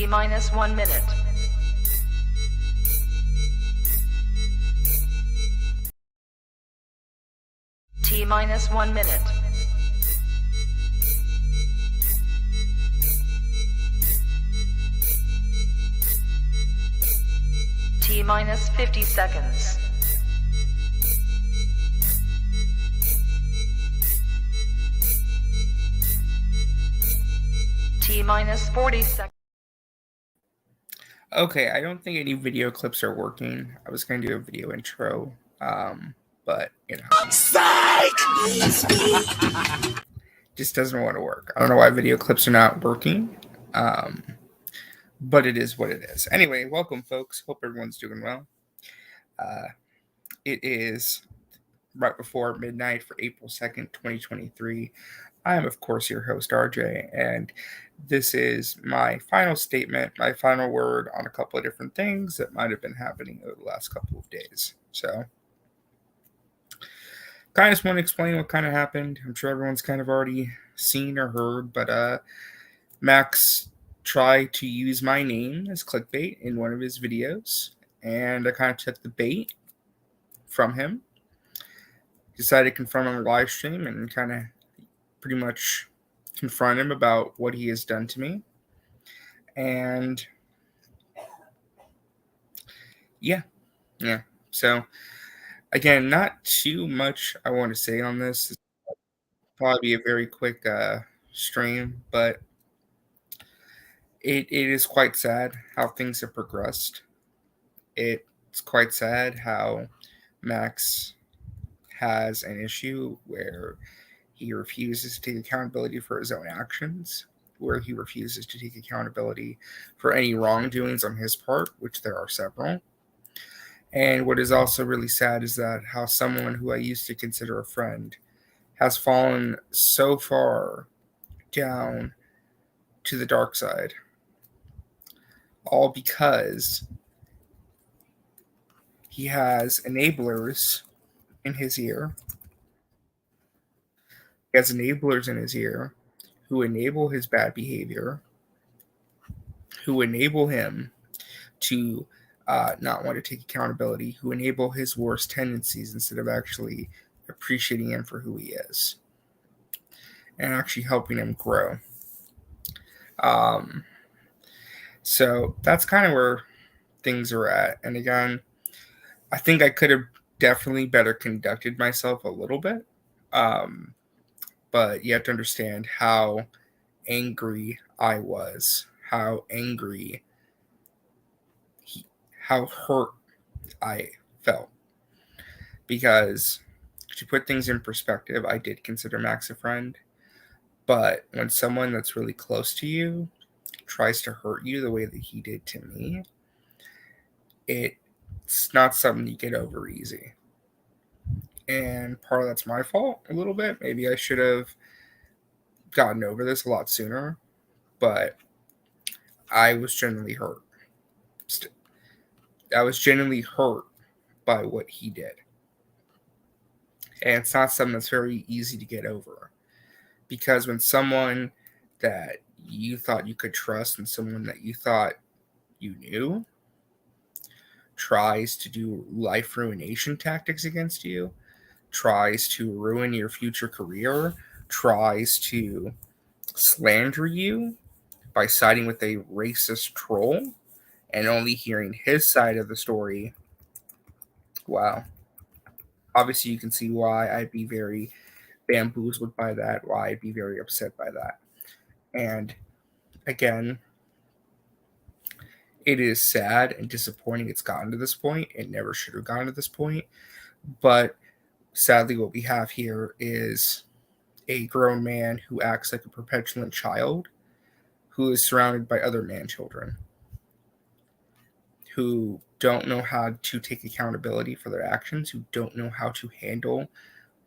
T-minus 1 minute. T-minus 1 minute. T-minus 50 seconds. T-minus 40 seconds. Okay, I don't think any video clips are working. I was going to do a video intro, but, you know. Psych! Just doesn't want to work. I don't know why video clips are not working, but it is what it is. Anyway, welcome, folks. Hope everyone's doing well. It is right before midnight for April 2nd, 2023. I am, of course, your host, RJ, and this is my final statement, my final word on a couple of different things that might have been happening over the last couple of days. So, kind of just want to explain what kind of happened. I'm sure everyone's kind of already seen or heard, but Max tried to use my name as clickbait in one of his videos, and I kind of took the bait from him. Decided to confront him on a live stream and kind of pretty much confront him about what he has done to me. And yeah. So again, not too much I want to say on this. It's probably be a very quick stream, but it is quite sad how things have progressed. It's quite sad how Max has an issue where he refuses to take accountability for his own actions, where he refuses to take accountability for any wrongdoings on his part, which there are several. And what is also really sad is that how someone who I used to consider a friend has fallen so far down to the dark side, all because he has enablers in his ear. He has enablers in his ear who enable his bad behavior, who enable him to not want to take accountability, who enable his worst tendencies instead of actually appreciating him for who he is and actually helping him grow. So that's kind of where things are at. And again, I think I could have definitely better conducted myself a little bit. But you have to understand how angry I was, how angry, how hurt I felt. Because to put things in perspective, I did consider Max a friend. But when someone that's really close to you tries to hurt you the way that he did to me, it's not something you get over easy. And part of that's my fault a little bit. Maybe I should have gotten over this a lot sooner, but I was genuinely hurt. I was genuinely hurt by what he did. And it's not something that's very easy to get over. Because when someone that you thought you could trust and someone that you thought you knew tries to do life ruination tactics against you, tries to ruin your future career, tries to slander you by siding with a racist troll and only hearing his side of the story, wow. Obviously, you can see why I'd be very bamboozled by that, why I'd be very upset by that. And again, it is sad and disappointing it's gotten to this point. It never should have gotten to this point. But sadly, what we have here is a grown man who acts like a perpetuant child, who is surrounded by other man children, who don't know how to take accountability for their actions, who don't know how to handle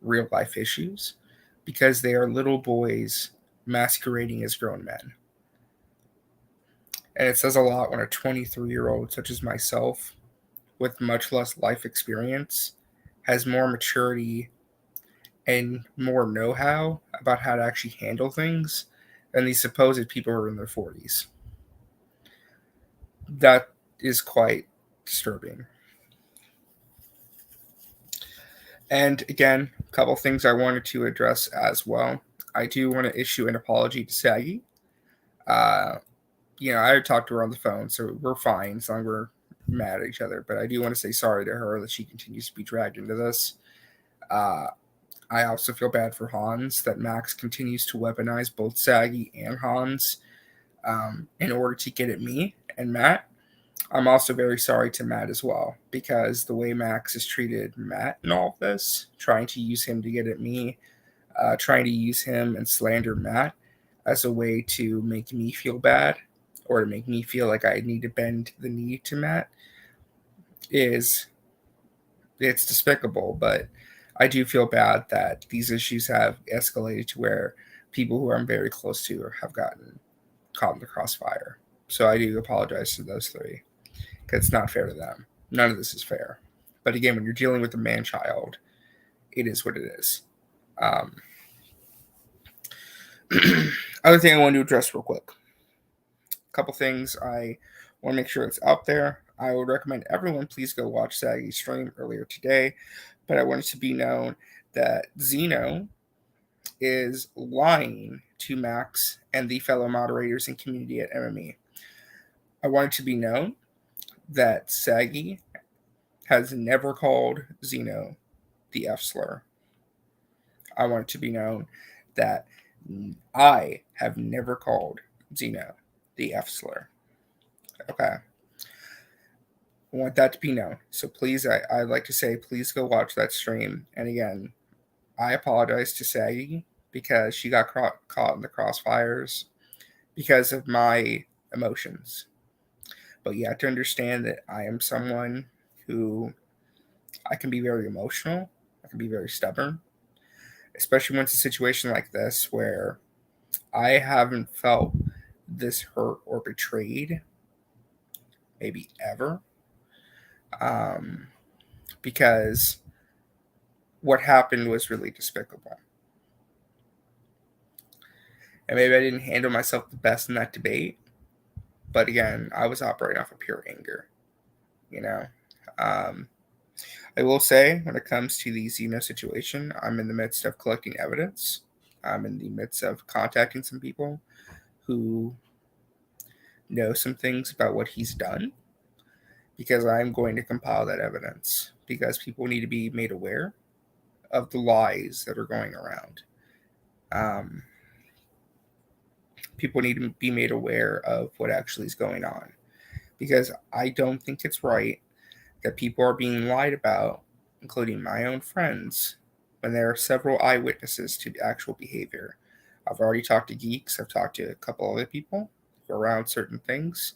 real life issues, because they are little boys masquerading as grown men. And it says a lot when a 23-year-old such as myself, with much less life experience, has more maturity and more know-how about how to actually handle things than these supposed people who are in their 40s. that is quite disturbing. And again, a couple things I wanted to address as well. I do want to issue an apology to Saggy. I already talked to her on the phone, so we're fine as long as we're mad at each other. But I do want to say sorry to her that she continues to be dragged into this. I also feel bad for Hans that Max continues to weaponize both Saggy and Hans in order to get at me and Matt. I'm also very sorry to Matt as well, because the way Max has treated Matt in all of this, trying to use him to get at me, trying to use him and slander Matt as a way to make me feel bad or to make me feel like I need to bend the knee to Matt it's despicable. But I do feel bad that these issues have escalated to where people who I'm very close to have gotten caught in the crossfire. So I do apologize to those three, because it's not fair to them. None of this is fair. But again, when you're dealing with a man-child, it is what it is. Other thing I want to address real quick. A couple things I want to make sure it's out there. I would recommend everyone please go watch Saggy's stream earlier today. But I want it to be known that Zeno is lying to Max and the fellow moderators and community at MME. I want it to be known that Saggy has never called Zeno the F slur. I want it to be known that I have never called Zeno the F slur. Okay. I want that to be known. So please, I'd like to say, please go watch that stream. And again, I apologize to Saggy because she got caught in the crossfires because of my emotions. But you have to understand that I am someone who I can be very emotional. I can be very stubborn, especially when it's a situation like this where I haven't felt this hurt or betrayed maybe ever. Because what happened was really despicable. And maybe I didn't handle myself the best in that debate. But again, I was operating off of pure anger. I will say, when it comes to the Zeno situation, I'm in the midst of collecting evidence. I'm in the midst of contacting some people who know some things about what he's done, because I'm going to compile that evidence, because people need to be made aware of the lies that are going around. People need to be made aware of what actually is going on, because I don't think it's right that people are being lied about, including my own friends, when there are several eyewitnesses to the actual behavior. I've already talked to geeks. I've talked to a couple other people around certain things.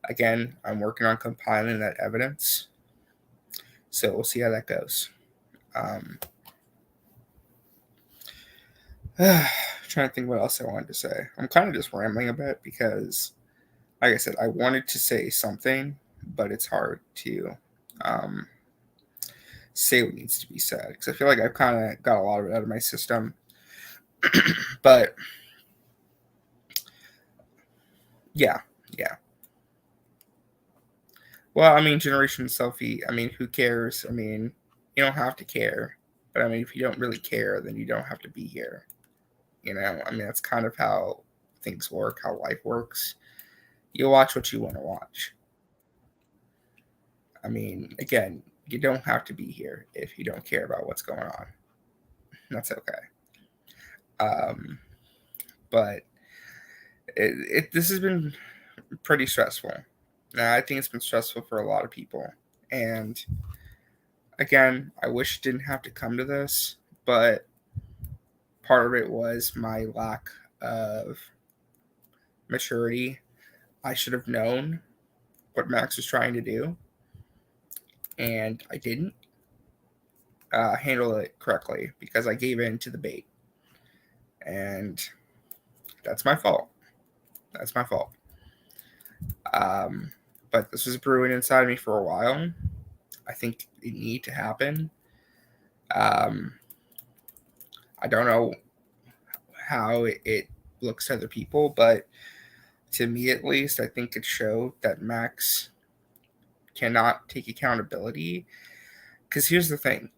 Again, I'm working on compiling that evidence, so we'll see how that goes. Trying to think what else I wanted to say. I'm kind of just rambling a bit because, like I said, I wanted to say something, but it's hard to say what needs to be said, because I feel like I've kind of got a lot of it out of my system. But yeah. Well, I mean, Generation Selfie, I mean, who cares? I mean, you don't have to care. But I mean, if you don't really care, then you don't have to be here. I mean, that's kind of how things work, how life works. You watch what you want to watch. I mean, again, you don't have to be here if you don't care about what's going on. That's okay. But this has been pretty stressful. Now, I think it's been stressful for a lot of people. And again, I wish it didn't have to come to this, but part of it was my lack of maturity. I should have known what Max was trying to do, and I didn't handle it correctly because I gave in to the bait. And that's my fault. But this was brewing inside me for a while. I think it needed to happen. I don't know how it looks to other people, but To me at least, I think it showed that Max cannot take accountability. Because here's the thing,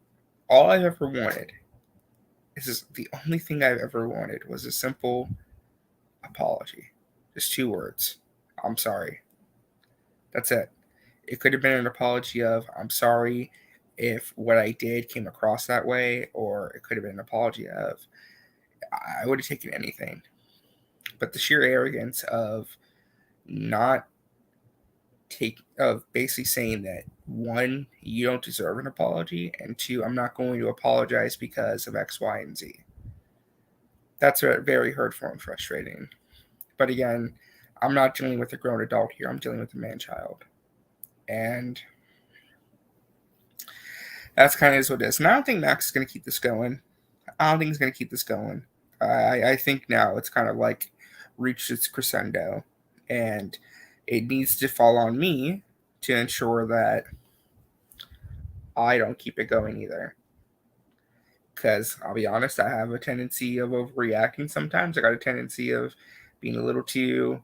all I've ever wanted, this is the only thing I've ever wanted, was a simple apology. Just 2 words. I'm sorry. That's it. It could have been an apology of, I'm sorry if what I did came across that way, or it could have been an apology of, I would have taken anything. But the sheer arrogance of not of basically saying that, 1, you don't deserve an apology, and 2, I'm not going to apologize because of X, Y, and Z. That's very hurtful and frustrating. But again, I'm not dealing with a grown adult here. I'm dealing with a man-child. And that's kind of what it is. And I don't think Max is going to keep this going. I don't think he's going to keep this going. I think now it's kind of like reached its crescendo. And it needs to fall on me to ensure that I don't keep it going either. Because I'll be honest, I have a tendency of overreacting sometimes. I got a tendency of being a little too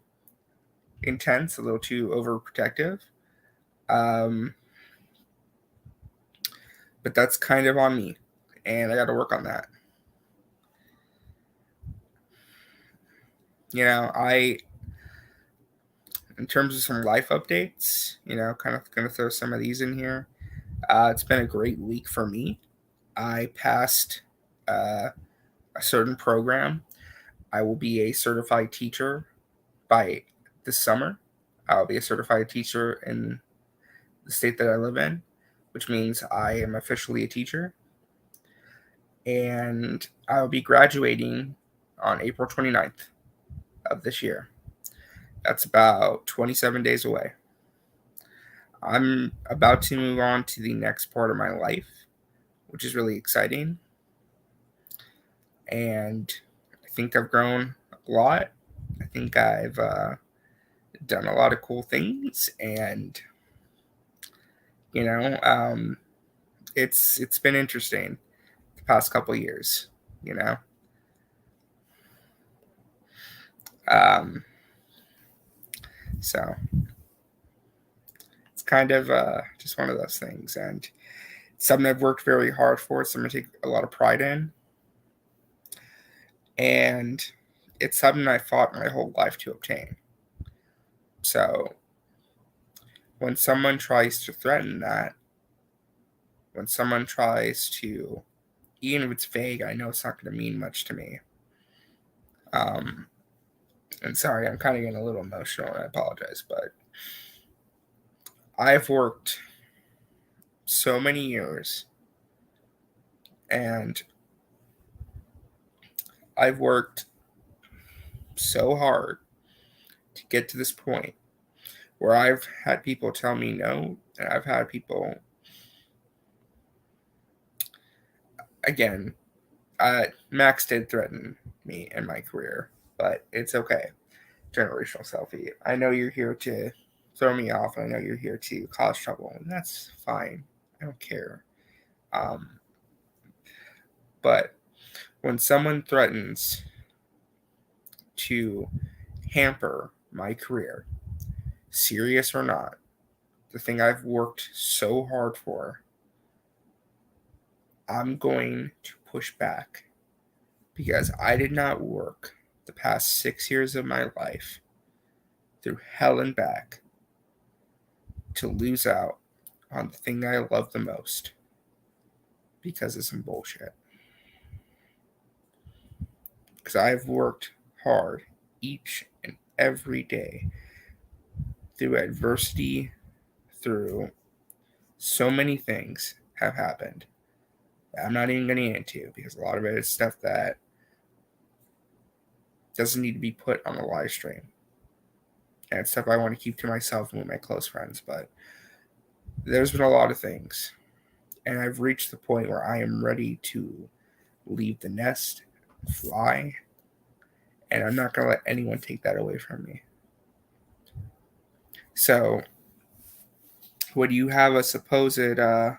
intense, a little too overprotective. But that's kind of on me, and I got to work on that. You know, in terms of some life updates, kind of going to throw some of these in here. It's been a great week for me. I passed a certain program. I will be a certified teacher by this summer. I'll be a certified teacher in the state that I live in, which means I am officially a teacher. And I'll be graduating on April 29th of this year. That's about 27 days away. I'm about to move on to the next part of my life, which is really exciting. And I think I've grown a lot. I think I've done a lot of cool things, and it's been interesting the past couple of years. So it's kind of just one of those things, and something I've worked very hard for, something I take a lot of pride in, and it's something I fought my whole life to obtain. So when someone tries to threaten that, when someone tries to, even if it's vague, I know it's not going to mean much to me. And sorry, I'm kind of getting a little emotional, and I apologize, but I've worked so many years, and I've worked so hard to get to this point where I've had people tell me no, and I've had people, again, Max did threaten me in my career, but it's okay. Generational Selfie, I know you're here to throw me off, and I know you're here to cause trouble, and that's fine. I don't care. But when someone threatens to hamper my career, serious or not, the thing I've worked so hard for, I'm going to push back, because I did not work the past 6 years of my life through hell and back to lose out on the thing I love the most because of some bullshit. Because I've worked hard each and every day through adversity, through so many things have happened that I'm not even going to get into, because a lot of it is stuff that doesn't need to be put on a live stream. And it's stuff I want to keep to myself and with my close friends. But there's been a lot of things. And I've reached the point where I am ready to leave the nest, fly. And I'm not going to let anyone take that away from me. So, would you have a supposed... well,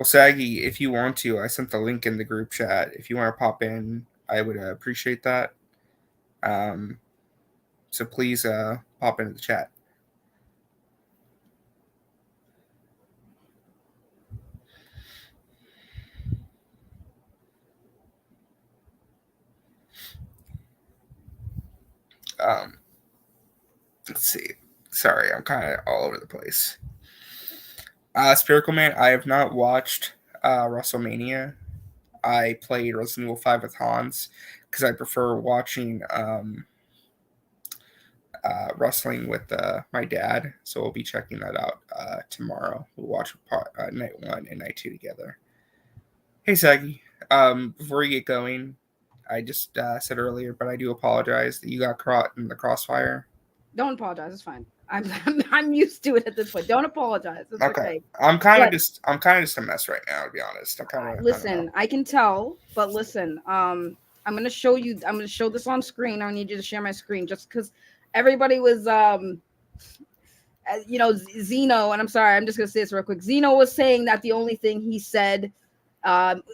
Saggy, if you want to, I sent the link in the group chat. If you want to pop in, I would appreciate that. So please pop into the chat. Let's see. Sorry, I'm kind of all over the place. Spherical Man, I have not watched WrestleMania. I played Resident Evil 5 with Hans because I prefer watching wrestling with my dad. So we'll be checking that out tomorrow. We'll watch night 1 and night 2 together. Hey, Saggy. Before you get going, I just said earlier, but I do apologize that you got caught in the crossfire. Don't apologize. It's fine. I'm used to it at this point. Don't apologize. It's okay. I'm kind of just a mess right now, to be honest. Listen, I can tell, but listen, I'm gonna show you. I'm gonna show this on screen. I need you to share my screen, just because everybody was Zeno, and I'm sorry, I'm just gonna say this real quick. Zeno was saying that the only thing he said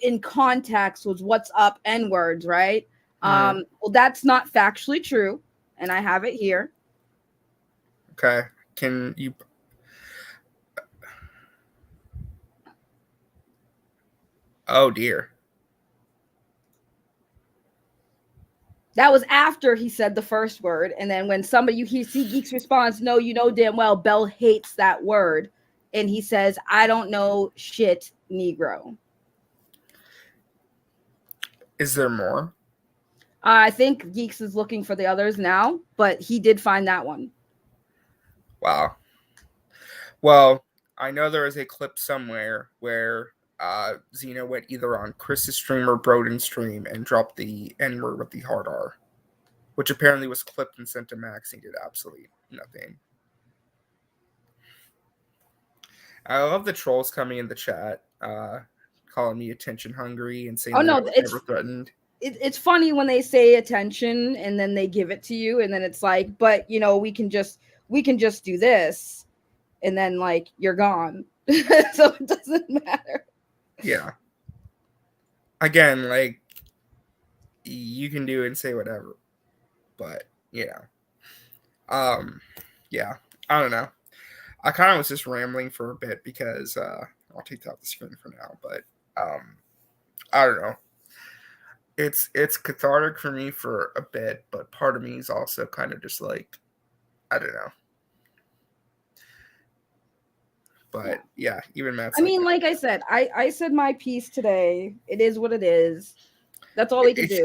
in context was "what's up" N-words, right? Well, that's not factually true, and I have it here. Okay. Can you? Oh dear. That was after he said the first word, and then when somebody you see Geeks responds, "No, you know damn well Bell hates that word," and he says, "I don't know shit, Negro." Is there more? I think Geeks is looking for the others now, but he did find that one. Wow. Well, I know there is a clip somewhere where Zeno went either on Chris's stream or Broden's stream and dropped the N-word with the hard R, which apparently was clipped and sent to Max. He did absolutely nothing. I love the trolls coming in the chat, calling me attention hungry and saying I was never threatened. It's funny when they say attention and then they give it to you, and then it's like, but we can just do this. And then, like, you're gone. So it doesn't matter. Yeah. Again, like, you can do and say whatever. But, yeah, I don't know. I kind of was just rambling for a bit because I'll take that off the screen for now. But, I don't know. It's cathartic for me for a bit, but part of me is also kind of just like, I don't know. But yeah, even Matt's. I mean, like I said, I said my piece today. It is what it is. That's all we can do.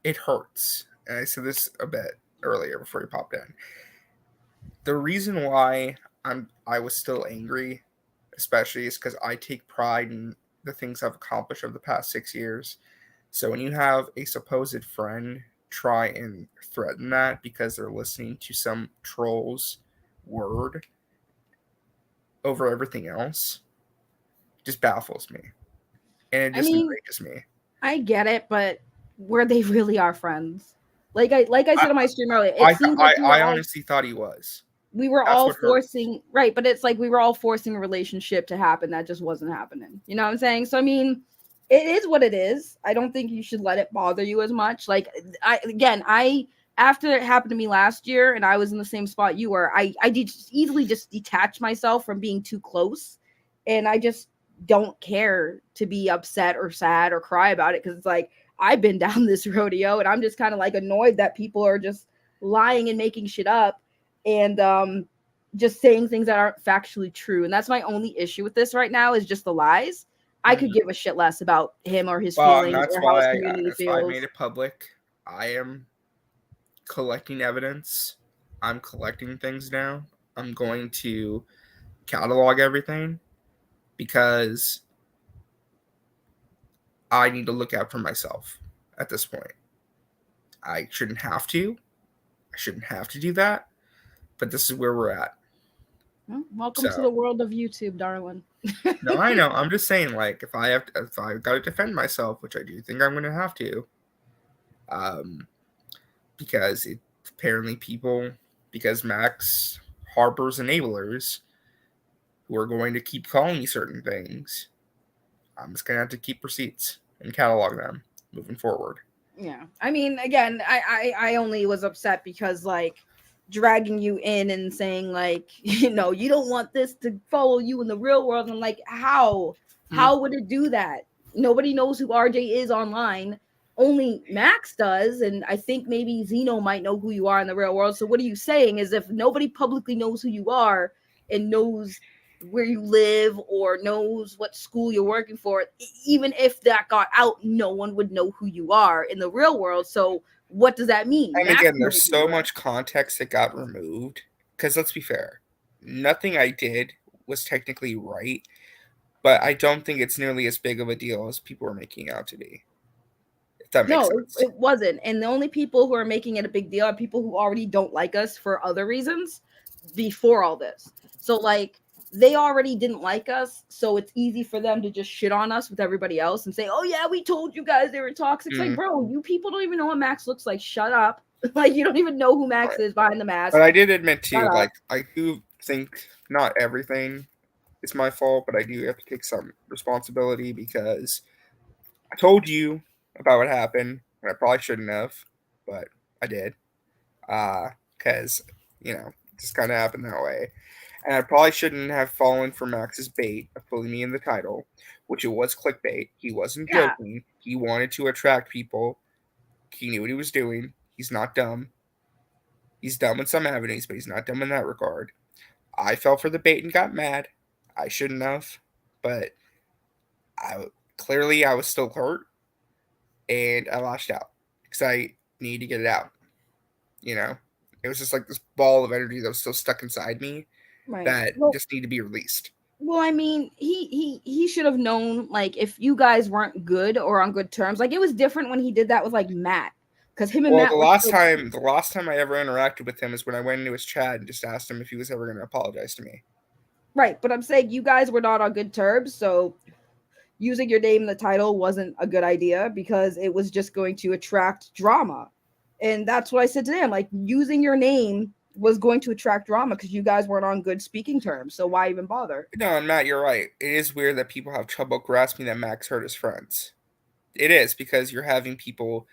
It hurts. And I said this a bit earlier before you popped in. The reason why I was still angry, especially, is because I take pride in the things I've accomplished over the past 6 years. So when you have a supposed friend try and threaten that because they're listening to some troll's word over everything else, just baffles me, and it just enrages me. I get it, but were they really our friends? Like I said on my stream earlier, it seems like I honestly thought he was. We were all forcing, right? But it's like we were all forcing a relationship to happen that just wasn't happening. You know what I'm saying? So I mean, it is what it is. I don't think you should let it bother you as much. Like after it happened to me last year and I was in the same spot you were, I did easily just detach myself from being too close. And I just don't care to be upset or sad or cry about it, because it's like, I've been down this rodeo and I'm just kind of like annoyed that people are just lying and making shit up and just saying things that aren't factually true. And that's my only issue with this right now, is just the lies. I could give a shit less about him or his feelings or how his community feels. Why I made it public. I am collecting evidence. I'm collecting things now. I'm going to catalog everything because I need to look out for myself at this point. I shouldn't have to. I shouldn't have to do that. But this is where we're at. Well, welcome to the world of YouTube, darling. No, I know. I'm just saying, like, if I've got to defend myself, which I do think I'm going to have to, because because Max harbors enablers who are going to keep calling me certain things, I'm just going to have to keep receipts and catalog them moving forward. Yeah. I mean, again, I only was upset because like dragging you in and saying like, you know, you don't want this to follow you in the real world. And I'm like, how? How would it do that? Nobody knows who RJ is online. Only Max does, and I think maybe Zeno might know who you are in the real world. So what are you saying is if nobody publicly knows who you are and knows where you live or knows what school you're working for, even if that got out, no one would know who you are in the real world. So what does that mean? And Max again, knows there's who you so are. much context that got removed. Because let's be fair, nothing I did was technically right, but I don't think it's nearly as big of a deal as people are making it out to be. If that makes No, sense. it wasn't. And the only people who are making it a big deal are people who already don't like us for other reasons before all this. So like they already didn't like us, so it's easy for them to just shit on us with everybody else and say, "Oh yeah, we told you guys they were toxic." It's like, bro, you people don't even know what Max looks like. Shut up. Like you don't even know who Max Right. is behind the mask. But I did admit Shut too, up. like I do think not everything is my fault, but I do have to take some responsibility because I told you about what happened, and I probably shouldn't have, but I did. Because you know, it just kind of happened that way. And I probably shouldn't have fallen for Max's bait of putting me in the title, which it was clickbait. He wasn't Yeah. joking. He wanted to attract people. He knew what he was doing. He's not dumb. He's dumb in some avenues, but he's not dumb in that regard. I fell for the bait and got mad. I shouldn't have, but clearly I was still hurt, and I lashed out because I needed to get it out. You know, it was just like this ball of energy that was still stuck inside me Right. that Well, just needed to be released. Well, I mean, he should have known like if you guys weren't good or on good terms. Like it was different when he did that with like Matt, because him and Well, Matt the were last still- time I ever interacted with him is when I went into his chat and just asked him if he was ever going to apologize to me. right. But I'm saying you guys were not on good terms, so using your name in the title wasn't a good idea because it was just going to attract drama, and that's what I said to them. Like using your name was going to attract drama because you guys weren't on good speaking terms. So why even bother? No, and Matt, you're right. It is weird that people have trouble grasping that Max hurt his friends. It is because you're having people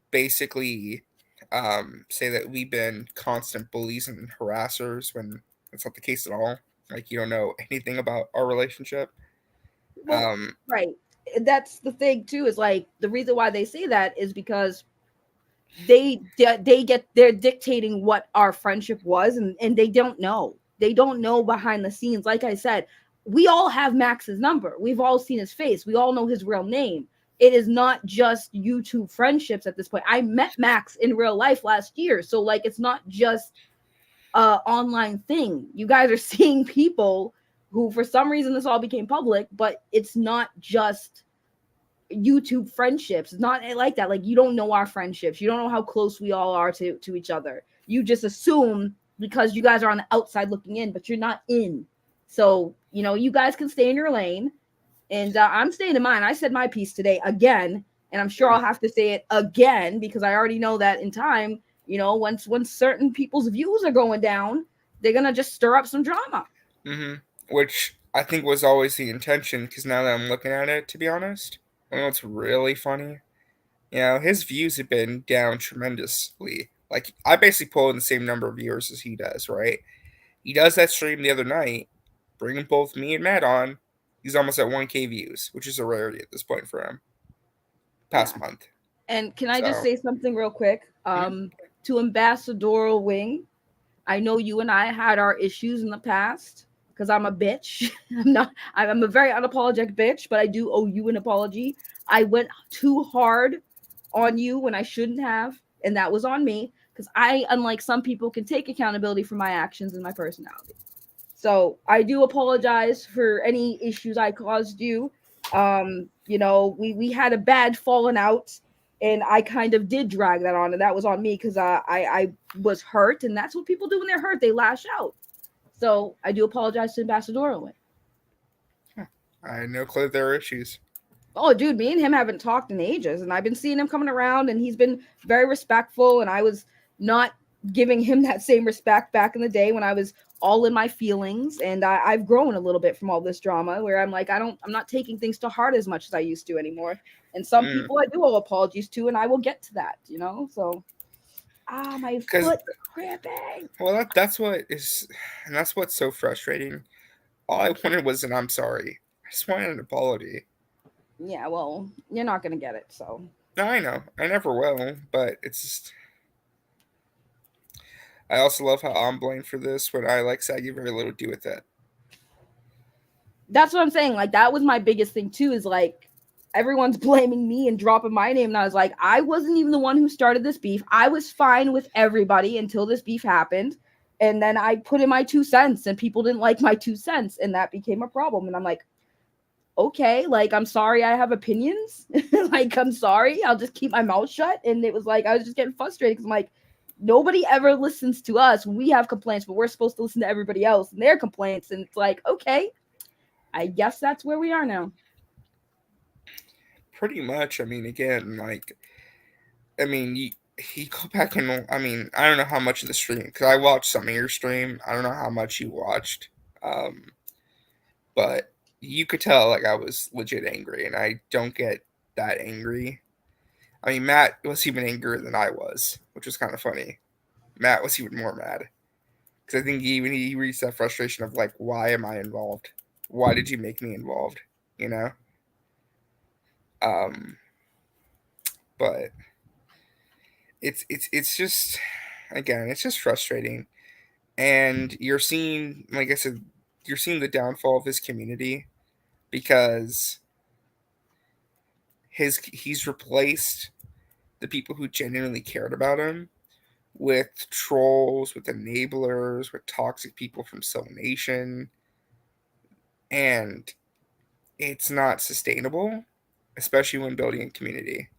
basically say that we've been constant bullies and harassers when that's not the case at all. Like you don't know anything about our relationship. Well, right. That's the thing too. Is like the reason why they say that is because they're dictating what our friendship was, and they don't know. They don't know behind the scenes. Like I said, we all have Max's number. We've all seen his face. We all know his real name. It is not just YouTube friendships at this point. I met Max in real life last year, so like it's not just a online thing. You guys are seeing people who, for some reason, this all became public, but it's not just YouTube friendships. It's not like that. Like you don't know our friendships. You don't know how close we all are to each other. You just assume because you guys are on the outside looking in, but you're not in. So, you know, you guys can stay in your lane. And I'm staying in mine. I said my piece today again, and I'm sure I'll have to say it again because I already know that in time, you know, once certain people's views are going down, they're gonna just stir up some drama. Which I think was always the intention. Because now that I'm looking at it, to be honest, you know what's really funny? You know, his views have been down tremendously. Like I basically pull in the same number of viewers as he does, right? He does that stream the other night, bringing both me and Matt on. He's almost at 1K views, which is a rarity at this point for him. Past month. And can I just say something real quick? To Ambassador Wing, I know you and I had our issues in the past because I'm a bitch. I'm a very unapologetic bitch, but I do owe you an apology. I went too hard on you when I shouldn't have, and that was on me because I, unlike some people, can take accountability for my actions and my personality. So I do apologize for any issues I caused you. You know, we had a bad falling out, and I kind of did drag that on, and that was on me because I was hurt, and that's what people do when they're hurt. They lash out. So I do apologize to Ambassador Owen. I had no clue there were issues. Oh, dude, me and him haven't talked in ages, and I've been seeing him coming around, and he's been very respectful, and I was not giving him that same respect back in the day when I was all in my feelings, and I've grown a little bit from all this drama where I'm like, I'm not taking things to heart as much as I used to anymore. And some people I do owe apologies to, and I will get to that, you know? So, my foot cramping. Well, that's what is, and that's what's so frustrating. All I wanted was an I'm sorry. I just wanted an apology. Yeah, well, you're not going to get it, so. No, I know. I never will, but it's just... I also love how I'm blamed for this when I said you very little to do with it. That's what I'm saying. Like, that was my biggest thing too, is like everyone's blaming me and dropping my name. And I was like, I wasn't even the one who started this beef. I was fine with everybody until this beef happened. And then I put in my 2 cents and people didn't like my 2 cents. And that became a problem. And I'm like, okay, like, I'm sorry I have opinions. Like, I'm sorry. I'll just keep my mouth shut. And it was like, I was just getting frustrated because I'm like, nobody ever listens to us when we have complaints, but we're supposed to listen to everybody else and their complaints. And it's like, okay, I guess that's where we are now. Pretty much. I mean, again, you go back and, I don't know how much of the stream, because I watched some of your stream. I don't know how much you watched. But you could tell, I was legit angry, and I don't get that angry. I mean, Matt was even angrier than I was, which was kind of funny. Matt was even more mad. Because I think he reached that frustration of, why am I involved? Why did you make me involved? You know? But it's just, again, it's just frustrating. And you're seeing, like I said, you're seeing the downfall of his community because he's replaced the people who genuinely cared about him with trolls, with enablers, with toxic people from Soul Nation. And it's not sustainable, especially when building a community.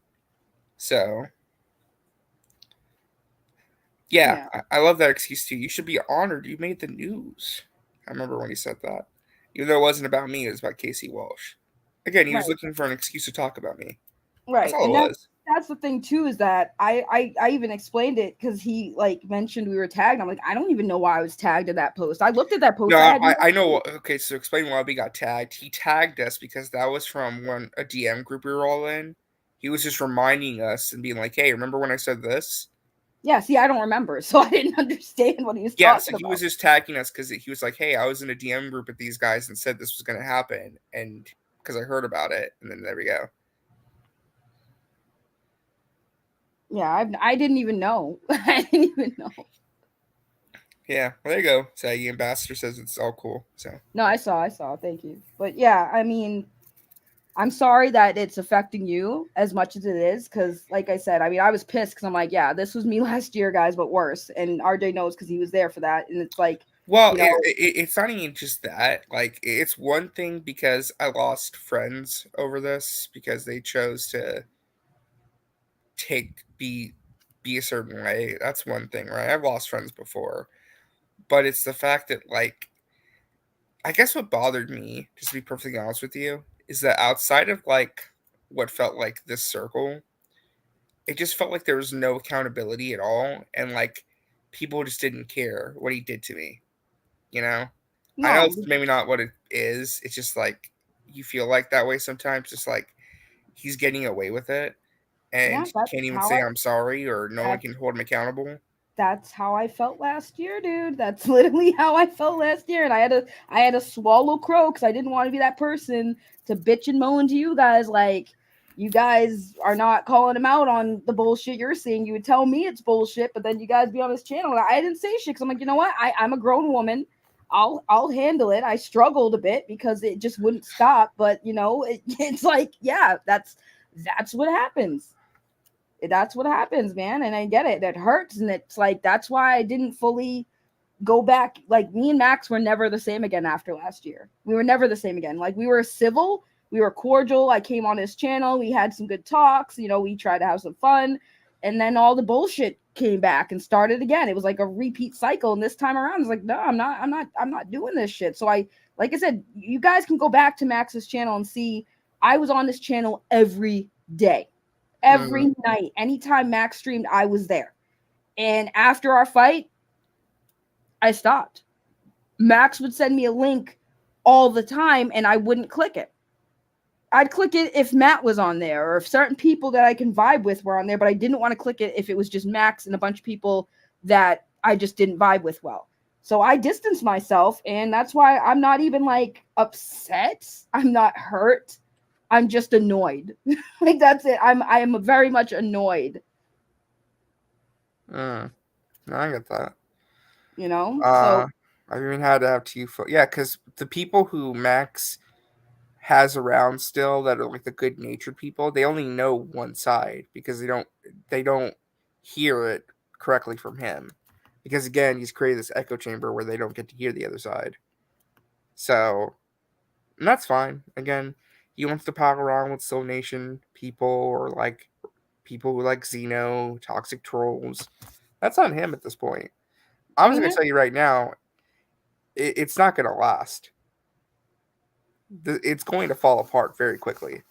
So, yeah. I love that excuse too. You should be honored you made the news. I remember when he said that. Even though it wasn't about me, it was about Casey Walsh. Again, he was looking for an excuse to talk about me. Right. That's all it was. That's the thing too, is that I even explained it because he mentioned we were tagged. I'm like, I don't even know why I was tagged in that post. I looked at that post. No, I know. Okay, so explain why we got tagged. He tagged us because that was from a DM group we were all in. He was just reminding us and being like, hey, remember when I said this? Yeah, see, I don't remember, so I didn't understand what he was talking about. Yeah, so he was just tagging us because he was like, hey, I was in a DM group with these guys and said this was going to happen, and because I heard about it, and then there we go. Yeah, I didn't even know. I didn't even know. Yeah, well, there you go. Saggy Ambassador says it's all cool. So no, I saw. Thank you. But yeah, I mean, I'm sorry that it's affecting you as much as it is, because like I said, I mean, I was pissed because I'm like, yeah, this was me last year, guys, but worse. And RJ knows because he was there for that. And it's like, well, you know, it's not even just that. It's one thing because I lost friends over this because they chose to be a certain way. That's one thing, right? I've lost friends before. But it's the fact that, I guess what bothered me, just to be perfectly honest with you, is that outside of, what felt like this circle, it just felt like there was no accountability at all. And, people just didn't care what he did to me. You know? No. I know it's maybe not what it is. It's just, you feel like that way sometimes. Just, he's getting away with it. And can't even say I'm sorry, or no one can hold him accountable. That's how I felt last year, dude. That's literally how I felt last year. And I had to swallow crow because I didn't want to be that person to bitch and moan to you guys. Like, you guys are not calling him out on the bullshit you're seeing. You would tell me it's bullshit, but then you guys be on this channel. And I didn't say shit because I'm like, you know what? I'm a grown woman. I'll handle it. I struggled a bit because it just wouldn't stop. But, it's like, yeah, that's what happens. That's what happens, man. And I get it. That hurts. And it's like, that's why I didn't fully go back. Like, me and Max were never the same again after last year. We were never the same again. Like, we were civil. We were cordial. I came on his channel. We had some good talks. We tried to have some fun. And then all the bullshit came back and started again. It was like a repeat cycle. And this time around, it's like, no, I'm not doing this shit. So like I said, you guys can go back to Max's channel and see I was on this channel every day. Every night, anytime Max streamed, I was there. And after our fight, I stopped. Max would send me a link all the time and I wouldn't click it. I'd click it if Matt was on there or if certain people that I can vibe with were on there, but I didn't want to click it if it was just Max and a bunch of people that I just didn't vibe with well. So I distanced myself, and that's why I'm not even like upset. I'm not hurt. I'm just annoyed. Like that's it. I am very much annoyed. No, I get that. You know? I even had to have two because the people who Max has around still that are like the good natured people, they only know one side because they don't hear it correctly from him. Because again, he's created this echo chamber where they don't get to hear the other side. So, and that's fine. Again, he wants to pile around with Soul Nation people or like people who like Zeno, toxic trolls. That's on him at this point. I'm just going to tell you right now, it's not going to last. It's going to fall apart very quickly.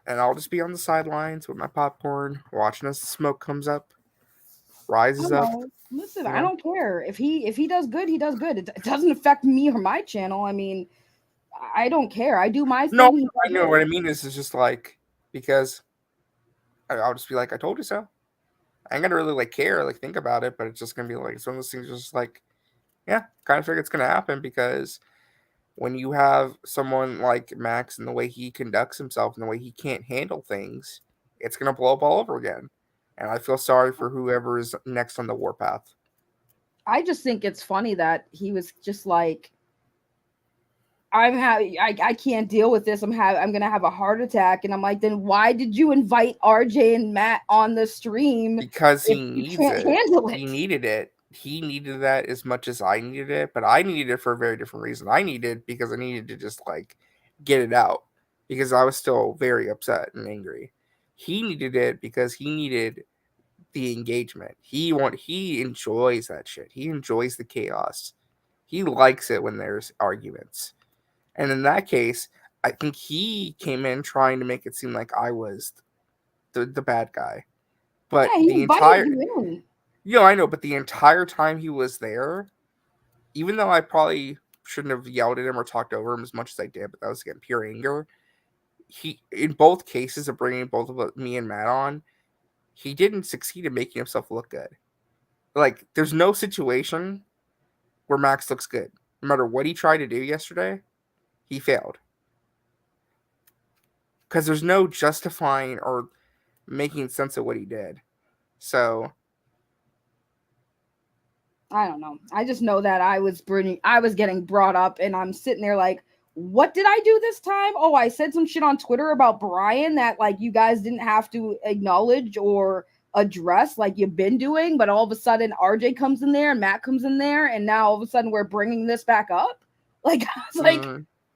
And I'll just be on the sidelines with my popcorn, watching as the smoke comes up, rises up. Listen, I don't care. If he does good, he does good. It doesn't affect me or my channel. I mean, I don't care. I do my thing. No, I know what I mean is just like, because I'll just be like, I told you so. I ain't gonna really like care, like think about it, but it's just gonna be like it's one of those things just like, yeah, kind of figure it's gonna happen because when you have someone like Max and the way he conducts himself and the way he can't handle things, it's gonna blow up all over again. And I feel sorry for whoever is next on the warpath. I just think it's funny that he was just like, I can't deal with this. I'm gonna have a heart attack, and I'm like, then why did you invite RJ and Matt on the stream? Because he needs it. He needed it. He needed that as much as I needed it, but I needed it for a very different reason. I needed it because I needed to just like get it out because I was still very upset and angry. He needed it because he needed the engagement. He enjoys that shit. He enjoys the chaos. He likes it when there's arguments. And in that case, I think he came in trying to make it seem like I was the bad guy. But yeah, the entire I know, but the entire time he was there, even though I probably shouldn't have yelled at him or talked over him as much as I did, but that was again pure anger. He, in both cases of bringing both of me and Matt on, he didn't succeed in making himself look good. Like, there's no situation where Max looks good. No matter what he tried to do yesterday, he failed. Because there's no justifying or making sense of what he did. So, I don't know. I just know that I was getting brought up, and I'm sitting there like, what did I do this time? Oh, I said some shit on Twitter about Brian that like you guys didn't have to acknowledge or address like you've been doing, but all of a sudden RJ comes in there and Matt comes in there, and now all of a sudden we're bringing this back up. Like, I was like,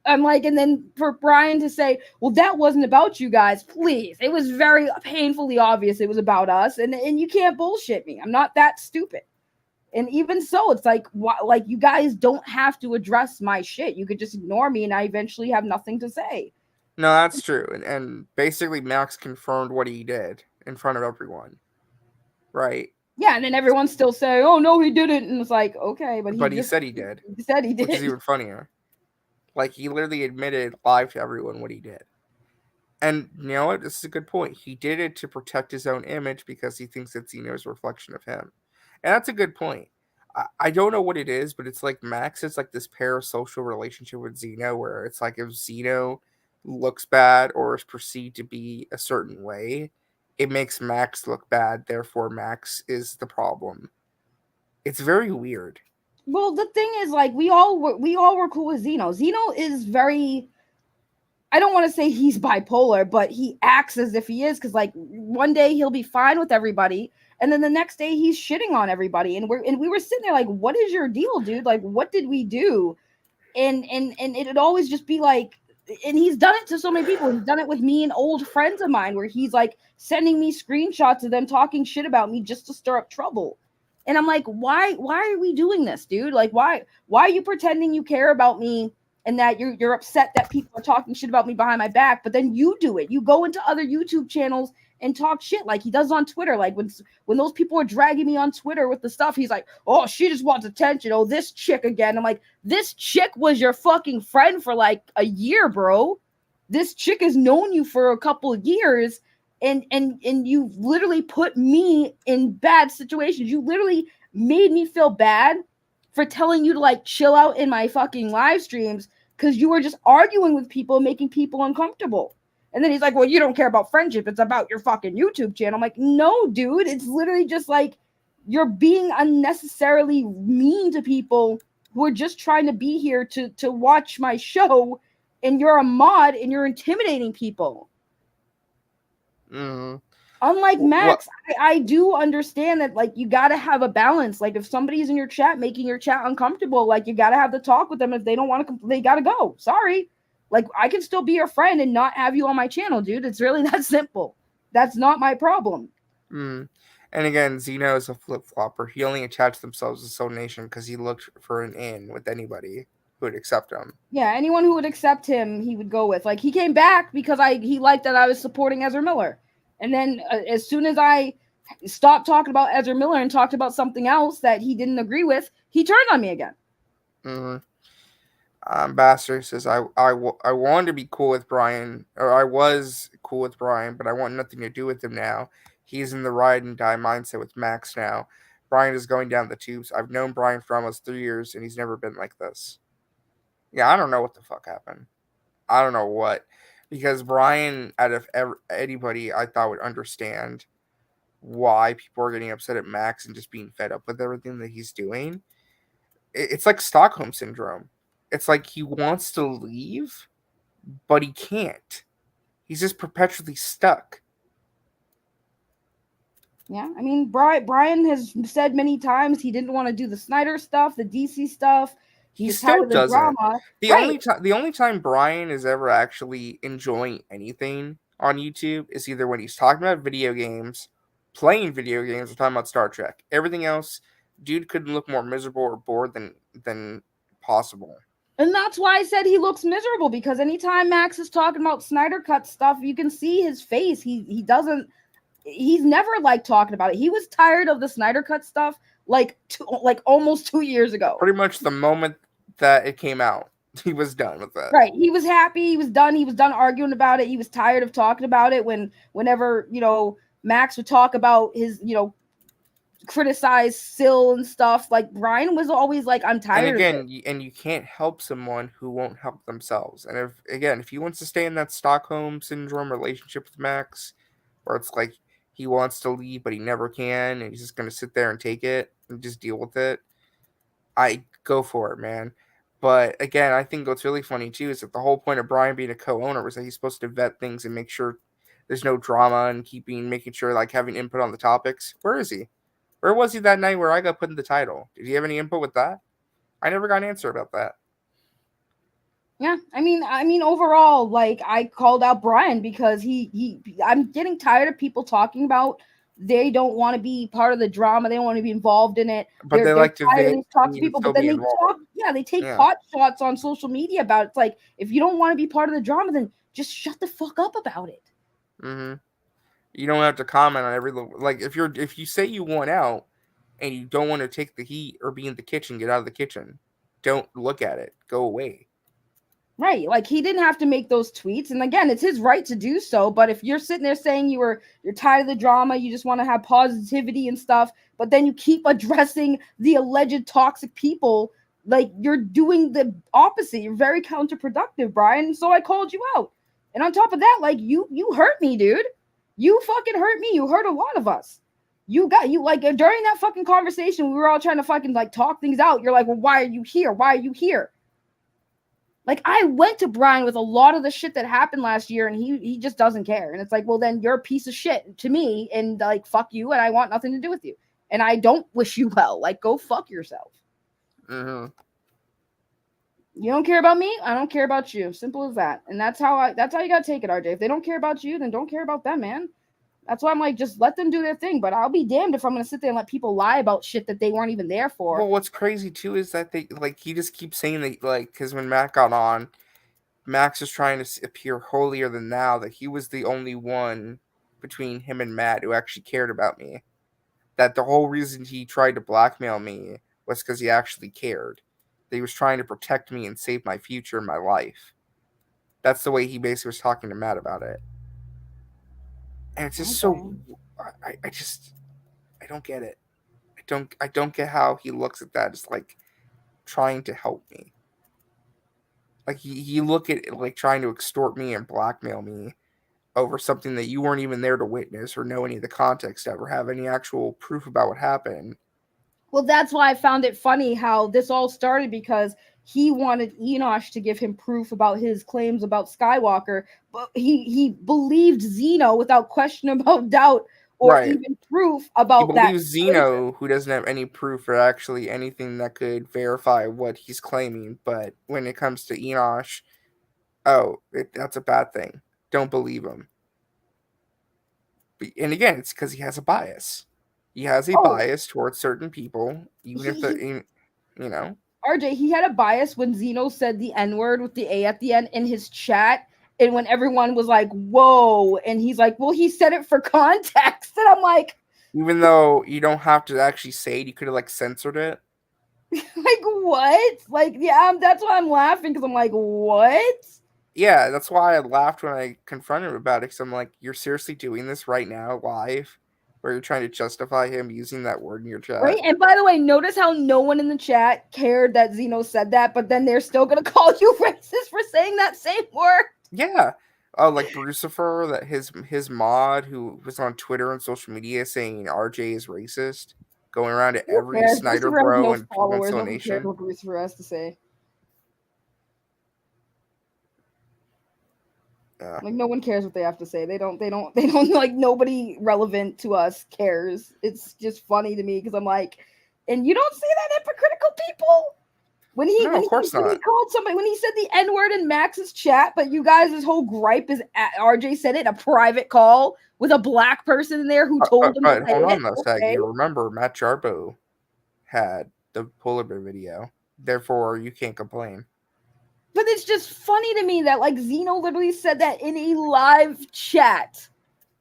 I'm like, and then for Brian to say, well, that wasn't about you guys, please. It was very painfully obvious it was about us, and you can't bullshit me. I'm not that stupid. And even so, it's like, like you guys don't have to address my shit. You could just ignore me, and I eventually have nothing to say. No, that's true. And basically, Max confirmed what he did in front of everyone, right? Yeah, and then everyone's still saying, "Oh no, he didn't," and it's like, okay, but he said he did. He said he did, which is even funnier. Like, he literally admitted live to everyone what he did. And you know what? This is a good point. He did it to protect his own image because he thinks it's Zeno's reflection of him. And that's a good point. I don't know what it is, but it's like Max is like this parasocial relationship with Zeno where it's like if Zeno looks bad or is perceived to be a certain way, it makes Max look bad. Therefore, Max is the problem. It's very weird. Well, the thing is, like, we all were cool with Zeno. Zeno is very, I don't want to say he's bipolar, but he acts as if he is, because like one day he'll be fine with everybody, and then the next day he's shitting on everybody, and we were sitting there like, what is your deal, dude? Like, what did we do? And it'd always just be like, and he's done it to so many people. He's done it with me and old friends of mine, where he's like sending me screenshots of them talking shit about me just to stir up trouble. And I'm like, why are we doing this, dude? Like, why are you pretending you care about me and that you're upset that people are talking shit about me behind my back, but then you do it. You go into other YouTube channels and talk shit like he does on Twitter. Like when those people are dragging me on Twitter with the stuff, he's like, oh, she just wants attention. Oh, this chick again. I'm like, this chick was your fucking friend for like a year, bro. This chick has known you for a couple of years, and you literally put me in bad situations. You literally made me feel bad for telling you to like chill out in my fucking live streams because you were just arguing with people, making people uncomfortable. And then he's like, well, you don't care about friendship. It's about your fucking YouTube channel. I'm like, no, dude. It's literally just like you're being unnecessarily mean to people who are just trying to be here to watch my show. And you're a mod and you're intimidating people. Mm-hmm. Unlike Max, I do understand that like you got to have a balance. Like if somebody's in your chat making your chat uncomfortable, like you got to have the talk with them. If they don't want to, they got to go. Sorry. Like I can still be your friend and not have you on my channel, dude. It's really that simple. That's not my problem. And again, Zeno is a flip-flopper. He only attached themselves to Soul Nation because he looked for an in with anybody who would accept him. Yeah, anyone who would accept him, he would go with. Like he came back because he liked that I was supporting Ezra Miller. And then as soon as I stopped talking about Ezra Miller and talked about something else that he didn't agree with, he turned on me again. Ambassador says, I wanted to be cool with Brian, or I was cool with Brian, but I want nothing to do with him now. He's in the ride and die mindset with Max now. Brian is going down the tubes. I've known Brian for almost 3 years, and he's never been like this. Yeah, I don't know what the fuck happened. I don't know what. Because Brian, out of anybody, I thought would understand why people are getting upset at Max and just being fed up with everything that he's doing. It's like Stockholm Syndrome. It's like he wants to leave, but he can't. He's just perpetually stuck. Yeah, I mean, Brian has said many times he didn't want to do the Snyder stuff, the DC stuff. He still doesn't. Drama. The only time Brian is ever actually enjoying anything on YouTube is either when he's talking about video games, playing video games, or talking about Star Trek. Everything else, dude couldn't look more miserable or bored than possible. And that's why I said he looks miserable, because anytime Max is talking about Snyder Cut stuff, you can see his face. He's never liked talking about it. He was tired of the Snyder Cut stuff like almost 2 years ago. Pretty much the moment that it came out, he was done with that. Right. He was happy. He was done arguing about it. He was tired of talking about it whenever, Max would talk about his, criticize Syl and stuff. Like Brian was always like, I'm tired of it. And you can't help someone who won't help themselves. And if he wants to stay in that Stockholm Syndrome relationship with Max, where it's like he wants to leave but he never can, and he's just going to sit there and take it and just deal with it, I go for it, man. But again, I think what's really funny too is that the whole point of Brian being a co-owner was that he's supposed to vet things and make sure there's no drama and making sure like having input on the topics. Where is he? Where was he that night where I got put in the title? Did he have any input with that? I never got an answer about that. Yeah, I mean, overall, like I called out Brian because I'm getting tired of people talking about they don't want to be part of the drama, they don't want to be involved in it. But they like to talk to people, but then they take pot shots on social media about it. It's like, if you don't want to be part of the drama, then just shut the fuck up about it. Mm-hmm. You don't have to comment on every little, like if you say you want out and you don't want to take the heat or be in the kitchen, get out of the kitchen. Don't look at it. Go away. Right. Like he didn't have to make those tweets. And again, it's his right to do so. But if you're sitting there saying you're tired of the drama, you just want to have positivity and stuff, but then you keep addressing the alleged toxic people, like you're doing the opposite. You're very counterproductive, Brian. So I called you out. And on top of that, like you hurt me, dude. You fucking hurt me. You hurt a lot of us. You like during that fucking conversation, we were all trying to fucking like talk things out. You're like, well, why are you here? Why are you here? Like, I went to Brian with a lot of the shit that happened last year, and he just doesn't care. And it's like, well, then you're a piece of shit to me, and like, fuck you, and I want nothing to do with you. And I don't wish you well. Like, go fuck yourself. Mm-hmm. You don't care about me, I don't care about you. Simple as that. And that's how you gotta take it, RJ. If they don't care about you, then don't care about them, man. That's why I'm like, just let them do their thing. But I'll be damned if I'm going to sit there and let people lie about shit that they weren't even there for. Well, what's crazy, too, is that he just keeps saying that, like, because when Matt got on, Max was trying to appear holier than thou, that he was the only one between him and Matt, who actually cared about me. That the whole reason he tried to blackmail me was because he actually cared. That he was trying to protect me and save my future and my life. That's the way he basically was talking to Matt about it. And it's just so... I don't get it. I don't get how he looks at that as, like, trying to help me. Like, he look at it like trying to extort me and blackmail me over something that you weren't even there to witness or know any of the context of or have any actual proof about what happened. Well, that's why I found it funny how this all started, because he wanted Enosh to give him proof about his claims about Skywalker, but he believed Zeno without question, about doubt, or even proof about that. He believes Zeno, who doesn't have any proof or actually anything that could verify what he's claiming. But when it comes to Enosh, that's a bad thing. Don't believe him. And again, it's because he has a bias. He has a bias towards certain people, even if you know. RJ, he had a bias when Zeno said the N-word with the A at the end in his chat, and when everyone was like, whoa, and he's like, well, he said it for context. And I'm like... Even though you don't have to actually say it, you could have, like, censored it. Like, what? Like, yeah, that's why I'm laughing, because I'm like, what? Yeah, that's why I laughed when I confronted him about it, because I'm like, you're seriously doing this right now, live? Where you're trying to justify him using that word in your chat. Right, and by the way, notice how no one in the chat cared that Zeno said that, but then they're still going to call you racist for saying that same word. Yeah. Like Brucifer, that his mod who was on Twitter and social media saying RJ is racist, going around to every Snyder bro and followers. No one cares what Brucifer has to say. Like, no one cares what they have to say. They don't like, nobody relevant to us cares. It's just funny to me because I'm like, and you don't see that hypocritical people when he called somebody, when he said the N-word in Max's chat, but you guys, his whole gripe is RJ said it in a private call with a black person in there who told him to say hold on a second. You remember Matt Jarbo had the polar bear video, therefore you can't complain. But it's just funny to me that, like, Zeno literally said that in a live chat,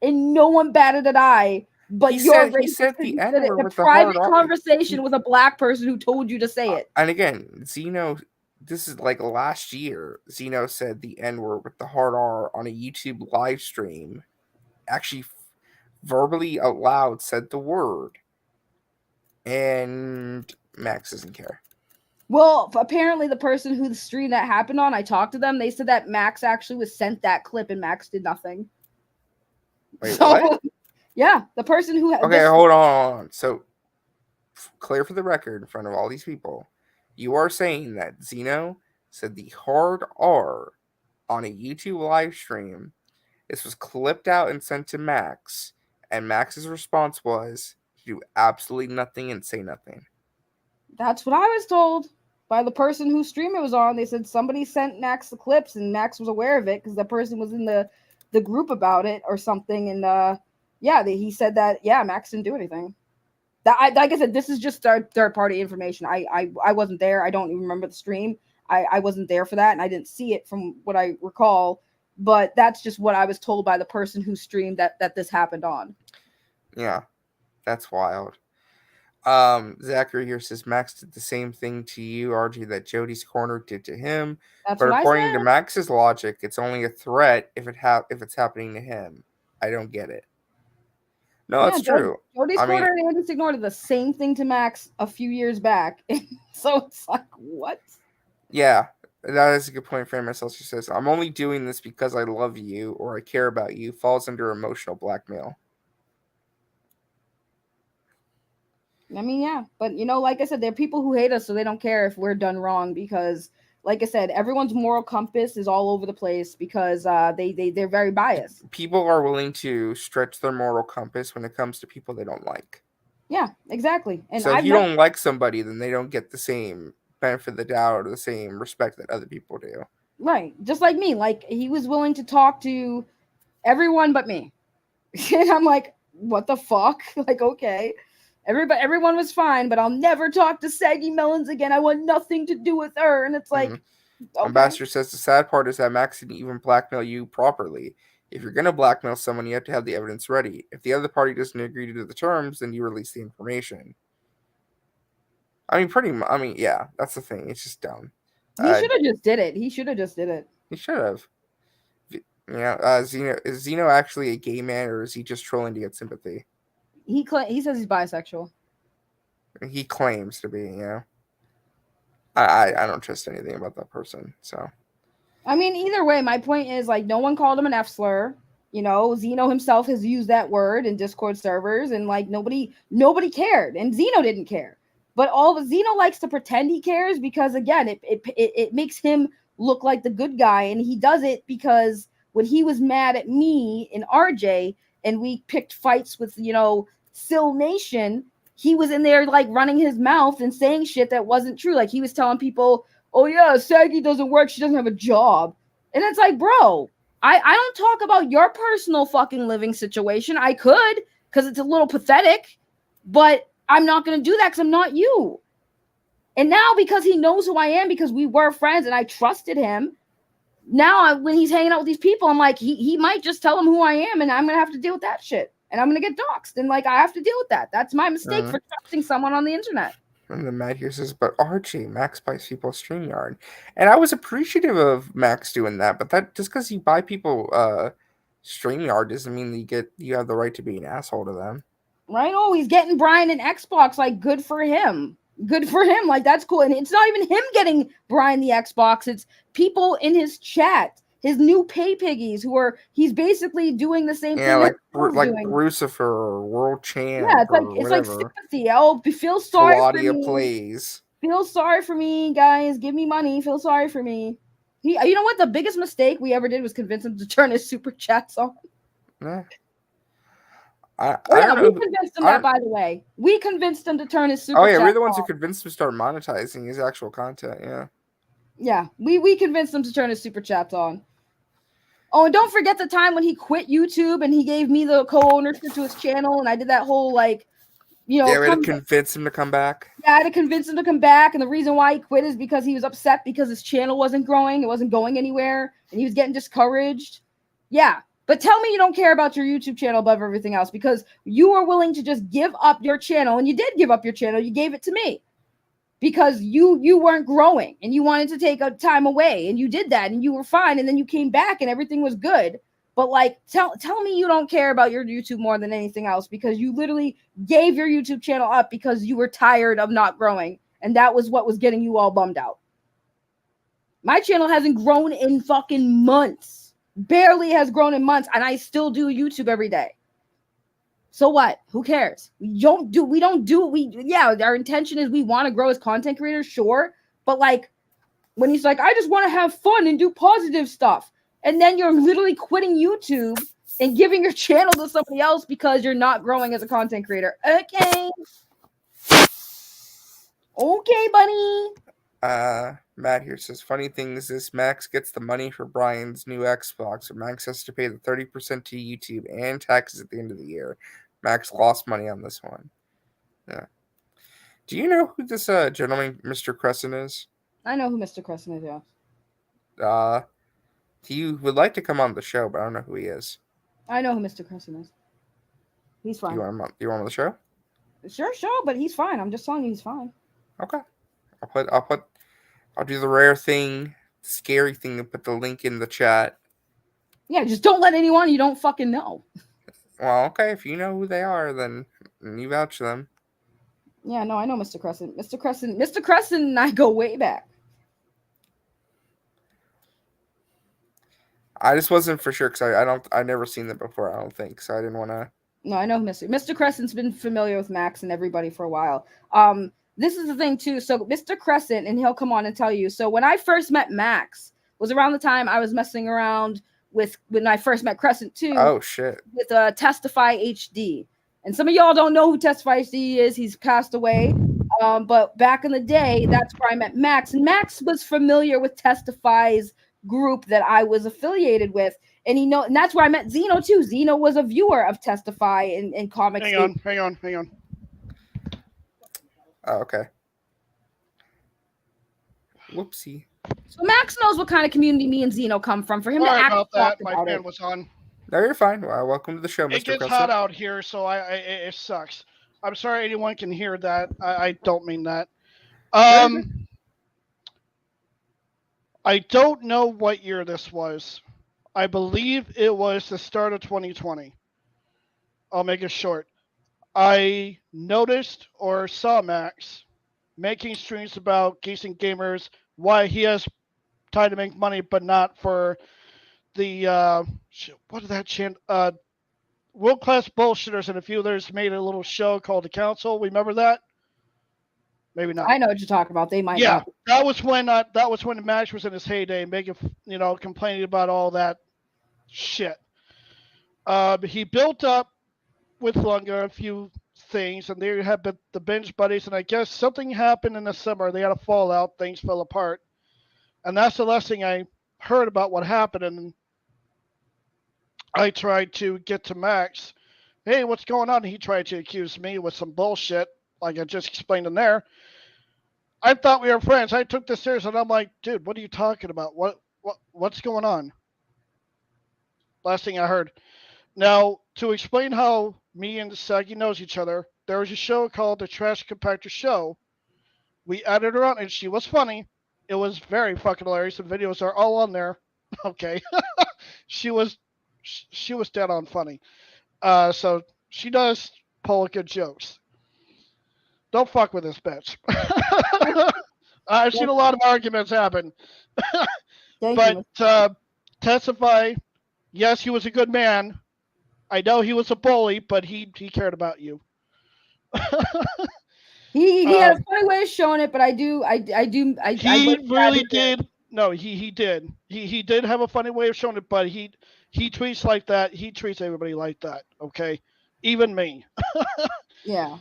and no one batted an eye. But he said the N-word with a private conversation with a black person who told you to say it. And again, Zeno, this is like last year. Zeno said the N-word with the hard R on a YouTube live stream. Actually, verbally out loud said the word, and Max doesn't care. Well, apparently the person who the stream that happened on, I talked to them. They said that Max actually was sent that clip and Max did nothing. Wait, what? Yeah, the person who... Okay, hold on. So, clear for the record in front of all these people. You are saying that Zeno said the hard R on a YouTube live stream. This was clipped out and sent to Max. And Max's response was to do absolutely nothing and say nothing. That's what I was told by the person whose stream it was on. They said somebody sent Max the clips and Max was aware of it because the person was in the group about it or something. And he said that, Max didn't do anything. Like I said, this is just third party information. I wasn't there. I don't even remember the stream. I wasn't there for that, and I didn't see it from what I recall. But that's just what I was told by the person who streamed that this happened on. Yeah, that's wild. Zachary here says Max did the same thing to you, RJ, that Jody's corner did to him. That's but according to Max's logic, it's only a threat if it's happening to him. I don't get it. No, that's true. Jody's corner and Andy Signor did the same thing to Max a few years back. So it's like, what? Yeah, that is a good point for myself. She says, I'm only doing this because I love you or I care about you. Falls under emotional blackmail. I mean, yeah, but like I said, there are people who hate us, so they don't care if we're done wrong because, like I said, everyone's moral compass is all over the place because they're very biased. People are willing to stretch their moral compass when it comes to people they don't like. Yeah, exactly. And so if you don't like somebody, then they don't get the same benefit of the doubt or the same respect that other people do. Right, just like me. Like he was willing to talk to everyone but me, and I'm like, what the fuck? Like, okay. Everyone was fine, but I'll never talk to Saggy Melons again. I want nothing to do with her. And it's like, okay. Ambassador says the sad part is that Max didn't even blackmail you properly. If you're going to blackmail someone, you have to have the evidence ready. If the other party doesn't agree to the terms, then you release the information. I mean, pretty much. I mean, yeah, that's the thing. It's just dumb. He should have just did it. He should have just did it. He should have. Yeah, Zeno, is Zeno actually a gay man, or is he just trolling to get sympathy? He says he's bisexual. He claims to be, I don't trust anything about that person, so. I mean, either way, my point is, like, no one called him an F slur. Zeno himself has used that word in Discord servers, and like nobody cared, and Zeno didn't care. But Zeno likes to pretend he cares because, again, it makes him look like the good guy, and he does it because when he was mad at me and RJ, and we picked fights with Sil Nation, he was in there like running his mouth and saying shit that wasn't true. Like he was telling people, "Oh yeah, Saggy doesn't work; she doesn't have a job," and it's like, bro. I don't talk about your personal fucking living situation. I could, because it's a little pathetic, but I'm not going to do that because I'm not you. And now because he knows who I am, because we were friends and I trusted him, now when he's hanging out with these people, I'm like, he might just tell him who I am, and I'm going to have to deal with that shit. And I'm going to get doxxed. And like, I have to deal with that. That's my mistake for trusting someone on the internet. And then Matt here says, but RJ, Max buys people StreamYard. And I was appreciative of Max doing that, but that just because you buy people StreamYard doesn't mean that you have the right to be an asshole to them. Right? Oh, he's getting Brian an Xbox. Like, good for him. Good for him. Like, that's cool. And it's not even him getting Brian the Xbox. It's people in his chat, his new pay piggies he's basically doing the same thing. Yeah, like Lucifer or World Champ. Yeah, it's like sympathy. Oh, feel sorry Claudia for me. Plays. Feel sorry for me, guys. Give me money. Feel sorry for me. You know what? The biggest mistake we ever did was convince him to turn his super chats on. Yeah. We convinced him that, by the way. We convinced him to turn his super chats on. We're the ones who convinced him to start monetizing his actual content, yeah. Yeah, we convinced him to turn his super chats on. Oh, and don't forget the time when he quit YouTube and he gave me the co-ownership to his channel, and I did that whole, like, we had to convince him to come back. Yeah, I had to convince him to come back, and the reason why he quit is because he was upset because his channel wasn't growing, it wasn't going anywhere, and he was getting discouraged. Yeah, but tell me you don't care about your YouTube channel above everything else, because you were willing to just give up your channel, and you did give up your channel. You gave it to me because you weren't growing, and you wanted to take a time away, and you did that, and you were fine, and then you came back, and everything was good. But like, tell me you don't care about your YouTube more than anything else, because you literally gave your YouTube channel up because you were tired of not growing. And that was what was getting you all bummed out. My channel hasn't grown in fucking months. Barely has grown in months. And I still do YouTube every day. So what? Who cares? Our intention is we want to grow as content creators, sure. But like, when he's like, I just want to have fun and do positive stuff. And then you're literally quitting YouTube and giving your channel to somebody else because you're not growing as a content creator. Okay. Okay, buddy. Matt here says, funny thing is this, Max gets the money for Brian's new Xbox, so Max has to pay the 30% to YouTube and taxes at the end of the year. Max lost money on this one. Yeah. Do you know who this gentleman, Mr. Cresson, is? I know who Mr. Cresson is, yeah. He would like to come on the show, but I don't know who he is. I know who Mr. Cresson is. He's fine. You want him on the show? Sure, but he's fine. I'm just telling you he's fine. Okay. I'll do the rare thing, scary thing, to put the link in the chat. Yeah, just don't let anyone you don't fucking know. Well, okay, if you know who they are, then you vouch for them. Yeah, no, I know Mr. Cresson. Mr. Cresson and I go way back. I just wasn't for sure because I never seen them before. I don't think so. I didn't want to. No, I know Mr. Cresson's been familiar with Max and everybody for a while. This is the thing too. So Mr. Cresson, and he'll come on and tell you. So when I first met Max, was around the time I was messing around with when I first met Cresson too. Oh shit! With Testify HD, and some of y'all don't know who Testify HD is. He's passed away. But back in the day, that's where I met Max, and Max was familiar with Testify's group that I was affiliated with, and and that's where I met Zeno too. Zeno was a viewer of Testify in comics. Hang on. Oh, okay. Whoopsie. So Max knows what kind of community me and Zeno come from. For him Sorry to about that, my fan was on. No, you're fine. Well, welcome to the show, It Mr. gets Cresson. hot out here, so it sucks. I'm sorry anyone can hear that. I don't mean that. I don't know what year this was. I believe it was the start of 2020. I'll make it short. I noticed or saw Max making streams about geeks and gamers, why he has time to make money, but not for the what is that channel? World Class Bullshitters and a few others made a little show called The Council. Remember that? Maybe not. I know what you're talking about. They might Yeah, not. that was when Max was in his heyday, making complaining about all that shit. He built up with Lunga a few things, and they had the binge buddies, and I guess something happened in the summer. They had a fallout. Things fell apart, and that's the last thing I heard about what happened. And I tried to get to Max. Hey, what's going on? He tried to accuse me with some bullshit, like I just explained in there. I thought we were friends. I took this serious, and I'm like, dude, what are you talking about? What's going on? Last thing I heard. Now, to explain how me and Sagi knows each other, there was a show called The Trash Compactor Show. We added her on, and she was funny. It was very fucking hilarious. The videos are all on there. Okay. She was dead on funny. So she does pull good jokes. Don't fuck with this bitch. I've seen a lot of arguments happen. But testify, yes, he was a good man. I know he was a bully, but he cared about you. He had a funny way of showing it, but he really did. No, he did. He did have a funny way of showing it, but he tweets like that. He treats everybody like that. Okay, even me. Yeah.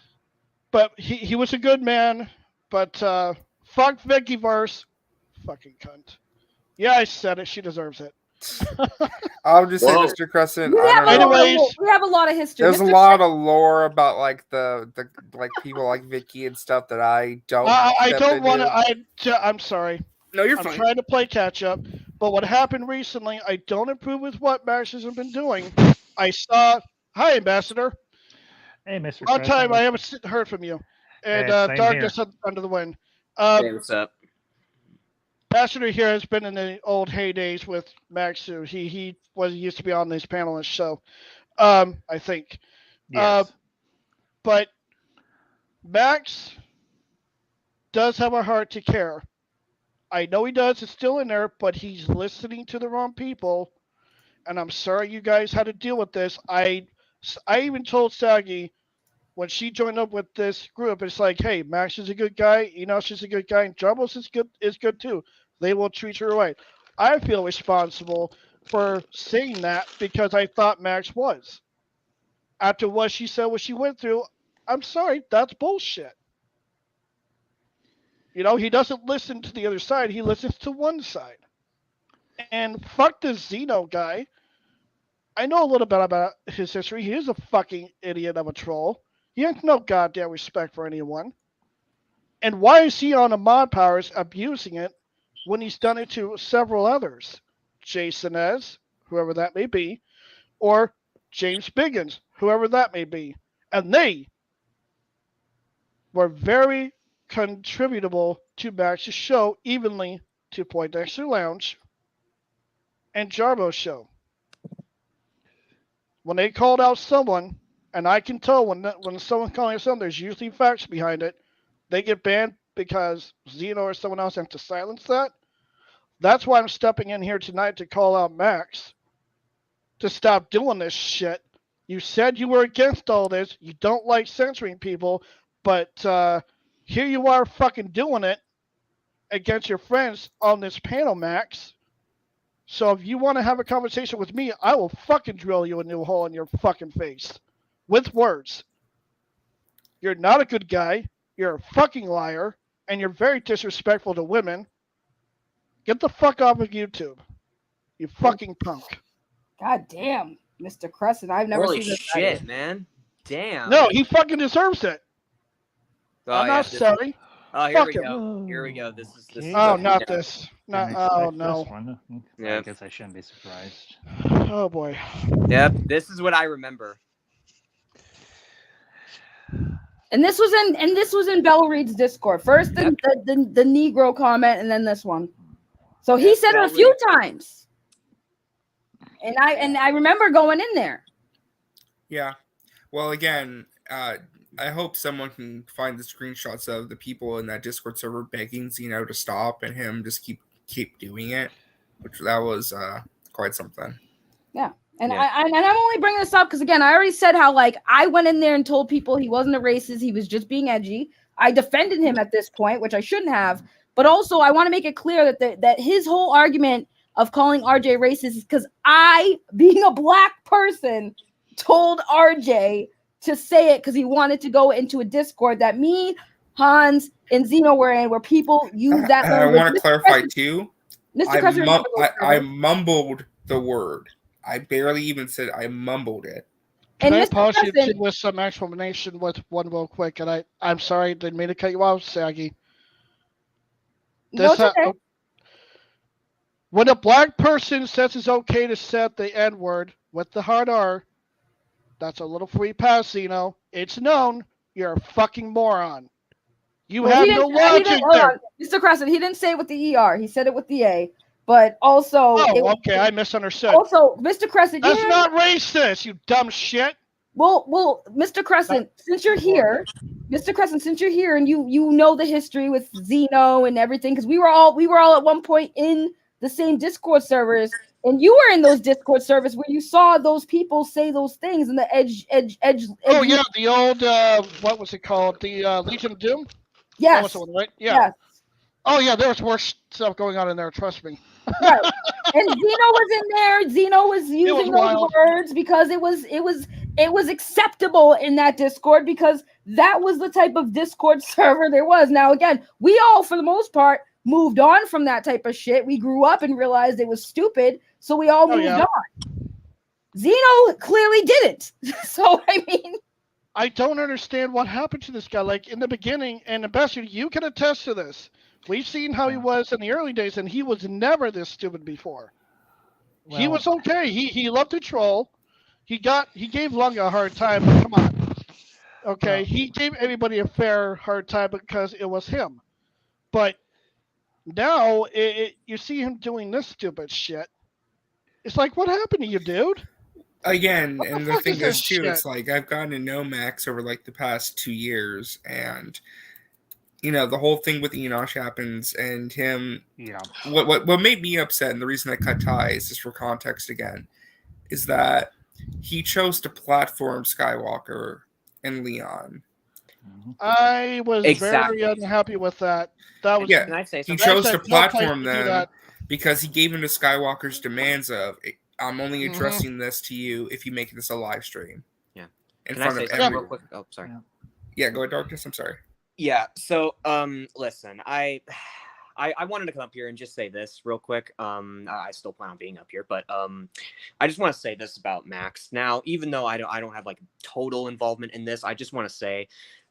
But he was a good man. But fuck Vickyverse, fucking cunt. Yeah, I said it. She deserves it. I'll just say, Mr. Cresson. We have a lot of history. There's a lot of lore about like the like people like Vicky and stuff that I don't. I don't want to. I'm sorry. No, you're I'm fine. trying to play catch up. But what happened recently, I don't approve with what Max has been doing. I saw. Hi, Ambassador. Hey, Mr. Long time I haven't heard from you. And Darkness Under the Wind. Hey, what's up? Ambassador here has been in the old heydays with Max. He used to be on this panelist show, I think. Yes. But Max does have a heart to care. I know he does. It's still in there, but he's listening to the wrong people. And I'm sorry you guys had to deal with this. I even told Sagi when she joined up with this group, it's like, hey, Max is a good guy. She's a good guy. And Jarbles is good too. They will treat her right. I feel responsible for saying that because I thought Max was. After what she said, what she went through, I'm sorry, that's bullshit. He doesn't listen to the other side. He listens to one side. And fuck this Zeno guy. I know a little bit about his history. He is a fucking idiot of a troll. He has no goddamn respect for anyone. And why is he on the mod powers abusing it when he's done it to several others? Jason S., whoever that may be, or James Biggins, whoever that may be. And they were very contributable to Max's show, evenly to Poindexter Lounge and Jarbo's show. When they called out someone, and I can tell when someone's calling out someone, there's usually facts behind it, they get banned because Zeno or someone else has to silence that. That's why I'm stepping in here tonight to call out Max to stop doing this shit. You said you were against all this. You don't like censoring people, but here you are fucking doing it against your friends on this panel, Max. So if you want to have a conversation with me, I will fucking drill you a new hole in your fucking face. With words. You're not a good guy. You're a fucking liar. And you're very disrespectful to women. Get the fuck off of YouTube. You fucking punk. God damn, Mr. Cresson. I've never Holy seen this. shit, man. Damn. No, he fucking deserves it. Oh, I'm not sorry. Oh, here Fuck we him. go. Here we go. This is Okay. Oh, what we not know. this. Didn't Not. Oh expect no. this one. I Yep. guess I shouldn't be surprised. Oh boy. Yep, this is what I remember. And this was in Bella Reed's Discord. First the Negro comment, and then this one. So he Yep, said it a Bella few Reed. times. And I remember going in there. Yeah. Well, again, I hope someone can find the screenshots of the people in that Discord server begging Zeno to stop and him just keep doing it, which that was quite something. Yeah. And Yeah. I'm only bringing this up because, again, I already said how, like, I went in there and told people he wasn't a racist. He was just being edgy. I defended him at this point, which I shouldn't have. But also, I want to make it clear that his whole argument of calling RJ racist is because I, being a black person, told RJ to say it because he wanted to go into a Discord that me, Hans, and Zeno were in, where people use that I language. want to clarify, too. Mr. Cresson, I mumbled the word. I barely even said I mumbled it. Can I Mr. pause you Cresson- with some explanation with one real quick? And I'm sorry, didn't mean to cut you off, Saggy. No, it's okay. When a black person says it's okay to set the N-word with the hard R, that's a little free pass, Zeno. It's known you're a fucking moron. You Well, have he no didn't- he logic didn't- hold there. on. Mr. Cresson, he didn't say it with the ER. He said it with the A. But also, Oh, okay, I misunderstood. Also, Mr. Cresson, That's not racist, you dumb shit. Well, Mr. Cresson, since you're here, and you know the history with Zeno and everything, because we were all at one point in the same Discord servers, and you were in those Discord servers where you saw those people say those things in the edge. Oh yeah, the old what was it called? The Legion of Doom. Yes. That was the one, right? Yeah. Yes. Oh yeah, there was worse stuff going on in there. Trust me. Right. And Zeno was in there. Zeno was using those wild. words because it was acceptable in that Discord because that was the type of Discord server there was. Now, again, we all, for the most part, moved on from that type of shit. We grew up and realized it was stupid, so we all moved on. Zeno clearly didn't. So, I mean, I don't understand what happened to this guy. Like in the beginning, and Ambassador, you can attest to this. We've seen how he was in the early days, and he was never this stupid before. Well, he was okay. He loved to troll. He gave Lunga a hard time, but come on. Okay, he gave everybody a fair hard time because it was him. But now you see him doing this stupid shit. It's like, what happened to you, dude? Again, What the and the fuck thing is this is too, shit? it's like I've gotten to know Max over like the past 2 years, and the whole thing with Enosh happens, and him. Yeah. What made me upset, and the reason I cut ties, just for context again, is that he chose to platform Skywalker and Leon. I was Exactly. very unhappy with that. That was Can I say He something? chose That's to a no place platform to do them that. because he gave in to Skywalker's demands of, I'm only Mhm. addressing this to you if you make this a live stream. Yeah. In Can I front say of something real everyone. quick? Oh, sorry. Yeah, go ahead, Darkness. I'm sorry. Yeah. So, listen, I wanted to come up here and just say this real quick. I still plan on being up here, but I just want to say this about Max. Now, even though I don't have like total involvement in this, I just want to say,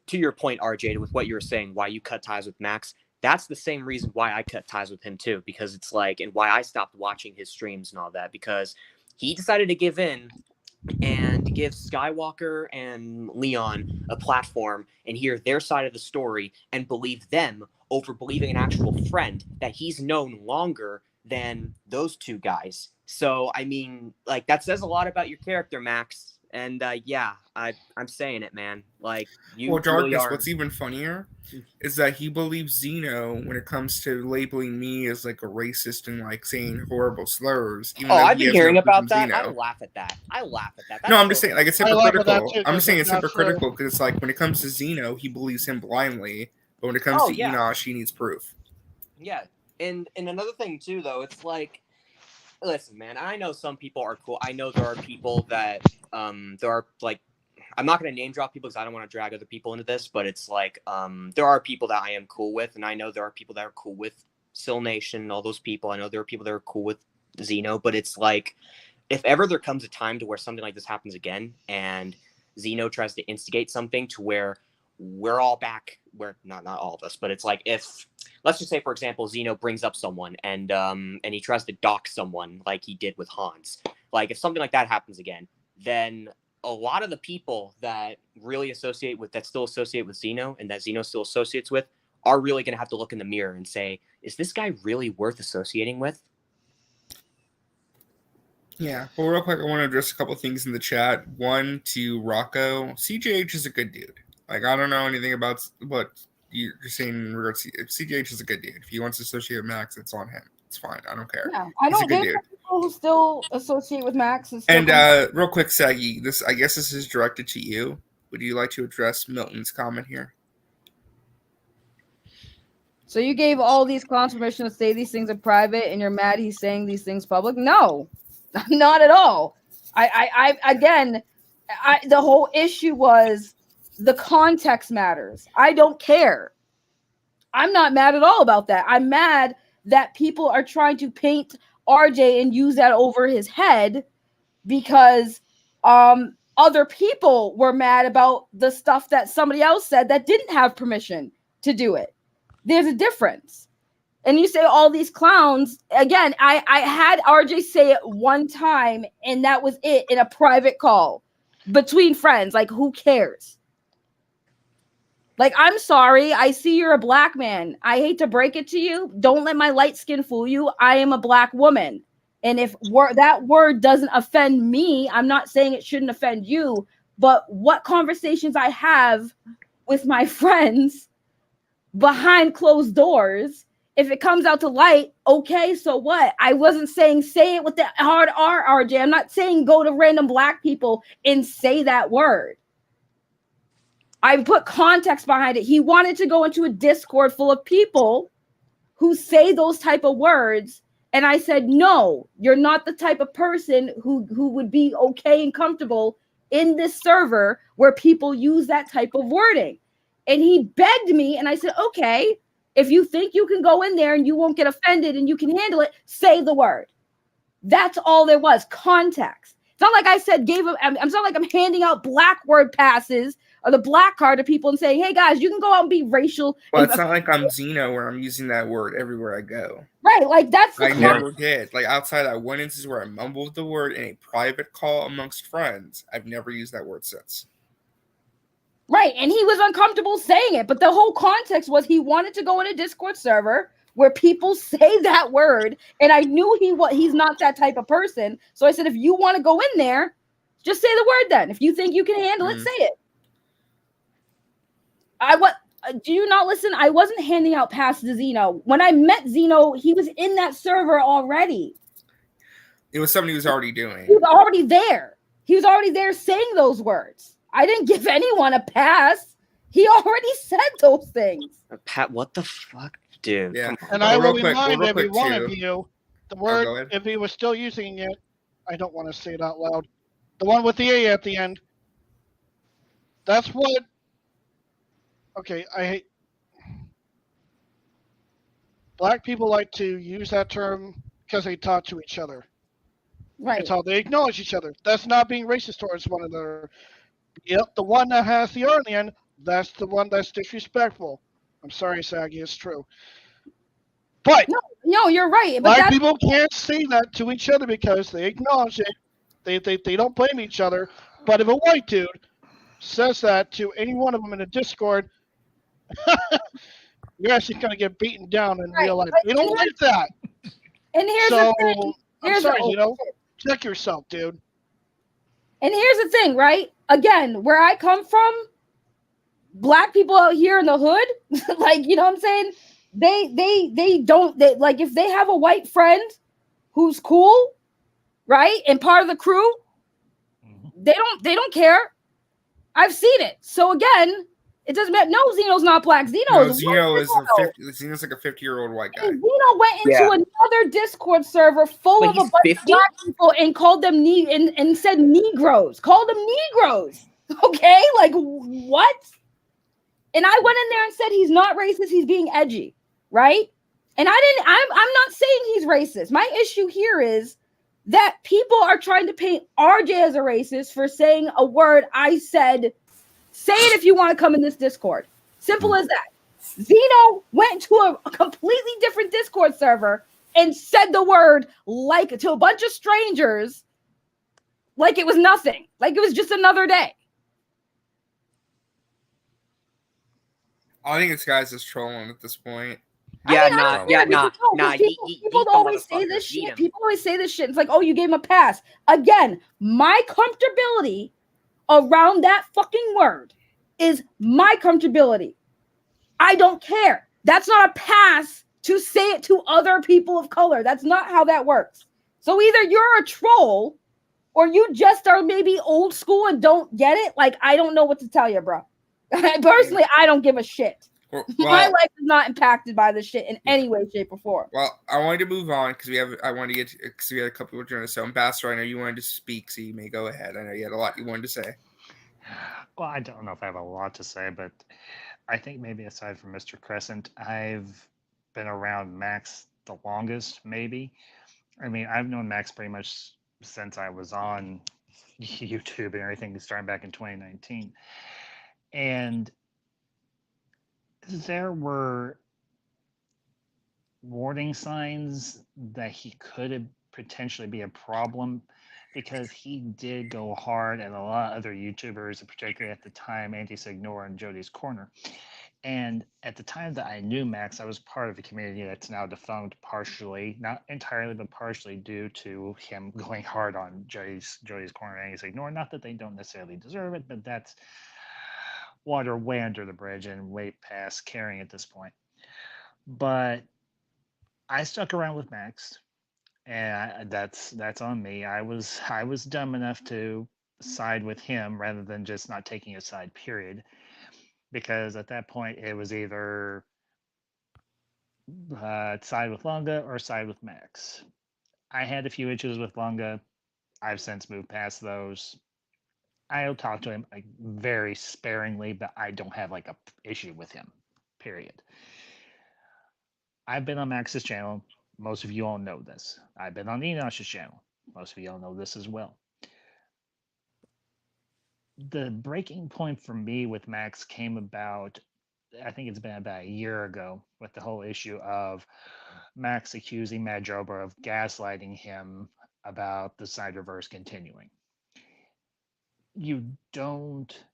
to your point, RJ, with what you were saying, why you cut ties with Max. That's the same reason why I cut ties with him too, because it's like, and why I stopped watching his streams and all that, because he decided to give in and give Skywalker and Leon a platform and hear their side of the story and believe them over believing an actual friend that he's known longer than those two guys. So, I mean, like, that says a lot about your character, Max. And yeah, I'm saying it, man. Like, you Well, Darkness, really are. what's even funnier is that he believes Zeno when it comes to labeling me as like a racist and like saying horrible slurs. Even though I've he been has hearing no proof about from that. I Zeno. laugh at that. That's No, I'm just saying, like, it's I laugh at that hypocritical. too, I'm just saying it's because it's not hypocritical because it's like when it comes to Zeno, he believes him blindly, but when it comes to yeah. Enosh, he needs proof. Yeah, and another thing too, though, it's like, listen, man, I know some people are cool. I know there are people that there are like, I'm not going to name drop people because I don't want to drag other people into this, but it's like there are people that I am cool with, and I know there are people that are cool with Sil Nation and all those people. I know there are people that are cool with Zeno, but it's like, if ever there comes a time to where something like this happens again, and Zeno tries to instigate something to where we're all back. We're not all of us, but it's like if, let's just say, for example, Zeno brings up someone and he tries to dox someone like he did with Hans. Like if something like that happens again, then a lot of the people that really still associate with Zeno and that Zeno still associates with are really going to have to look in the mirror and say, is this guy really worth associating with? Yeah. Well, real quick, I want to address a couple things in the chat. One, to Rocco, CJH is a good dude. Like, I don't know anything about what you're saying in regards to CJH is a good dude. If he wants to associate with Max, it's on him. It's fine. I don't care. Yeah, I don't. There's people who still associate with Max. And real quick, Saggy, I guess this is directed to you. Would you like to address Milton's comment here? So you gave all these clowns permission to say these things in private, and you're mad he's saying these things public? No, not at all. The whole issue was the context matters. I don't care. I'm not mad at all about that. I'm mad that people are trying to paint RJ and use that over his head because other people were mad about the stuff that somebody else said that didn't have permission to do it. There's a difference. And you say all these clowns, again, I had RJ say it one time, and that was it in a private call between friends. Like, who cares? Like, I'm sorry. I see you're a black man. I hate to break it to you. Don't let my light skin fool you. I am a black woman. And if that word doesn't offend me, I'm not saying it shouldn't offend you, but what conversations I have with my friends behind closed doors, if it comes out to light, okay, so what? I wasn't saying say it with the hard R, RJ. I'm not saying go to random black people and say that word. I put context behind it. He wanted to go into a Discord full of people who say those type of words. And I said, no, you're not the type of person who would be okay and comfortable in this server where people use that type of wording. And he begged me, and I said, okay, if you think you can go in there and you won't get offended and you can handle it, say the word. That's all there was, context. It's not like I said, it's not like I'm handing out black word passes or the black card to people and saying, hey guys, you can go out and be racial. Well, it's not like I'm Zeno where I'm using that word everywhere I go. Right, like that's I never did. Like outside that one instance where I mumbled the word in a private call amongst friends, I've never used that word since. Right, and he was uncomfortable saying it, but the whole context was he wanted to go in a Discord server where people say that word, and I knew he's not that type of person. So I said, if you want to go in there, just say the word then. If you think you can handle it, say it. Do you not listen? I wasn't handing out passes to Zeno. When I met Zeno, he was in that server already. It was something he was already doing. He was already there. He was already there saying those words. I didn't give anyone a pass. He already said those things. Pat, what the fuck, dude? Yeah. And I will remind every one of you, the word, if he was still using it, I don't want to say it out loud, the one with the A at the end, that's what, okay, I hate, black people like to use that term because they talk to each other. Right. It's how they acknowledge each other. That's not being racist towards one another. Yep, the one that has the R in the end, that's the one that's disrespectful. I'm sorry, Saggy, it's true. But no, you're right. But black people can't say that to each other because they acknowledge it. They don't blame each other. But if a white dude says that to any one of them in a Discord, you're actually going to get beaten down in real life. They don't like that. And here's the thing. I'm sorry, check yourself, dude. And here's the thing, right? Again, where I come from, black people out here in the hood, like, you know what I'm saying? They don't like, if they have a white friend who's cool, right? And part of the crew, they don't care. I've seen it. So again, it doesn't matter. No, Zeno's not black. Zeno's Zeno's like a 50-year-old white guy. And Zeno went into another Discord server full of a bunch of black people and called them and said Negroes. Called them Negroes. Okay, like what? And I went in there and said he's not racist. He's being edgy, right? And I'm not saying he's racist. My issue here is that people are trying to paint RJ as a racist for saying a word I said Say it if you want to come in this Discord. Simple as that. Zeno went to a completely different Discord server and said the word like to a bunch of strangers like it was nothing. Like it was just another day. I think this guy's just trolling at this point. Yeah, honestly, it'd be nah. because people Eat the always say motherfucker. this Eat shit. him. People always say this shit. It's like, oh, you gave him a pass. Again, my comfortability around that fucking word is my comfortability. I don't care. That's not a pass to say it to other people of color. That's not how that works. So either you're a troll or you just are maybe old school and don't get it. Like, I don't know what to tell you, bro. Personally, I don't give a shit. Well, My life is not impacted by this shit in any way, shape, or form. Well, I wanted to move on because we had a couple of journalists. So, Ambassador, I know you wanted to speak, so you may go ahead. I know you had a lot you wanted to say. Well, I don't know if I have a lot to say, but I think maybe aside from Mr. Crescent, I've been around Max the longest, maybe. I mean, I've known Max pretty much since I was on YouTube and everything, starting back in 2019. And there were warning signs that he could potentially be a problem because he did go hard at a lot of other YouTubers, particularly at the time, Anti-Signor and Jody's Corner. And at the time that I knew Max, I was part of a community that's now defunct partially, not entirely, but partially due to him going hard on Jody's Corner and Anti-Signor. Not that they don't necessarily deserve it, but that's water way under the bridge and way past caring at this point. But I stuck around with Max, and that's on me. I was dumb enough to side with him rather than just not taking a side. Period. Because at that point it was either side with Lunga or side with Max. I had a few issues with Lunga. I've since moved past those. I'll talk to him like very sparingly, but I don't have like a issue with him. Period. I've been on Max's channel. Most of you all know this. I've been on Enosh's channel. Most of you all know this as well. The breaking point for me with Max came about, I think it's been about a year ago, with the whole issue of Max accusing Mad Jober of gaslighting him about the Snyderverse continuing. You don't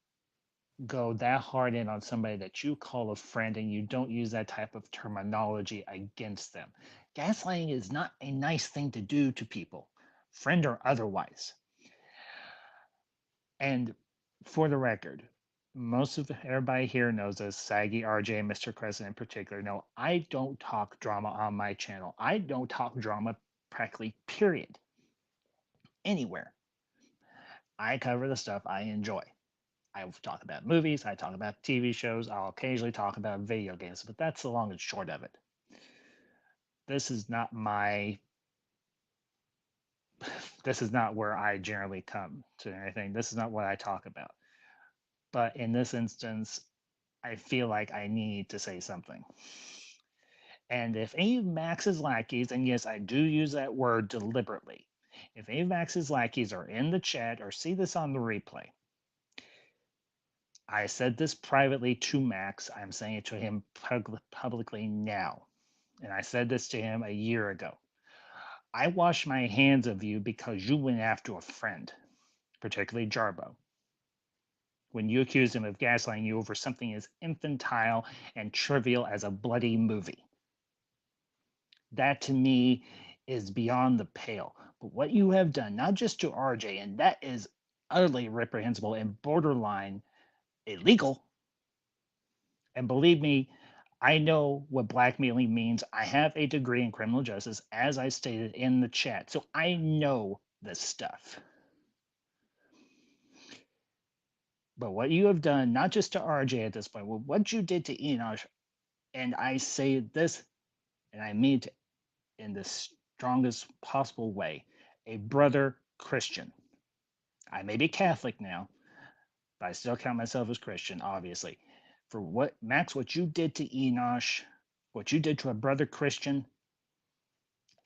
go that hard in on somebody that you call a friend and you don't use that type of terminology against them. Gaslighting is not a nice thing to do to people, friend or otherwise. And for the record, most of everybody here knows this, Saggy, RJ, and Mr. Crescent in particular, know I don't talk drama on my channel. I don't talk drama practically, period. Anywhere. I cover the stuff I enjoy. I talk about movies, I talk about TV shows, I'll occasionally talk about video games, but that's the long and short of it. This is not where I generally come to anything. This is not what I talk about. But in this instance, I feel like I need to say something. And if any of Max's lackeys, and yes, I do use that word deliberately, if any of Max's lackeys are in the chat or see this on the replay, I said this privately to Max. I'm saying it to him publicly now. And I said this to him a year ago. I wash my hands of you because you went after a friend, particularly Jarbo, when you accused him of gaslighting you over something as infantile and trivial as a bloody movie. That to me is beyond the pale. But what you have done, not just to RJ, and that is utterly reprehensible and borderline illegal. And believe me, I know what blackmailing means. I have a degree in criminal justice, as I stated in the chat. So I know this stuff. But what you have done, not just to RJ at this point, well, what you did to Enosh, and I say this, and I mean it in the strongest possible way, a brother Christian. I may be Catholic now, but I still count myself as Christian, obviously. For what, Max, what you did to Enosh, what you did to a brother Christian,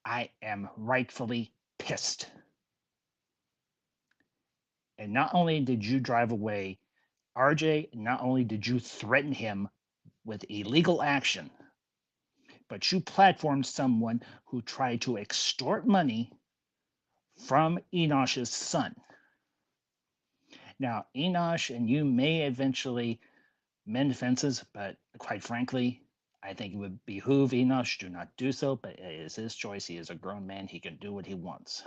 I am rightfully pissed. And not only did you drive away RJ, not only did you threaten him with illegal action, but you platformed someone who tried to extort money from Enosh's son. Now, Enosh and you may eventually mend fences, but quite frankly, I think it would behoove Enosh to not do so, but it is his choice. He is a grown man. He can do what he wants.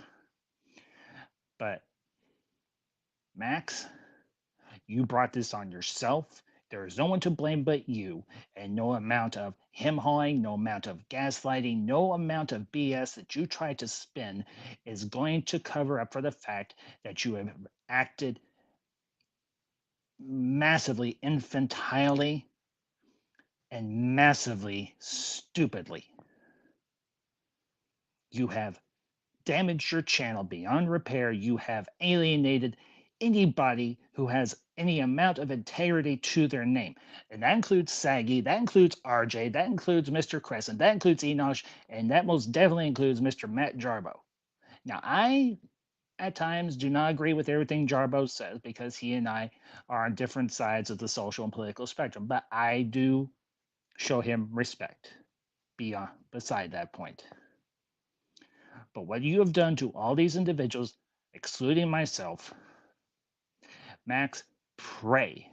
But Max, you brought this on yourself. There is no one to blame but you, and no amount of him-hawing, no amount of gaslighting, no amount of BS that you try to spin is going to cover up for the fact that you have acted massively infantilely and massively stupidly. You have damaged your channel beyond repair. You have alienated anybody who has any amount of integrity to their name. And that includes Saggy, that includes RJ, that includes Mr. Cresson, that includes Enosh, and that most definitely includes Mr. Matt Jarbo. Now, I, at times, do not agree with everything Jarbo says because he and I are on different sides of the social and political spectrum, but I do show him respect beside that point. But what you have done to all these individuals, excluding myself, Max, pray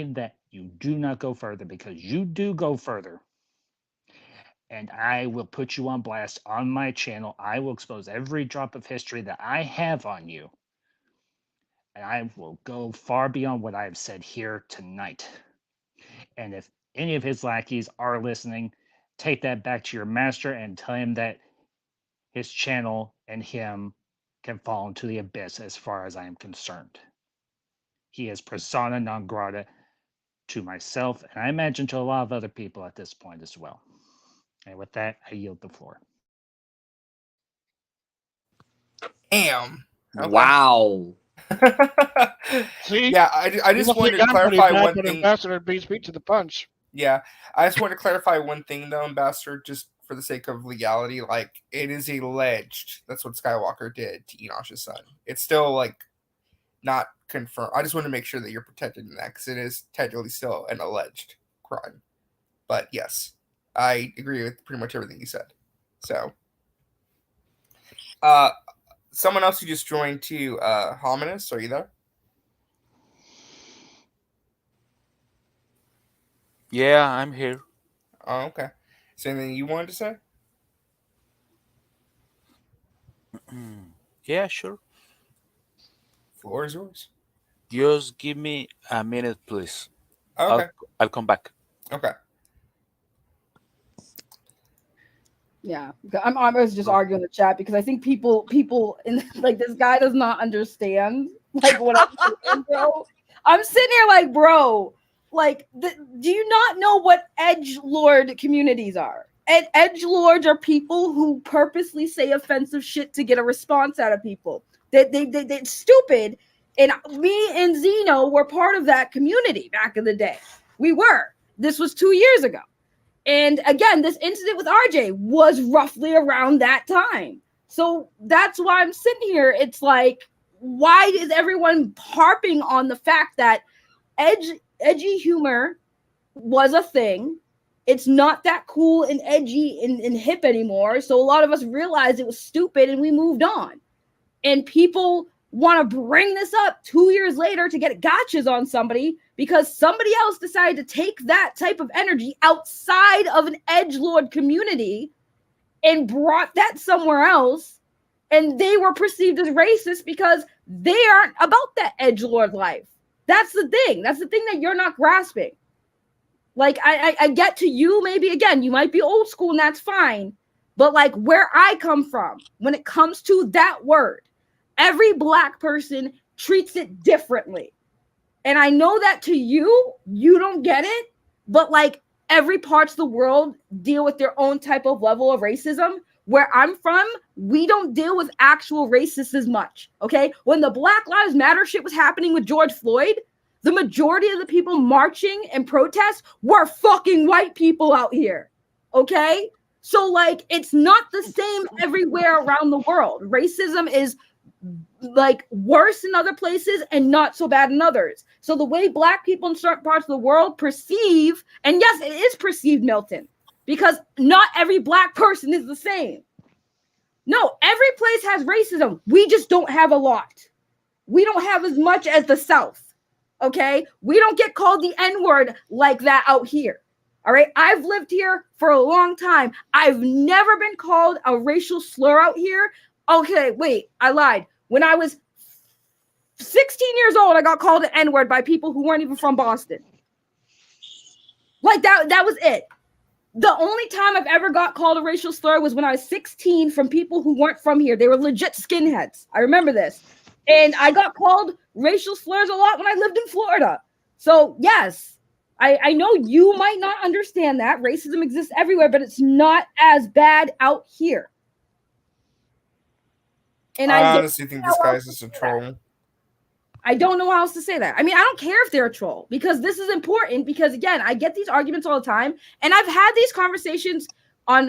that you do not go further, because you do go further. And I will put you on blast on my channel. I will expose every drop of history that I have on you. And I will go far beyond what I have said here tonight. And if any of his lackeys are listening, take that back to your master and tell him that his channel and him can fall into the abyss as far as I am concerned. He is persona non grata to myself, and I imagine to a lot of other people at this point as well. And with that, I yield the floor. Damn. Okay. Wow. See? Yeah, I just wanted to clarify one thing. Ambassador beats me to the punch. Yeah, I just wanted to clarify one thing, though, Ambassador, just for the sake of legality. Like, it is alleged. That's what Skywalker did to Enosh's son. It's still, like, not confirmed. I just want to make sure that you're protected in that, because it is technically still an alleged crime. But, yes, I agree with pretty much everything you said. So, someone else who just joined too, Hominus, are you there? Yeah, I'm here. Oh, okay. Is there anything you wanted to say? Yeah, sure. Floor is yours. Just give me a minute, please. Okay. I'll come back. Okay. Yeah, I was just arguing in the chat because I think people in like this guy does not understand like what I'm saying, bro. I'm sitting here like, bro, like do you not know what edgelord communities are? And edgelords are people who purposely say offensive shit to get a response out of people. They're stupid. And me and Zeno were part of that community back in the day. We were. This was 2 years ago. And again, this incident with RJ was roughly around that time. So that's why I'm sitting here. It's like, why is everyone harping on the fact that edgy humor was a thing? It's not that cool and edgy and hip anymore. So a lot of us realized it was stupid and we moved on. And people want to bring this up 2 years later to get gotchas on somebody because somebody else decided to take that type of energy outside of an edgelord community and brought that somewhere else. And they were perceived as racist because they aren't about that edgelord life. That's the thing. That's the thing that you're not grasping. Like, I get to you, maybe, again, you might be old school and that's fine. But like where I come from, when it comes to that word, every Black person treats it differently. And I know that to you, you don't get it. But like every parts of the world deal with their own type of level of racism. Where I'm from, we don't deal with actual racists as much. Okay. When the Black Lives Matter shit was happening with George Floyd, the majority of the people marching and protest were fucking white people out here. Okay. So like, it's not the same everywhere around the world. Racism is like worse in other places and not so bad in others. So the way Black people in certain parts of the world perceive, and yes, it is perceived, Milton, because not every Black person is the same. No, every place has racism. We just don't have a lot. We don't have as much as the South. Okay, we don't get called the N-word like that out here. All right, I've lived here for a long time. I've never been called a racial slur out here. Okay, wait, I lied. When I was 16 years old, I got called an N-word by people who weren't even from Boston. Like that was it. The only time I've ever got called a racial slur was when I was 16 from people who weren't from here. They were legit skinheads. I remember this. And I got called racial slurs a lot when I lived in Florida. So yes, I know you might not understand that. Racism exists everywhere, but it's not as bad out here. And I honestly think this guy's just a troll. I don't know how else to say that. I mean, I don't care if they're a troll, because this is important, because again, I get these arguments all the time, and I've had these conversations on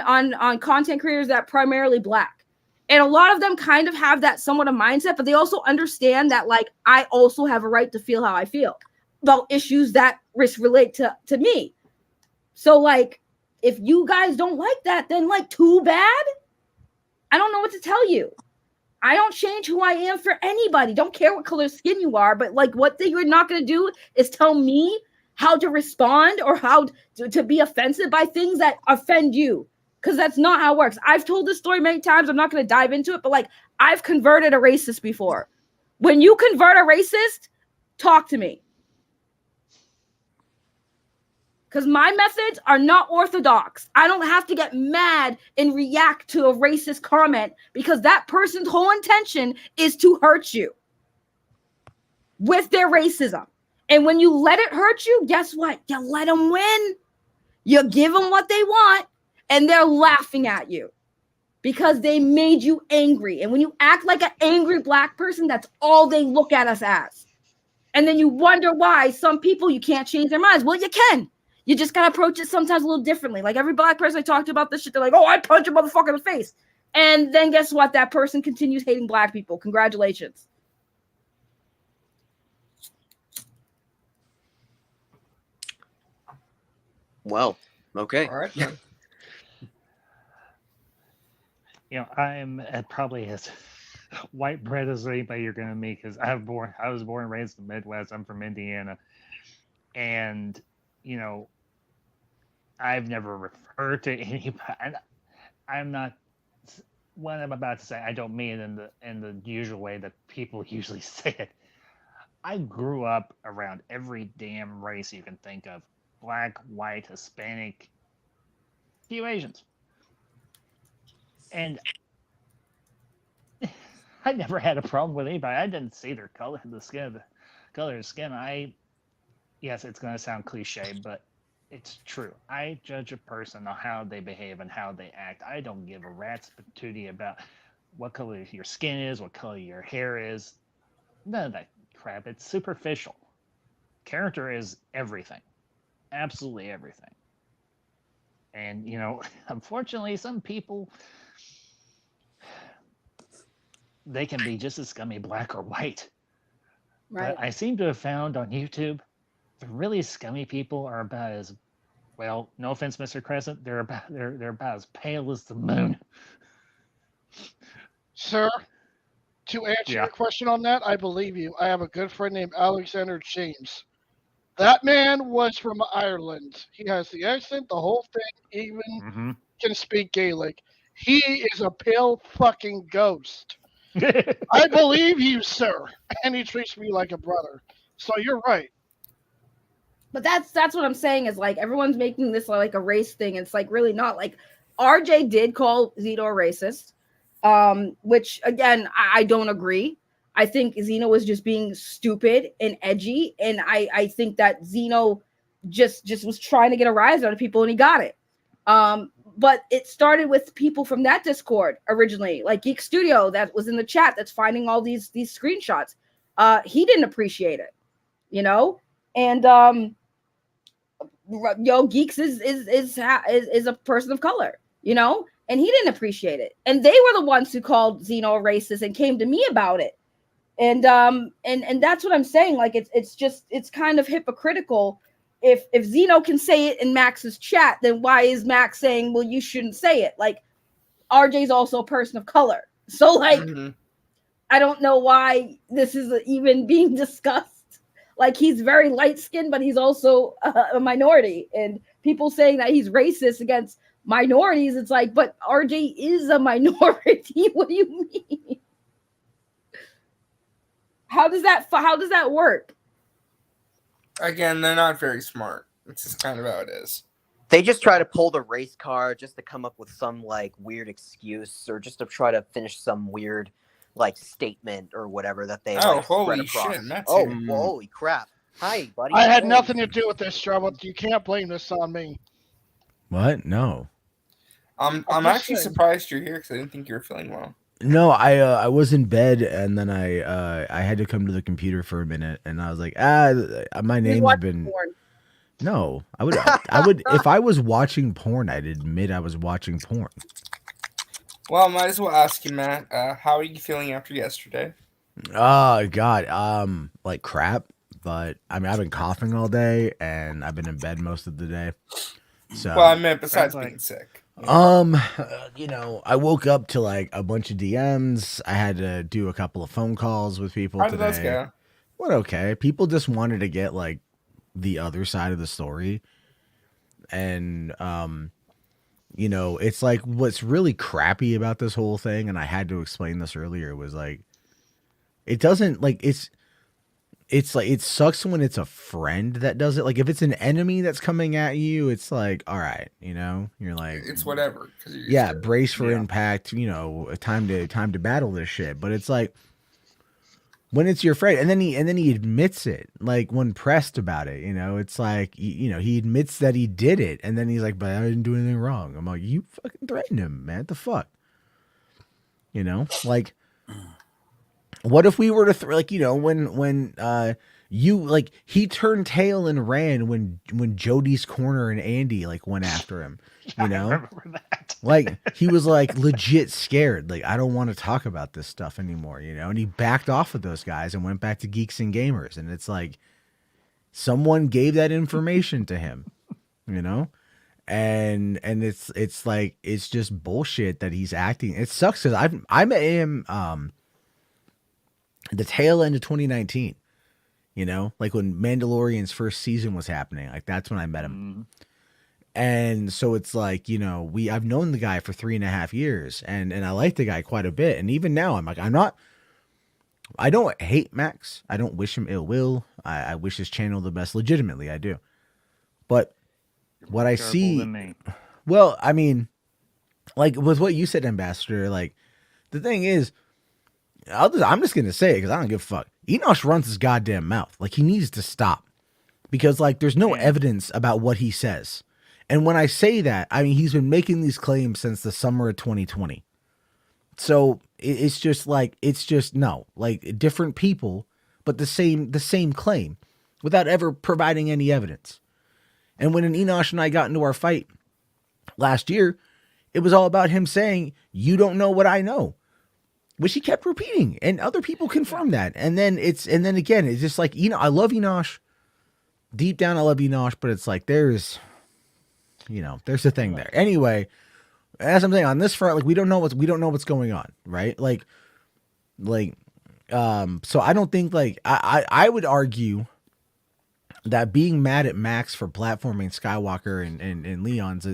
content creators that are primarily Black. And a lot of them kind of have that somewhat of mindset, but they also understand that, like, I also have a right to feel how I feel about issues that relate to me. So, like, if you guys don't like that, then, like, too bad. I don't know what to tell you. I don't change who I am for anybody. Don't care what color skin you are, but, like, what you're not going to do is tell me how to respond or how to be offensive by things that offend you. Because that's not how it works. I've told this story many times. I'm not going to dive into it, but, like, I've converted a racist before. When you convert a racist, talk to me. Because my methods are not orthodox. I don't have to get mad and react to a racist comment because that person's whole intention is to hurt you with their racism. And when you let it hurt you, guess what? You let them win. You give them what they want. And they're laughing at you because they made you angry. And when you act like an angry Black person, that's all they look at us as. And then you wonder why some people, you can't change their minds. Well, you can. You just got to approach it sometimes a little differently. Like every Black person I talked to about this shit, they're like, oh, I punch a motherfucker in the face. And then guess what? That person continues hating Black people. Congratulations. Well, okay. All right. You know, I'm probably as white bread as anybody you're going to meet, because I was born and raised in the Midwest. I'm from Indiana. And, you know, I've never referred to anybody. I'm not, what I'm about to say, I don't mean it in the usual way that people usually say it. I grew up around every damn race you can think of. Black, white, Hispanic, few Asians. And I never had a problem with anybody. I didn't see their color, color of skin. Yes, it's going to sound cliche, but it's true. I judge a person on how they behave and how they act. I don't give a rat's patootie about what color your skin is, what color your hair is. None of that crap. It's superficial. Character is everything. Absolutely everything. And, you know, unfortunately, some people, they can be just as scummy Black or white. Right. But I seem to have found on YouTube, the really scummy people are about as, well, no offense, Mr. Cresson, they're about as pale as the moon. Sir, to answer your question on that, I believe you. I have a good friend named Alexander James. That man was from Ireland. He has the accent, the whole thing, even can speak Gaelic. He is a pale fucking ghost. I believe you, sir. And he treats me like a brother. So you're right. But that's what I'm saying is, like, everyone's making this like a race thing. It's like really not. Like, RJ did call Zeno a racist, which again, I don't agree. I think Zeno was just being stupid and edgy, and I think that Zeno just was trying to get a rise out of people, and he got it. But it started with people from that Discord originally, like Geek Studio that was in the chat that's finding all these screenshots. He didn't appreciate it, you know, and Geeks is a person of color, you know, and he didn't appreciate it, and they were the ones who called Zeno a racist and came to me about it. And that's what I'm saying. Like it's kind of hypocritical. If Zeno can say it in Max's chat, then why is Max saying, well, you shouldn't say it? Like, RJ's also a person of color. So, like, I don't know why this is even being discussed. Like, he's very light-skinned, but he's also a minority. And people saying that he's racist against minorities, it's like, but RJ is a minority. What do you mean? How does that work? Again, they're not very smart. It's just kind of how it is. They just try to pull the race card just to come up with some like weird excuse or just to try to finish some weird like statement or whatever that they like, holy spread across. shit, Matt's Oh, here. holy crap. Hi, buddy. I had Hey. nothing to do with this, Trouble. You can't blame this on me. What? No. I'm just actually saying. surprised you're here because I didn't think you were feeling well. No, I was in bed and then I had to come to the computer for a minute and I was like, my He's name's watching been porn. No, I would if I was watching porn, I'd admit I was watching porn. Well, I might as well ask you, Matt. How are you feeling after yesterday? Oh God, like crap. But I mean, I've been coughing all day and I've been in bed most of the day. So Well, I meant besides Sounds like- being sick. you know, I woke up to like a bunch of DMs. I had to do a couple of phone calls with people How did today. those go? What okay? People just wanted to get like the other side of the story. And you know, it's like what's really crappy about this whole thing, and I had to explain this earlier, was like it doesn't like it's like it sucks when it's a friend that does it. Like if it's an enemy that's coming at you, it's like, all right, you know, you're like It's whatever. 'Cause you're yeah, used to it. brace for Yeah. impact, you know, time to battle this shit. But it's like when it's your friend, and then he admits it, like when pressed about it, you know, it's like you know, he admits that he did it, and then he's like, but I didn't do anything wrong. I'm like, you fucking threatened him, man. What the fuck? You know, like what if we were to like, you know, when you like he turned tail and ran when Jody's Corner and Andy like went after him, you know? I remember that. Like he was like legit scared. Like, I don't want to talk about this stuff anymore, you know? And he backed off of those guys and went back to Geeks and Gamers. And it's like someone gave that information to him, you know? And it's like it's just bullshit that he's acting. It sucks because I met him the tail end of 2019, you know, like when Mandalorian's first season was happening. Like that's when I met him. And so it's like, you know, I've known the guy for 3.5 years and I like the guy quite a bit. And even now I'm like, I don't hate Max. I don't wish him ill will. I wish his channel the best. Legitimately, I do. But what I Terrible see, than me. well, I mean, like with what you said, Ambassador, like the thing is, I'm just going to say it because I don't give a fuck. Enosh runs his goddamn mouth. Like he needs to stop because like there's no evidence about what he says. And when I say that, I mean, he's been making these claims since the summer of 2020. So it's just like, no, like different people, but the same claim without ever providing any evidence. And when Enosh and I got into our fight last year, it was all about him saying, you don't know what I know, which he kept repeating and other people confirmed that. And then again, it's just like, you know, I love Enosh deep down. I love Enosh, but it's like, there's a thing there. Anyway, as I'm saying on this front, like we don't know what's going on. Right. So I don't think like, I would argue that being mad at Max for platforming Skywalker and Leon's,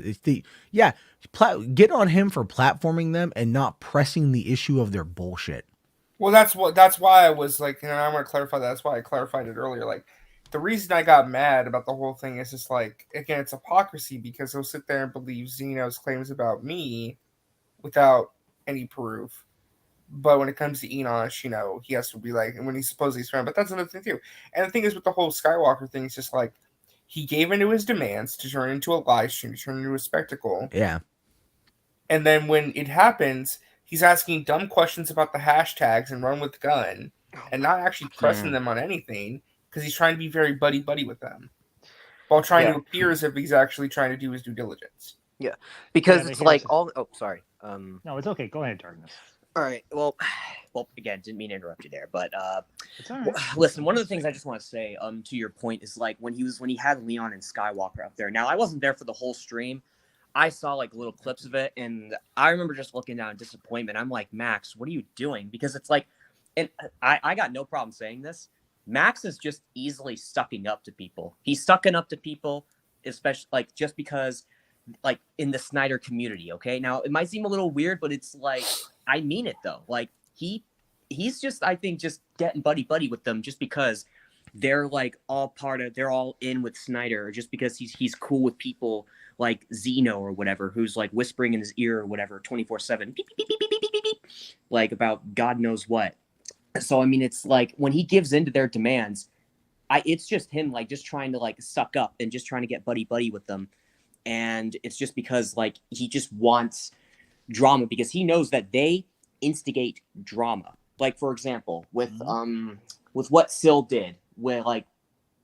get on him for platforming them and not pressing the issue of their bullshit. Well, that's why I was like, and I want to clarify that. That's why I clarified it earlier. Like, the reason I got mad about the whole thing is just like, again, it's hypocrisy because he'll sit there and believe Zeno's claims about me without any proof. But when it comes to Enosh, you know, he has to be like, and when he's supposedly his friend, but that's another thing too. And the thing is with the whole Skywalker thing, it's just like, he gave into his demands to turn into a live stream, to turn into a spectacle. Yeah. And then when it happens, he's asking dumb questions about the hashtags and run with gun and not actually pressing them on anything because he's trying to be very buddy-buddy with them while trying to appear as if he's actually trying to do his due diligence. Yeah, because Yeah, it's but like here's- all. Oh, sorry. No, it's okay. Go ahead, Darkness. All right. Well, again, didn't mean to interrupt you there, but It's all right. listen. One of the things I just want to say, to your point, is like when he had Leon and Skywalker up there. Now, I wasn't there for the whole stream. I saw like little clips of it, and I remember just looking down in disappointment. I'm like, Max, what are you doing? Because it's like, and I got no problem saying this. Max is just easily sucking up to people. He's sucking up to people, especially like just because, like in the Snyder community. Okay, now it might seem a little weird, but it's like I mean it though. Like he's just, I think, just getting buddy with them just because they're like they're all in with Snyder, or just because he's cool with people like Zeno or whatever, who's like whispering in his ear or whatever 24/7, like about God knows what. So I mean, it's like when he gives into their demands, it's just him like just trying to like suck up and just trying to get buddy with them, and it's just because like he just wants drama because he knows that they instigate drama. Like for example, with what Sil did with like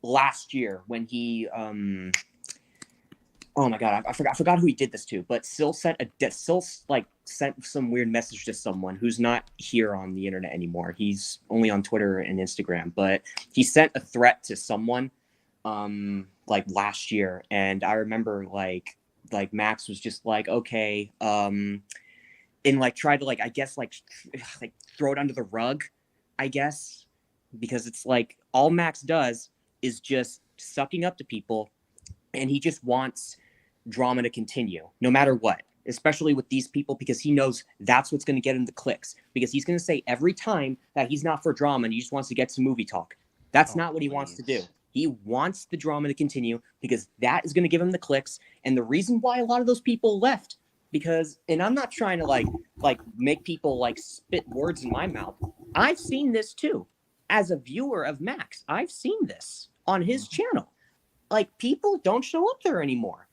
last year when he oh my god, I forgot who he did this to, but Sil sent some weird message to someone who's not here on the internet anymore. He's only on Twitter and Instagram, but he sent a threat to someone like last year, and I remember like Max was just like, okay, and like tried to like I guess like throw it under the rug, I guess, because it's like all Max does is just sucking up to people, and he just wants drama to continue no matter what, especially with these people, because he knows that's what's going to get him the clicks, because he's going to say every time that he's not for drama and he just wants to get some movie talk. That's not what he wants to do. He wants the drama to continue because that is going to give him the clicks. And the reason why a lot of those people left, because, and I'm not trying to like make people like spit words in my mouth. I've seen this too. As a viewer of Max, I've seen this on his channel. Like, people don't show up there anymore.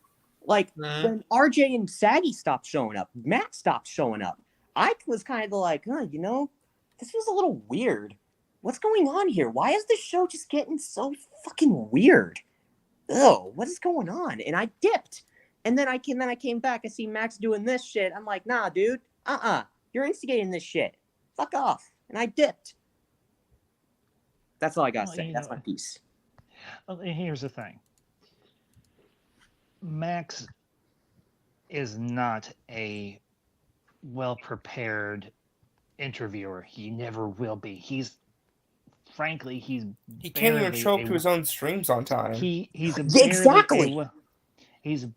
Like, when RJ and Saggy stopped showing up, Max stopped showing up. I was kind of like, you know, this was a little weird. What's going on here? Why is this show just getting so fucking weird? Oh, what is going on? And I dipped. And then I came back. I see Max doing this shit. I'm like, nah, dude. You're instigating this shit. Fuck off. And I dipped. That's all I gotta say. That's my piece. Well, here's the thing. Max is not a well-prepared interviewer. He never will be. He can't even show up to his own streams on time. He's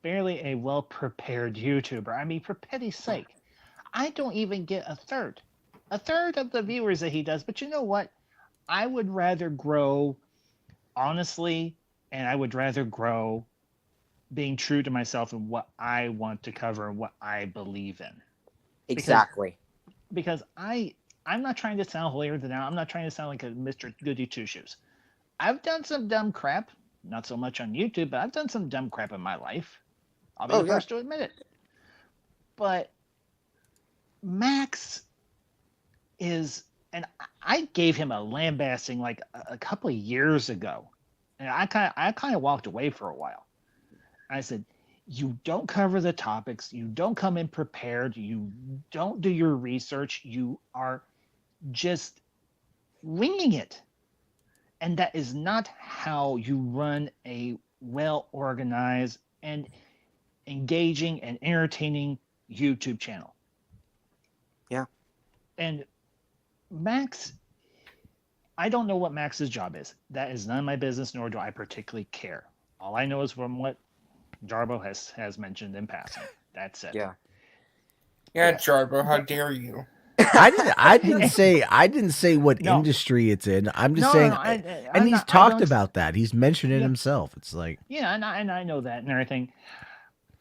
barely a well-prepared YouTuber. I mean, for pity's sake, I don't even get a third of the viewers that he does. But you know what? I would rather grow honestly, and I would rather grow being true to myself and what I want to cover and what I believe in. Exactly. Because I'm not trying to sound holier than thou. I'm not trying to sound like a Mr. Goody Two-Shoes. I've done some dumb crap, not so much on YouTube, but I've done some dumb crap in my life. I'll be the first to admit it. But Max is, and I gave him a lambasting like a couple of years ago, and I kind of walked away for a while. I said, you don't cover the topics, you don't come in prepared, you don't do your research, you are just winging it. And that is not how you run a well-organized and engaging and entertaining YouTube channel. Yeah. And Max, I don't know what Max's job is. That is none of my business, nor do I particularly care. All I know is from what Jarbo has mentioned in passing. That's it. Yeah, Jarbo, how dare you? I didn't say what industry it's in. I'm just saying, he's talked about that. He's mentioned it himself. It's like, and I know that and everything.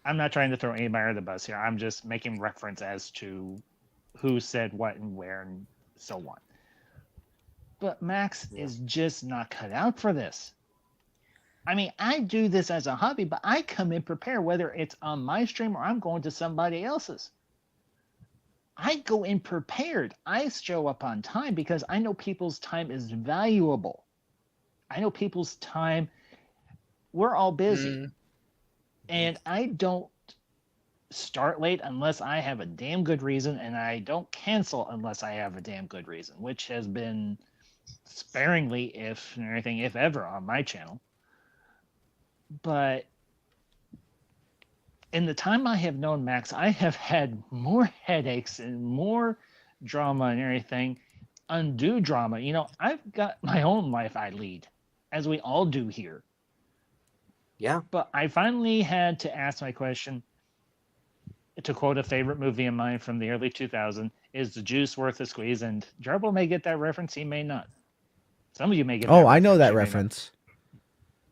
I'm not trying to throw anybody under the bus here. I'm just making reference as to who said what and where and so on. But Max is just not cut out for this. I mean, I do this as a hobby, but I come in prepared, whether it's on my stream or I'm going to somebody else's. I go in prepared. I show up on time because I know people's time is valuable. I know people's time. We're all busy. And I don't start late unless I have a damn good reason, and I don't cancel unless I have a damn good reason, which has been sparingly, if anything, if ever, on my channel. But in the time I have known Max, I have had more headaches and more drama and everything, undue drama. You know, I've got my own life I lead, as we all do here. Yeah. But I finally had to ask my question, to quote a favorite movie of mine from the early 2000s, is the juice worth the squeeze? And Jarbo may get that reference, he may not. Some of you may get that Oh, I know that you may not. reference.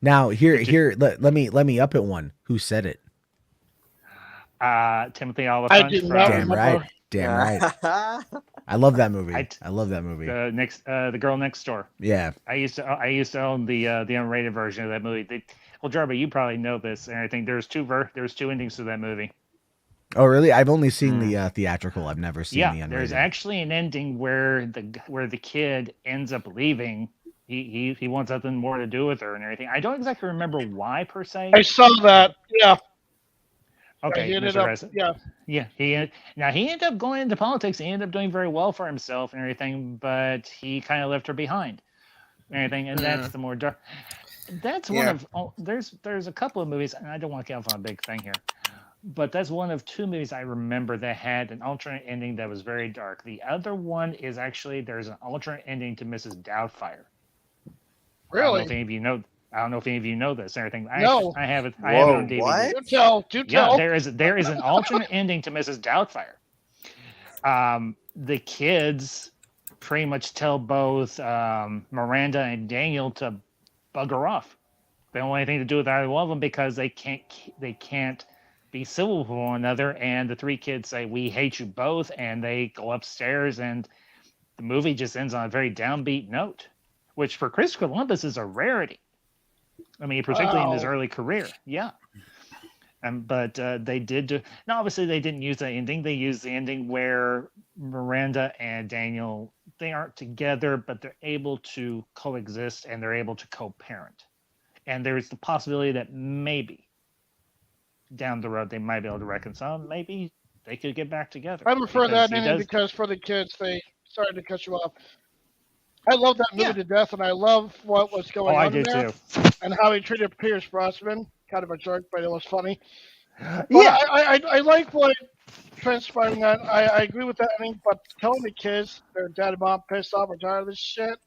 Now Did you- let me up it one. Who said it? Timothy I Oliphant did from not Damn remember. right. Damn right. I love that movie. I- I love that movie. the Girl Next Door. Yeah. I used to own the unrated version of that movie. Well, Jarbo, you probably know this, and I think there's two endings to that movie. Oh, really? I've only seen the theatrical. I've never seen the Yeah, unrated. there's actually an ending where the kid ends up leaving. He wants nothing more to do with her and everything. I don't exactly remember why per se. I saw that. Yeah. Okay, He ended Mr. up. Reza. Yeah. Yeah, he ended up going into politics. He ended up doing very well for himself and everything, but he kind of left her behind and everything. And that's the more dark. That's one of there's a couple of movies, and I don't want to get off on a big thing here, but that's one of two movies I remember that had an alternate ending that was very dark. The other one is actually there's an alternate ending to Mrs. Doubtfire. I don't know Really? if any of you know. I don't know if any of you know this or anything. No. I have it. I have it on DVD. What? Do tell. Do Yeah, tell. there is an alternate ending to Mrs. Doubtfire. The kids pretty much tell both Miranda and Daniel to bugger off. They don't want anything to do with either one of them because they can't be civil with one another. And the three kids say, "We hate you both," and they go upstairs, and the movie just ends on a very downbeat note, which for Chris Columbus is a rarity. I mean, particularly in his Wow. early career. Yeah. But they did do. Now, obviously, they didn't use that ending. They used the ending where Miranda and Daniel, they aren't together, but they're able to coexist and they're able to co-parent. And there's the possibility that maybe down the road they might be able to reconcile. Maybe they could get back together. I prefer Because that he ending does- because for the kids, sorry to cut you off. I love that movie to death, and I love what was going Oh, on I did there, too. and how he treated Pierce Brosnan. Kind of a jerk, but it was funny. But Yeah. I like what transpired in that. I agree with that ending, but telling the kids their dad and mom pissed off or tired of this shit,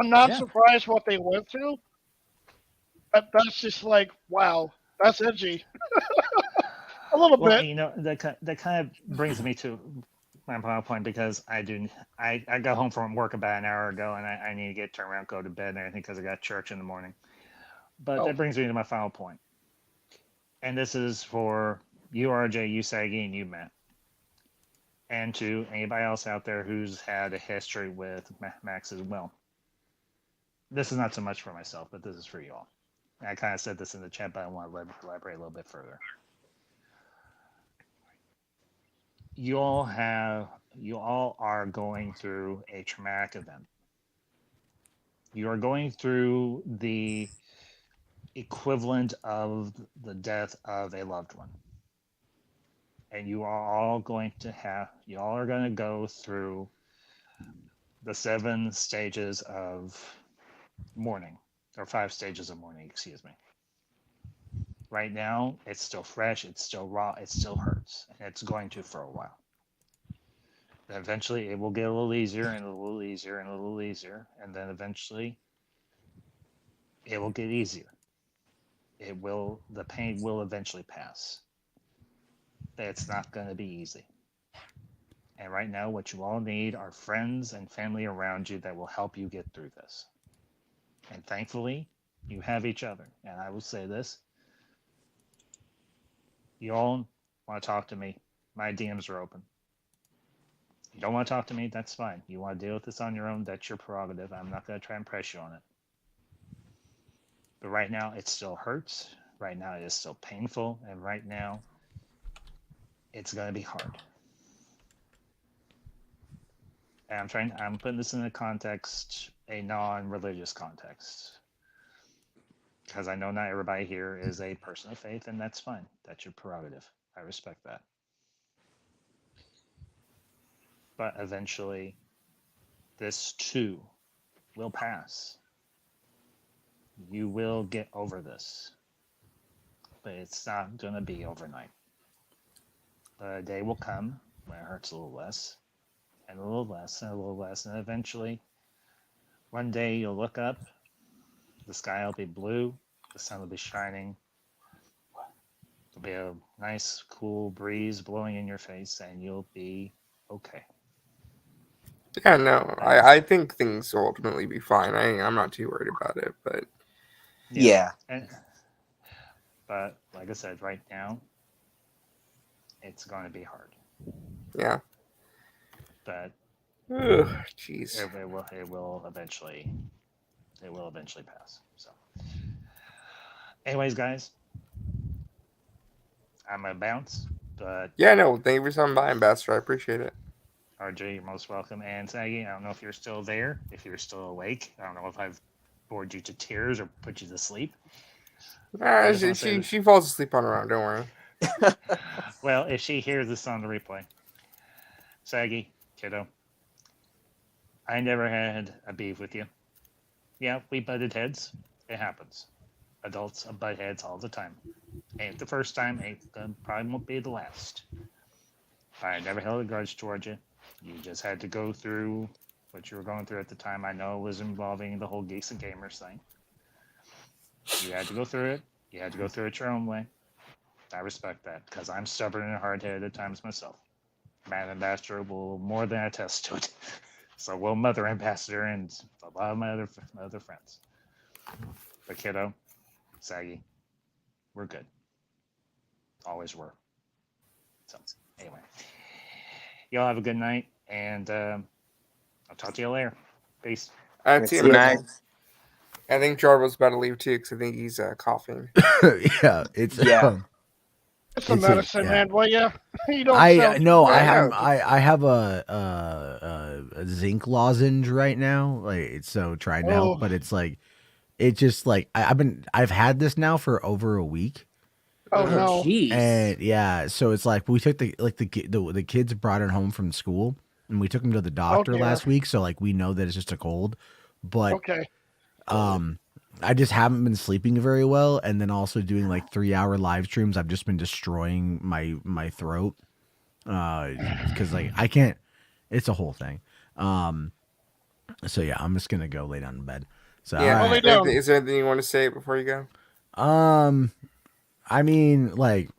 I'm not Yeah. surprised what they went through. But that's just like, wow, that's edgy. A little Well, bit. you know, that kind of brings me to my final point because I got home from work about an hour ago and I need to get turned around, go to bed and everything because I got church in the morning. But that brings me to my final point. And this is for you, RJ, you, Saggy, and you, Matt. And to anybody else out there who's had a history with Max as well. This is not so much for myself, but this is for you all. I kind of said this in the chat, but I want to elaborate a little bit further. You all are going through a traumatic event. You are going through the equivalent of the death of a loved one. And you all are going to go through the 7 stages of mourning, or 5 stages of mourning, excuse me. Right now, it's still fresh, it's still raw, it still hurts, and it's going to for a while. Eventually, it will get a little easier and a little easier and a little easier, and then eventually, it will get easier. The pain will eventually pass. It's not going to be easy. And right now, what you all need are friends and family around you that will help you get through this. And thankfully, you have each other. And I will say this. You all want to talk to me, my DMs are open. You don't want to talk to me, that's fine. You want to deal with this on your own, that's your prerogative. I'm not going to try and press you on it. But right now, it still hurts. Right now, it is still painful. And right now, it's going to be hard. And I'm putting this in a context, a non-religious context. Because I know not everybody here is a person of faith, and that's fine. That's your prerogative. I respect that. But eventually, this too will pass. You will get over this. But it's not going to be overnight. A day will come when it hurts a little less, and a little less, and a little less, and eventually, one day you'll look up, the sky will be blue, the sun will be shining, there'll be a nice, cool breeze blowing in your face, and you'll be okay. Yeah, no, I think things will ultimately be fine. I'm not too worried about it, but Yeah. But like I said, right now, it's going to be hard. yeah. But Ugh, jeez. it will eventually pass. So, anyways, guys, I'm gonna bounce. But Yeah, no, thank you for stopping by, Ambassador. I appreciate it. RJ, you're most welcome. And Saggy, I don't know if you're still there, if you're still awake. I don't know if I've bored you to tears or put you to sleep. She falls asleep on her own. Don't worry. Well, if she hears this on the replay, Saggy, kiddo, I never had a beef with you. Yeah, we butted heads. It happens. Adults butt heads all the time. Ain't the first time, probably won't be the last. I never held a grudge towards you. You just had to go through what you were going through at the time. I know it was involving the whole Geeks and Gamers thing. You had to go through it. You had to go through it your own way. I respect that, because I'm stubborn and hard-headed at times myself. Matt Ambassador will more than attest to it. So will Mother Ambassador and a lot of my other friends. But kiddo, Saggy, we're good. Always were. So anyway, y'all have a good night, and I'll talk to you later. Peace. See you, Good man. night. I think Jarbo's about to leave too, because I think he's coughing. Yeah, it's Yeah. It's a It's a- medicine, yeah. man. Well, yeah, you don't. I sound no, too I bad. have I have a zinc lozenge right now, like it's so trying to help, Oh. but it's like it's just like I've had this now for over a week, Oh no. Jeez. and yeah, so it's like we took the kids brought it home from school, and we took them to the doctor dear. last week, so like we know that it's just a cold, but Okay. I just haven't been sleeping very well, and then also doing like 3-hour live streams. I've just been destroying my throat, because like I can't. It's a whole thing. So yeah, I'm just gonna go lay down in bed. So Yeah. all right. down. Is there anything you want to say before you go? I mean, like,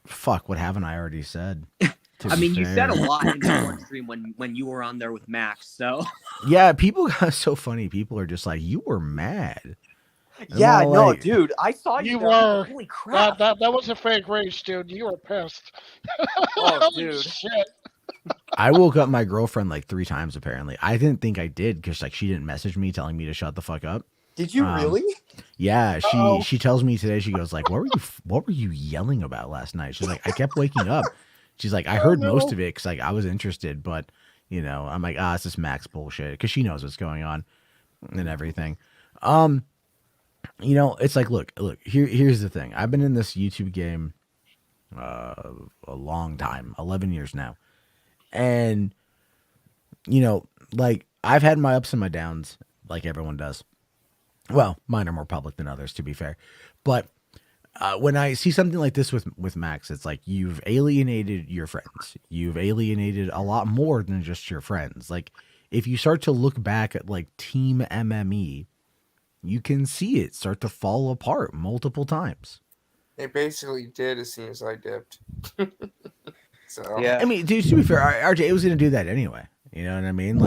fuck. What haven't I already said? I mean, you said a lot in the one stream when you were on there with Max. So Yeah, people got so funny. People are just like, you were mad. And I'm yeah, all no, like, dude, I saw you. You there. I'm were. like, holy crap! That was a fake race, dude. You were pissed. Oh, Holy dude. shit. I woke up my girlfriend like 3 times apparently. I didn't think I did because like she didn't message me telling me to shut the fuck up. Did you really? Yeah, Uh-oh. she tells me today. She goes like, "What were you yelling about last night?" She's like, "I kept waking up." She's like, "I heard most of it because like I was interested, but you know, I'm like, it's just Max bullshit," because she knows what's going on and everything. You know, it's like, look, here's the thing. I've been in this YouTube game a long time, 11 years now, and you know, like I've had my ups and my downs, like everyone does. Well, mine are more public than others, to be fair. But when I see something like this with Max, it's like you've alienated your friends. You've alienated a lot more than just your friends. Like if you start to look back at like Team MME, you can see it start to fall apart multiple times. It basically did as soon as I dipped. So Yeah. I mean, dude, to be fair, RJ, it was going to do that anyway. You know what I mean?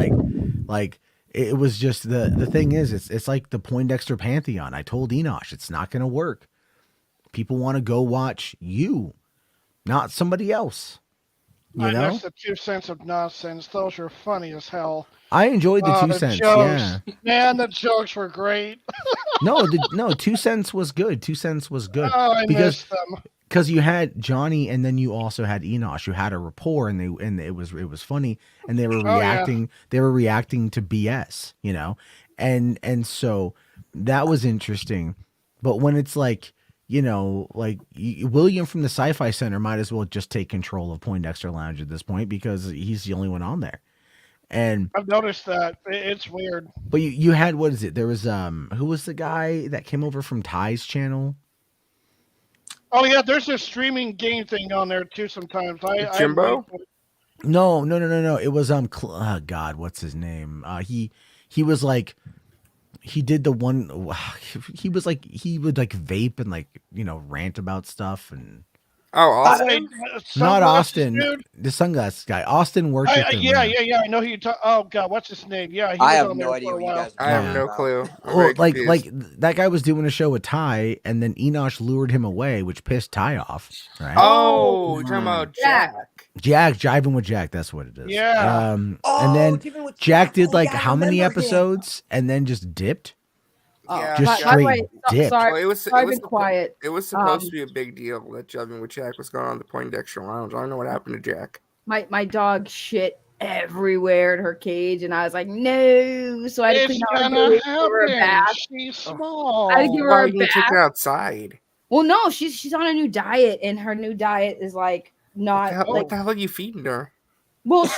Like it was just the thing is, it's like the Poindexter Pantheon. I told Enosh, it's not going to work. People want to go watch you, not somebody else. You I know? missed the 2 cents of nonsense. Those were funny as hell. I enjoyed the 2 cents. jokes. Yeah. Man, the jokes were great. No, 2 cents was good. 2 cents was good. Oh, I because missed them. because you had Johnny and then you also had Enosh. You had a rapport and it was funny and they were Oh, yeah. reacting. They were reacting to BS, you know, and so that was interesting. But when it's like you know, like William from the Sci-Fi Center might as well just take control of Poindexter Lounge at this point because he's the only one on there. And I've noticed that. It's weird. but you had, what is it? There was who was the guy that came over from Ty's channel? Oh yeah, there's a streaming game thing on there too. Sometimes Jimbo? No. It was God, what's his name? He was like, he did the one. He was like, he would like vape and like, you know, rant about stuff. And Oh, Austin? not Austin, the sunglasses guy. Austin worked with him. Yeah. I know who you talk. Oh God, what's his name? Yeah, he I was have on no there idea for a what you while. guys. I have no clue. I'm Well, very like confused. that guy was doing a show with Ty, and then Enosh lured him away, which pissed Ty off. Right? Oh, you're talking about Jack. Jack. Jack jiving with Jack. That's what it is. Yeah. And Oh, then even with Jack did oh, like yeah, I how many remember him. episodes, and then just dipped. Yeah, Just by the straight way, dipped. sorry, Well, it was I've been quiet. It was supposed to be a big deal that Jubbing with Jack was going on the Poindexter Lounge. I don't know what happened to Jack. My dog shit everywhere in her cage, and I was like, no. So I had to It's clean out her gonna cage, give her a happen. bath. She's small. I had to give her Why a didn't you take bath. her outside? Well, no, she's on a new diet, and her new diet is like not What like. the hell are you feeding her? Well,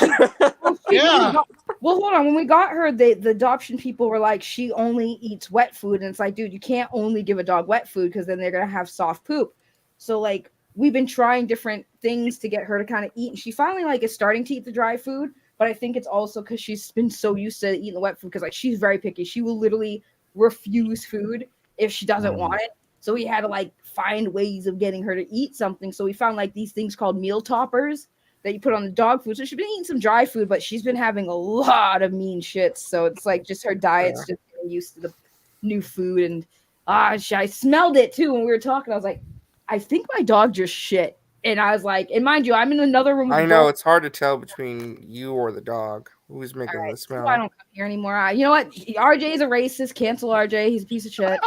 Yeah. Well, hold on. When we got her, the adoption people were like, she only eats wet food, and it's like, dude, you can't only give a dog wet food because then they're gonna have soft poop. So like, we've been trying different things to get her to kind of eat, and she finally like is starting to eat the dry food. But I think it's also because she's been so used to eating the wet food, because like she's very picky. She will literally refuse food if she doesn't want it. So we had to like find ways of getting her to eat something. So we found like these things called meal toppers that you put on the dog food. So she's been eating some dry food, but she's been having a lot of mean shits. So it's like just her diet's just getting used to the new food. And I smelled it too when we were talking. I was like, I think my dog just shit. And I was like, and mind you, I'm in another room with I the know dog. it's hard to tell between you or the dog who's making All right, the so smell. I don't come here anymore. You know what? RJ is a racist. Cancel RJ. He's a piece of shit.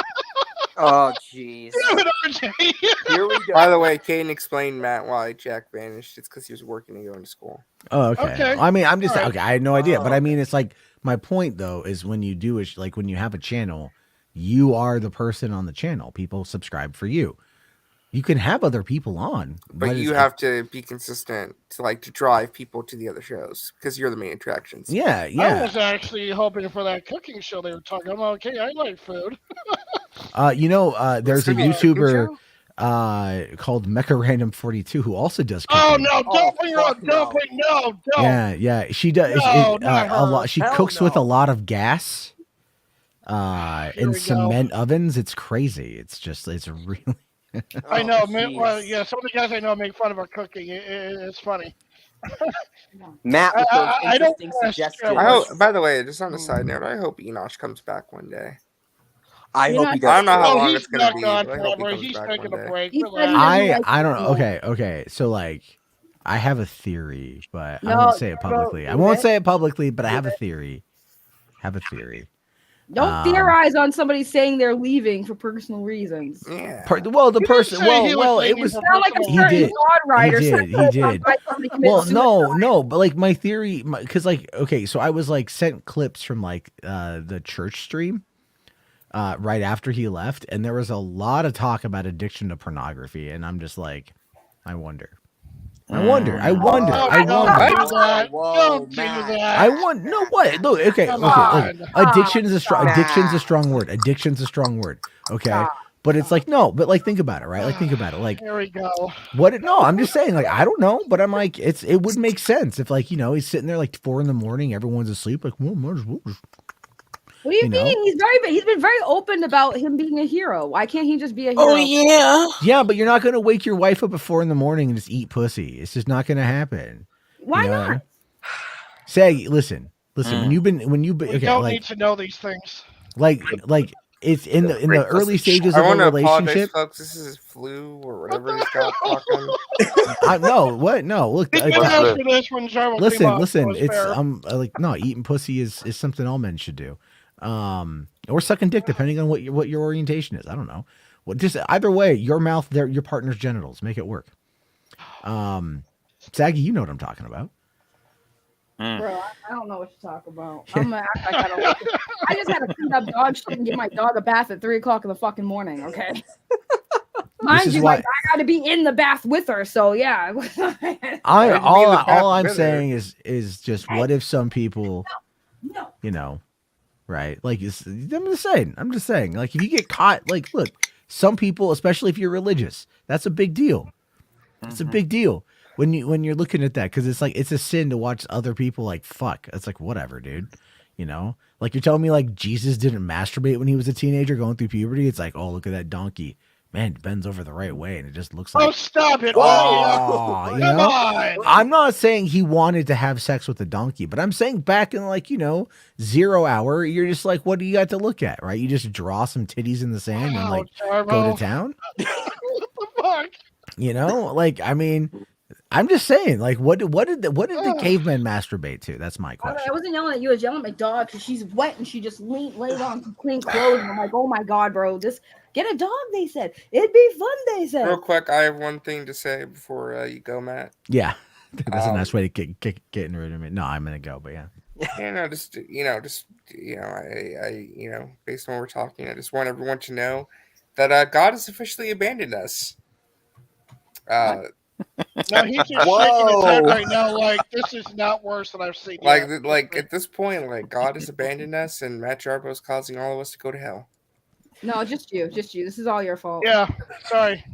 Oh, jeez. Here we go. By the way, Caden explained Matt why Jack vanished. It's because he was working and going to school. Oh, okay. Okay. I mean, I'm just All right. okay. I had no idea, but I Oh, mean, it's like my point though is when you do it, like when you have a channel, you are the person on the channel. People subscribe for you. You can have other people on, But you it's- have to be consistent to drive people to the other shows because you're the main attractions. Yeah, I yeah. was actually hoping for that cooking show they were talking about. Okay, I like food. There's a gonna be a cooking YouTuber show? called Mecha Random 42 who also does Oh cooking. no! Don't bring her up! fuck Don't no. bring no! Yeah, she does. No, not a her. lot. She Hell cooks with a no. lot of gas, Here in we go. cement ovens. It's crazy. It's really. I know. Oh, Man, well, jeez. yeah, some of the guys I know make fun of her cooking. It's funny. Matt with those I don't interesting wanna suggestions. scare I hope. By the way, just on a side note, I hope Enosh comes back one day. I You hope know, he I does. don't know how Oh, long he's it's gonna not be, gone but I hope he forever. comes He's back taking one a day. break. He Relax. said he- I don't know. Okay. So like, I have a theory, but I No, won't say it bro, publicly. I leave won't it. say it publicly, but I have a Leave it. theory. Don't theorize on somebody saying they're leaving for personal reasons. Yeah. Well, the He didn't person. say he was Well, it leaving was. for Sound like a personal He certain did. God writer. He certain did. He did. why somebody commits Well, suicide. no, but like my theory, because like, okay, so I was like sent clips from like the church stream right after he left, and there was a lot of talk about addiction to pornography, and I'm just like, I wonder. Oh, I wonder. don't wonder. do that. Whoa, Don't do Matt. that. I want no what? Look, okay, Come look. on. Addiction's a strong. Stop. Addiction's a strong word. Addiction's a strong word. Okay, Stop. but it's like no, but like think about it, right? Like think about it, like Here we go. what? No, I'm just saying, like I don't know, but I'm like it would make sense if like he's sitting there like 4 a.m, everyone's asleep, like well, might as well just- What do you You know? mean? He's been very open about him being a hero. Why can't he just be a hero? Oh yeah. yeah, but you're not gonna wake your wife up at 4 a.m. and just eat pussy. It's just not gonna happen. Why You know? not? Say, listen. When you've been We okay, don't like need to know these things. like it's in the early stages I of want a to apologize, relationship. folks. This is his flu or whatever he's got talking. No, what? No, look. He can answer this when Jarmo came up, so Listen. it's It's fair. like no, eating pussy is something all men should do, or sucking dick, depending on what your orientation is. I don't know. Well, just either way, your mouth, your partner's genitals, make it work. Saggy, you know what I'm talking about. Bro, I don't know what you're talking about. I'm gonna act like I don't. Like it. I just had to clean up dog shit and give my dog a bath at 3 o'clock in the fucking morning. Okay. Mind is you, why- like, I got to be in the bath with her. So yeah. all I'm saying is just what if some people, No. you know, right? Like I'm just saying, like if you get caught, like look, some people, especially if you're religious, that's a big deal. It's a big deal when you're looking at that, because it's like it's a sin to watch other people like fuck. It's like whatever, dude. You know, like you're telling me like Jesus didn't masturbate when he was a teenager going through puberty. It's like, oh, look at that donkey. Man, it bends over the right way, and it just looks like. Oh, stop it! Oh, you Come know? on. I'm not saying he wanted to have sex with a donkey, but I'm saying back in like 0 hour, you're just like, what do you got to look at, right? You just draw some titties in the sand and like go to town. What the fuck? You know, like I mean, I'm just saying, like, what did the cavemen masturbate to? That's my question. I wasn't yelling at you. I was yelling at my dog because she's wet and she just laid on some clean clothes. And I'm like, oh my god, bro, just get a dog. They said it'd be fun. They said. Real quick, I have one thing to say before you go, Matt. Yeah, that's a nice way to get rid of me. No, I'm gonna go, but yeah. Yeah, no, just I based on what we're talking, I just want everyone to know that God has officially abandoned us. No, he's just shaking his head right now like this is not worse than I've seen. Like at this point, like God has abandoned us, and Matt Jarbo is causing all of us to go to hell. No, just you. This is all your fault. Yeah, sorry.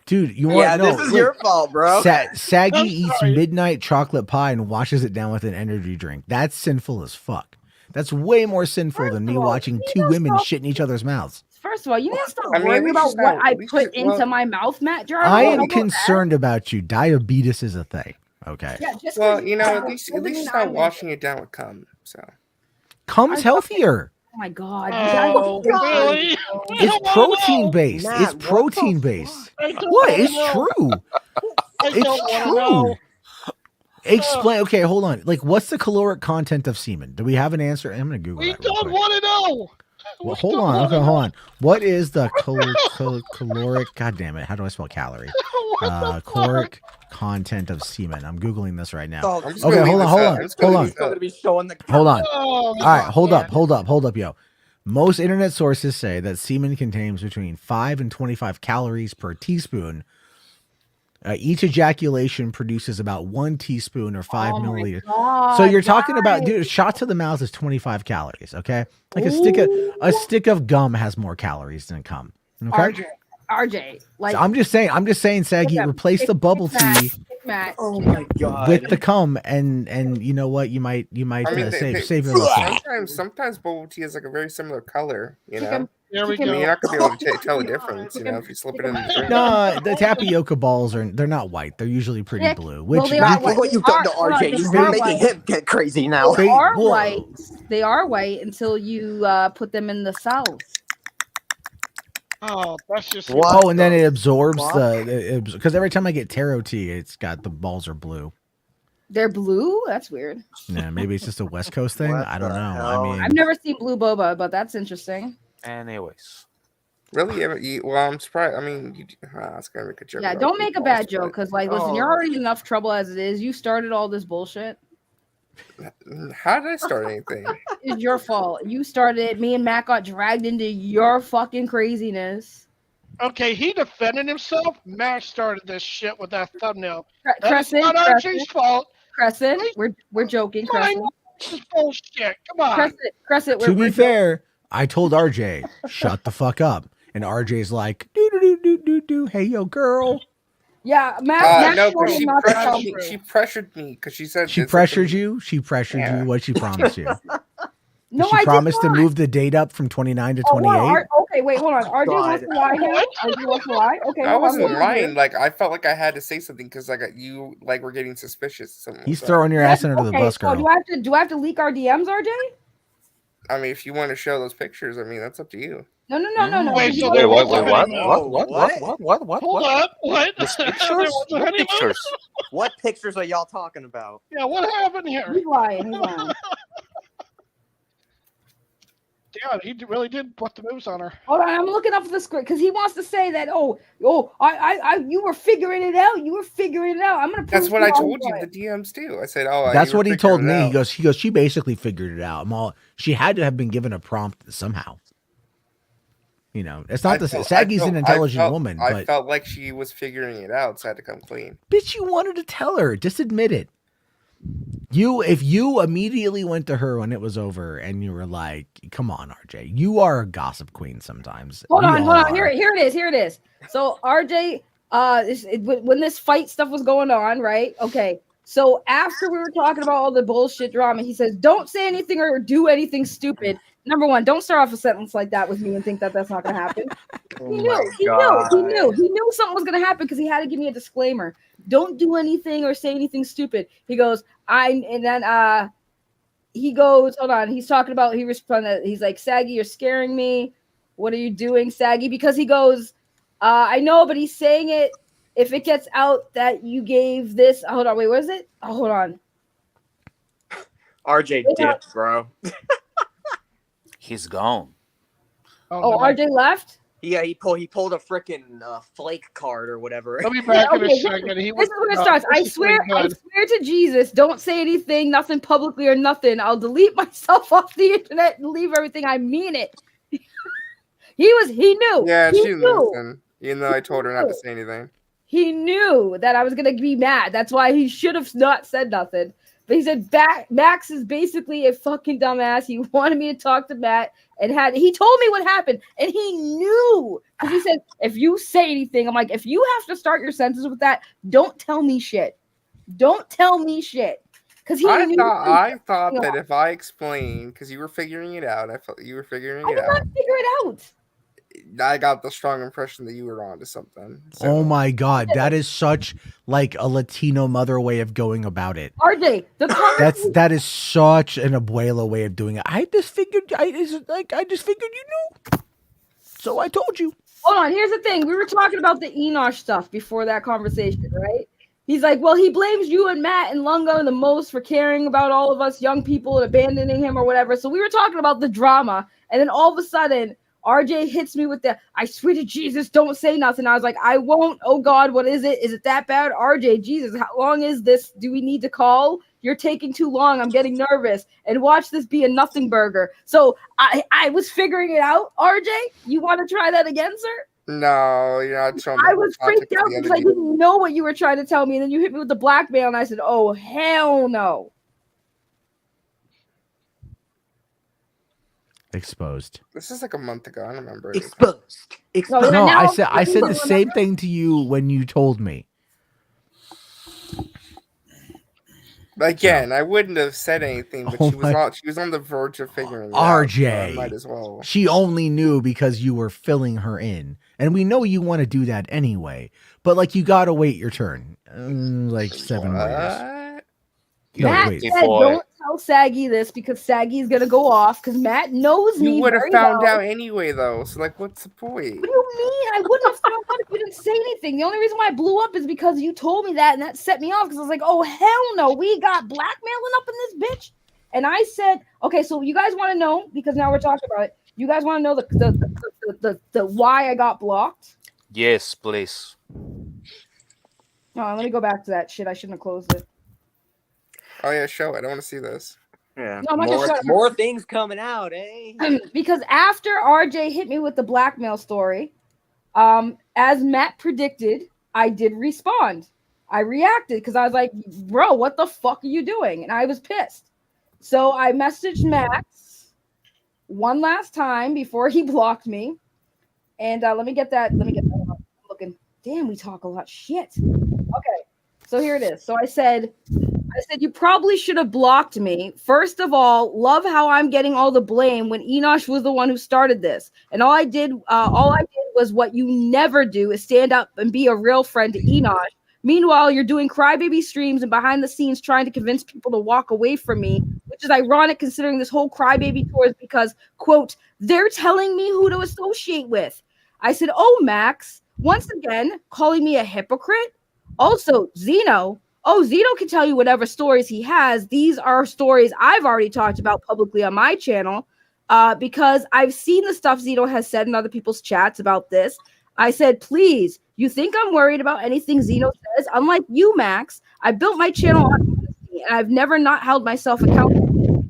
Dude, you want this is your fault, bro. Saggy I'm eats sorry. midnight chocolate pie and washes it down with an energy drink. That's sinful as fuck. That's way more sinful than me watching two women shit in each other's mouths. First of all, you need to stop I mean, worrying we about should what know- I we put should- into well- my mouth, Matt Jarbo. I How am about concerned about you. Diabetes is a thing. Okay. that? Yeah, just Well, 'cause at least doesn't mean it's not I'm washing it down with cum. So Cum's healthier. Oh my god. Oh, really? It's protein based. Matt, It's what protein the based. I don't What? wanna It's know. true. I don't It's wanna true. know. Explain. Okay, hold on. Like, what's the caloric content of semen? Do we have an answer? I'm gonna Google We that. real don't quick. want to know. Well, We hold don't on. wanna Okay, know. hold on. What is the caloric? God damn it! How do I spell calorie? Caloric content of semen. I'm googling this right now. Oh, I'm just Okay, gonna hold leave on, this hold up. on, I'm just gonna hold leave He's this up. going to be showing the. Hold on. Oh, All right, hold yeah. up, yo. Most internet sources say that semen contains between 5 and 25 calories per teaspoon. Each ejaculation produces about 1 teaspoon or 5 Oh my milliliters. God, So you're talking about, guys. dude, a shot to the mouth is 25 calories. Okay, like a stick of gum has more calories than cum. Okay, RJ, like so I'm just saying, Saggy, Look, replace the bubble tea Matt. Oh my god. with the cum, and you know what, you might I mean, save your little fat. sometimes bubble tea is like a very similar color. You know, Chicken- Here we I mean, go. you're not gonna be able to tell the difference. You know, if you slip it in the drink. No, the tapioca balls they're not white. They're usually pretty Yeah, blue. well, Which they you are can- white. Look what you've done to Hold on, RJ. they You're are making white. him get crazy now. They are Whoa. white. They are white until you put them in the south. Oh, that's just. What? Oh, and then it absorbs fuck? because every time I get taro tea, it's got the balls are blue. They're blue. That's weird. Yeah, maybe it's just a West Coast thing. What I don't the know. hell? I mean, I've never seen blue boba, but that's interesting. Anyways, Really? Well, I'm surprised. I mean, I was gonna make a joke. Yeah, about don't blue make a balls, bad joke but- because, like, listen, you're already in enough trouble as it is. You started all this bullshit. How did I start anything? It's your fault. You started it. Me and Matt got dragged into your fucking craziness. Okay, he defended himself. Matt started this shit with that thumbnail. That is Cresson, not RJ's fault. Cresson, we're joking, Fine. Cresson. This is bullshit. Come on. Cresson, to be fair, I told RJ, shut the fuck up. And RJ's like, do. Hey, yo, girl. Yeah, Matt No, told because him not to come through. she pressured me because she said She this, pressured you. She pressured Yeah. you. What she promised you? No, she I promised did to not. move the date up from 29 to Oh, hold 28. on. Okay, wait, hold on. RJ wants to lie now. RJ wants to lie. Okay, I hold on, wasn't hold on. lying. Like I felt like I had to say something because like you like were getting suspicious. He's throwing your ass under the bus, So girl. do I have to leak our DMs, RJ? I mean, if you want to show those pictures, I mean that's up to you. No. Wait, so wait, there what? wasn't any- What? Hold up. What? These There pictures? wasn't What any- pictures? What pictures are y'all talking about? Yeah, what happened here? He's lying. He's lying. Yeah, he really did put the moves on her. Hold on, I'm looking up the script because he wants to say that. You were figuring it out. You were figuring it out. I'm gonna. That's prove what I wrong, told you. but- The DMs too. I said, "Oh, That's you were what he told figuring it me. out." He goes, she basically figured it out. She had to have been given a prompt somehow. You know, it's not the felt- Saggy's I an felt- intelligent woman, I but felt like she was figuring it out, so I had to come clean. bitch, you wanted to tell her. Just admit it. If you immediately went to her when it was over and you were like, "Come on, RJ, you are a gossip queen sometimes." Hold You on. are. Here it is. So RJ, when this fight stuff was going on, right? Okay. So after we were talking about all the bullshit drama, he says, "Don't say anything or do anything stupid." Number one, don't start off a sentence like that with me and think that that's not going to happen. He knew something was going to happen because he had to give me a disclaimer. Don't do anything or say anything stupid. He goes, he goes, hold on. He's talking about, he responded, he's like, "Saggy, you're scaring me. What are you doing, Saggy?" Because he goes, "I know, but he's saying it. If it gets out that you gave this," hold on, wait, what is it? Oh, hold on. RJ dipped, bro. He's gone. Oh, RJ left? Yeah, he pulled a freaking flake card or whatever. I'll be back in a Okay, second. this is where it starts. I swear to Jesus, don't say anything, nothing publicly or nothing. I'll delete myself off the internet and leave everything. I mean it. He knew. Yeah, he she didn't listen. Even though I told her not to say anything. He knew that I was gonna be mad. That's why he should have not said nothing. But he said Max is basically a fucking dumbass. He wanted me to talk to Matt and he told me what happened, and he knew because he said, "If you say anything," I'm like, "If you have to start your sentence with that, don't tell me shit. Don't tell me shit." Because I thought that if I explained, because you were figuring it out, I felt you were figuring it out. I did not figure it out. I got the strong impression that you were onto something. So. Oh my God, that is such like a Latino mother way of going about it. RJ, that is such an abuela way of doing it. I just figured you knew, so I told you. Hold on, here's the thing. We were talking about the Enosh stuff before that conversation, right? He's like, "Well, he blames you and Matt and Lungo the most for caring about all of us young people and abandoning him or whatever." So we were talking about the drama, and then all of a sudden, RJ hits me with the, "I swear to Jesus, don't say nothing." I was like, "I won't. Oh God, what is it? Is it that bad?" RJ, Jesus, how long is this? Do we need to call? You're taking too long. I'm getting nervous. And watch this be a nothing burger. So I was figuring it out. RJ, you want to try that again, sir? No, you're not showing. I was freaked out because I didn't know what you were trying to tell me. And then you hit me with the blackmail, and I said, "Oh, hell no." Exposed. This is like a month ago. I don't remember. Exposed. No, I said the same thing to you when you told me. Again, I wouldn't have said anything, but she was on the verge of figuring it out. RJ, So I might as well. She only knew because you were filling her in, and we know you want to do that anyway. But like, you gotta wait your turn, like 7 more years. Matt said, "Don't tell Saggy this because Saggy's gonna go off because Matt knows me." You would have very found well. out anyway, though. So like, what's the point? What do you mean? I wouldn't have found out if you didn't say anything. The only reason why I blew up is because you told me that, and that set me off because I was like, "Oh hell no, we got blackmailing up in this bitch." And I said, "Okay, so you guys want to know because now we're talking about it. You guys want to know the why I got blocked?" Yes, please. No, let me go back to that shit. I shouldn't have closed it. Oh yeah, show it. I want to see this. Yeah, No, I'm not gonna show it. more things coming out, eh? Because after RJ hit me with the blackmail story, as Matt predicted, I did respond. I reacted because I was like, "Bro, what the fuck are you doing?" And I was pissed. So I messaged Max one last time before he blocked me. And let me get that. I'm looking. Damn, we talk a lot shit. Okay, so here it is. So I said, "You probably should have blocked me. First of all, love how I'm getting all the blame when Enosh was the one who started this. And all I did was what you never do is stand up and be a real friend to Enosh. Meanwhile, you're doing crybaby streams and behind the scenes trying to convince people to walk away from me, which is ironic considering this whole crybaby tour is because, quote, they're telling me who to associate with." I said, "Oh, Max, once again, calling me a hypocrite. Also, Zeno. Oh, Zeno can tell you whatever stories he has. These are stories I've already talked about publicly on my channel because I've seen the stuff Zeno has said in other people's chats about this." I said, "Please, you think I'm worried about anything Zeno says? Unlike you, Max, I built my channel on honesty and I've never not held myself accountable.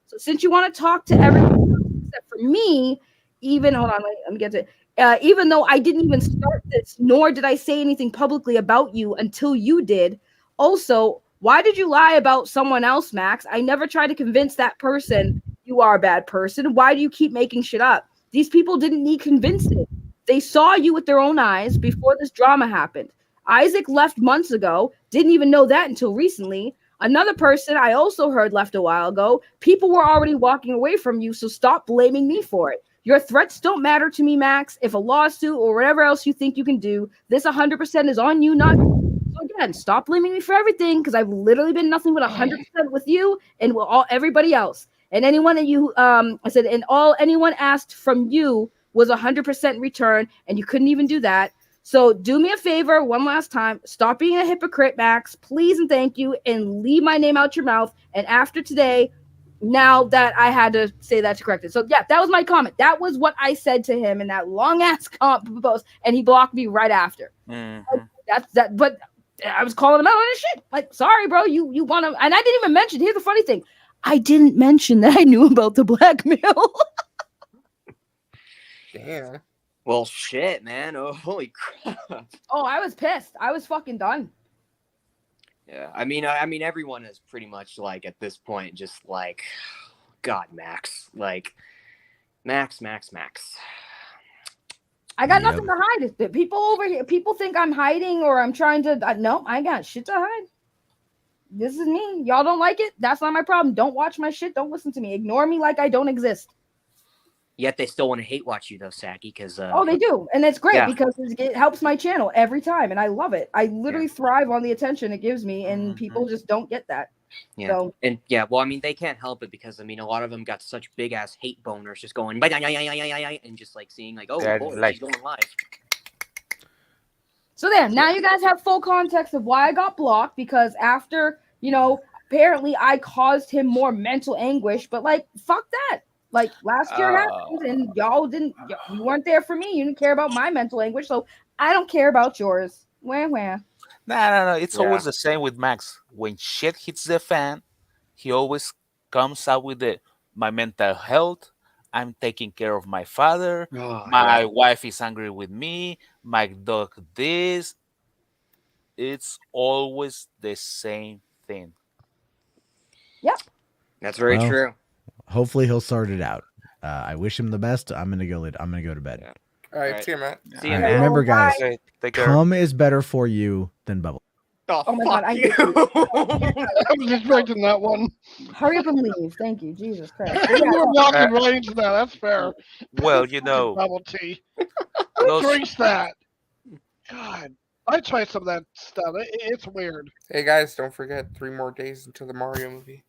So since you want to talk to everyone else except for me, even hold on, let me get to it. Even though I didn't even start this, nor did I say anything publicly about you until you did. Also, why did you lie about someone else, Max? I never tried to convince that person you are a bad person. Why do you keep making shit up? These people didn't need convincing. They saw you with their own eyes before this drama happened. Isaac left months ago, didn't even know that until recently. Another person I also heard left a while ago. People were already walking away from you, so stop blaming me for it. Your threats don't matter to me, Max. If a lawsuit or whatever else you think you can do, this 100% is on you, not you. So again, stop blaming me for everything, because I've literally been nothing but 100% with you and with everybody else. And anyone that you, I said, and anyone asked from you was 100% return, and you couldn't even do that. So do me a favor one last time. Stop being a hypocrite, Max. Please and thank you, and leave my name out your mouth. And after today, now that I had to say that to correct it. So yeah, that was my comment. That was what I said to him in that long ass comment post, and he blocked me right after. That's that. But I was calling him out on his shit. Like, sorry, bro, you want to, and I didn't even mention. Here's the funny thing. I didn't mention that I knew about the blackmail. Damn. Well, shit, man. Oh, holy crap. Oh, I was pissed. I was fucking done. Yeah, I mean, everyone is pretty much like at this point, just like, God, Max, like, Max. I got nothing to hide. The people over here, people think I'm hiding or I'm trying to. No, I got shit to hide. This is me. Y'all don't like it? That's not my problem. Don't watch my shit. Don't listen to me. Ignore me like I don't exist. Yet they still want to hate watch you though, Saki, because oh, they do, and it's great because it helps my channel every time, and I love it. I literally thrive on the attention it gives me, and people just don't get that. Yeah, so, and yeah, well, I mean, they can't help it because I mean, a lot of them got such big ass hate boners, just going and just like seeing like, oh, boy, like, she's going live. So there, now you guys have full context of why I got blocked, because after, apparently I caused him more mental anguish, but like, fuck that. Like last year happened, and you weren't there for me. You didn't care about my mental anguish, so I don't care about yours. Wah. No. It's always the same with Max. When shit hits the fan, he always comes out with my mental health. I'm taking care of my father. My wife is angry with me. My dog this. It's always the same thing. Yep. That's very true. Hopefully he'll sort it out. I wish him the best. I'm gonna go to bed. Yeah. All right, see you, Matt. See you, Matt. Remember, guys, Take care. cum is better for you than bubble. Oh my God, you. I was expecting that one. Hurry up and leave. Thank you, Jesus Christ. You were walking right into that. That's fair. Well, Bubble tea. Who drinks that? God, I tried some of that stuff. It's weird. Hey guys, don't forget 3 more days until the Mario movie.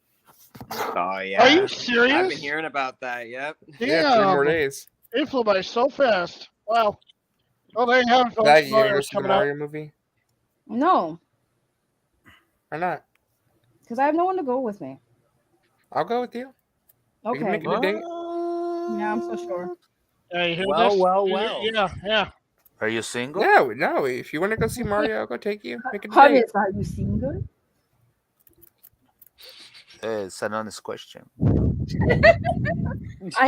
Oh yeah. Are you serious? I've been hearing about that. Yep. Yeah, 3 more days. It flew by so fast. Wow. Oh, there you have it. Glad you gonna go see the Mario movie? No. Why not? Because I have no one to go with me. I'll go with you. Okay. We can make it a date. Yeah, I'm so sure. Well. Yeah. Are you single? No. If you want to go see Mario, I'll go take you. Make it a Javier, date. are you single? It's an honest question. I'm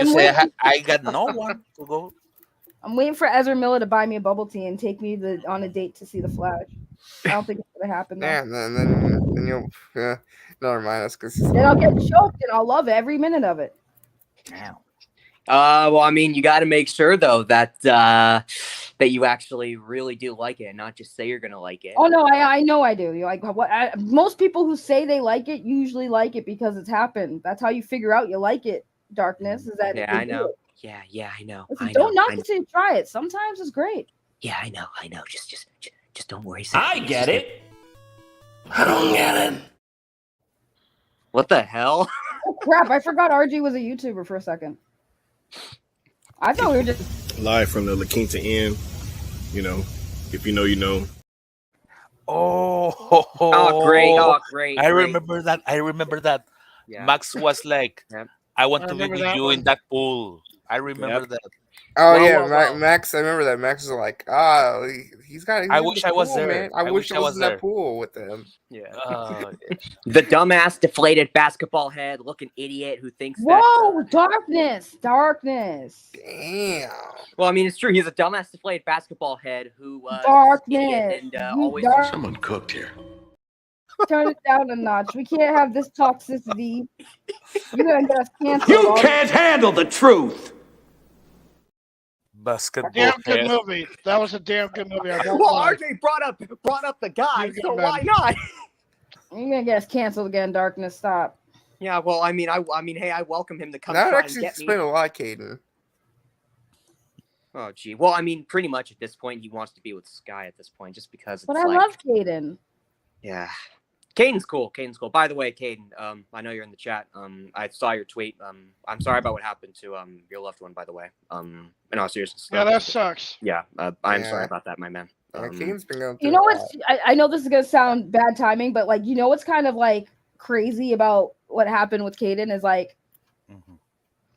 You say waiting, I got no one to go. I'm waiting for Ezra Miller to buy me a bubble tea and take me on a date to see the Flash. I don't think it's gonna happen. Though. Yeah, and then you'll. Never mind. That's because. Then I'll get choked and I'll love every minute of it. Damn. Well, I mean, you got to make sure though that you actually really do like it, and not just say you're gonna like it. Oh no, I know I do. You like what? Most people who say they like it usually like it because it's happened. That's how you figure out you like it. Darkness is that. Yeah, I know. Yeah, I know. Listen, don't knock it till you try it. Sometimes it's great. Yeah, I know. Just don't worry. I get it. I don't get it. What the hell? Oh crap! I forgot RG was a YouTuber for a second. I thought we were just live from the La Quinta Inn. If you know, you know. Oh, great. I remember that. Yeah. Max was like, I want to be remember with that you one. in that pool. I remember Yep. that. Oh Well, yeah, well, well. Max. I remember that. Max is like, he's got. He's I in wish the I was pool, there. man. I wish I was in there. that pool with him. Yeah. Uh, The dumbass, deflated basketball head, looking idiot who thinks Whoa, that. darkness. Damn. Well, I mean, it's true. He's a dumbass, deflated basketball head who Darkness. and You always. dark- Someone cooked here. Turn it down a notch. We can't have this toxicity. You're gonna get us canceled. handle the truth. basketball Damn good head. movie. That was a damn good movie. I won't Well, lie. RJ brought up the guy, You so go, why man. not? You're gonna get us canceled again, darkness. Stop. Yeah, well, I mean, hey, I welcome him to come That would try and actually get me. explain a lot, Caden. Oh, gee. Well, I mean, pretty much at this point, he wants to be with Sky at this point, just because it's But I like, love Caden. yeah. Caden's cool. By the way, Caden, I know you're in the chat. I saw your tweet. I'm sorry about what happened to your loved one, by the way. In all seriousness. Yeah, that sucks. Yeah, I'm Yeah. sorry about that, my man. Yeah, Caden's been going through You know a what's? lot. I know this is gonna sound bad timing, but like, you know what's kind of like crazy about what happened with Caden is like, Mhm.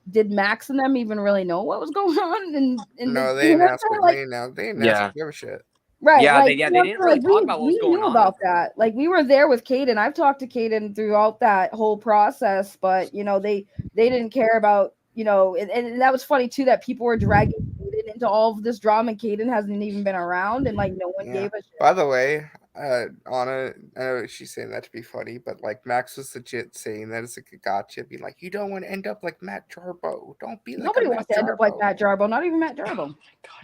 did Max and them even really know what was going on? And No, the- they you know, announced it. like, They announced Yeah. it. Give a shit. right? Yeah, like, they you know, didn't really talk about what was we going knew on. about that. Like, we were there with Caden. I've talked to Caden throughout that whole process, but you know, they didn't care about, you know, and that was funny too, that people were dragging Caden into all of this drama, and Caden hasn't even been around, and like no one Yeah. gave a shit. By the way, Anna, I know she's saying that to be funny, but like Max was legit saying that as like a gotcha, being like, you don't want to end up like Matt Jarbo. Don't be like Nobody a wants Matt to end up like Jarbo." Matt Jarbo, not even Matt Jarbo.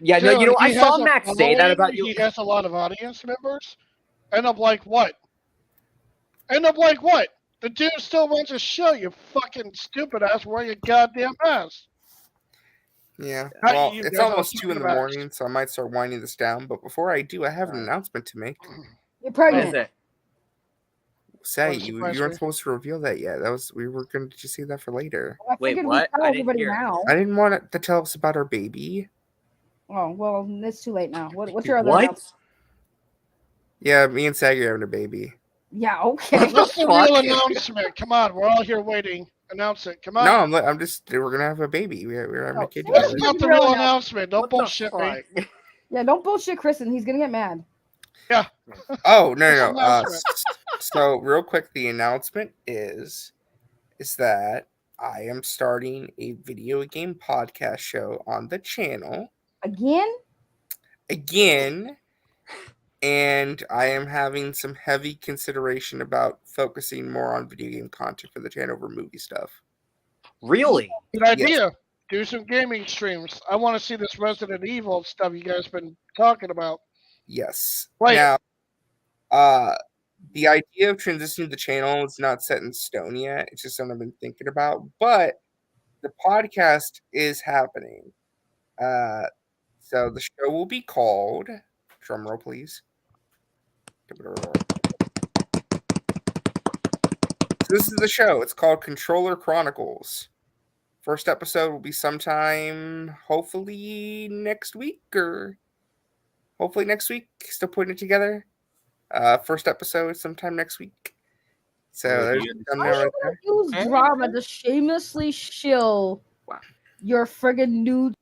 Yeah, no, you know, I He saw has a Max say that following, about you. He has a lot of audience members. End up like what? End up like what? The dude still runs a show, you fucking stupid ass. Wear your goddamn ass. Yeah. How Well, you it's guys are almost 2 talking in the about- morning, so I might start winding this down. But before I do, I have an announcement to make. You're What is pregnant. it? Say What you surprise weren't me? supposed to reveal that yet. We were going to just say that for later. I Wait, figured what? we'd tell I didn't everybody hear it. now. I didn't want to tell us about our baby. Oh well, it's too late now. What's your other? What? announcement? Yeah, me and Saggy are having a baby. Yeah, okay. What's the Fuck. real announcement? Come on, we're all here waiting. Announce it. Come on. No, I'm just. We're gonna have a baby. We're having Oh, a kid yeah. That's together. not the Real real announcement. announcement. Don't What the bullshit me. fuck? Yeah, don't bullshit Cresson. He's gonna get mad. Oh no, What's the no. announcement? So real quick, the announcement is that I am starting a video game podcast show on the channel again, and I am having some heavy consideration about focusing more on video game content for the channel over movie stuff. Really? Good idea. Do some gaming streams. I want to see this Resident Evil stuff you guys been talking about. Yes. Right. Now, the idea of transitioning the channel is not set in stone yet. It's just something I've been thinking about. But the podcast is happening. So the show will be called, drum roll please. So this is the show. It's called Controller Chronicles. First episode will be sometime, hopefully next week. Still putting it together. First episode sometime next week. So there's the How thumbnail are you right gonna there. use drama to shamelessly shill your friggin' nude?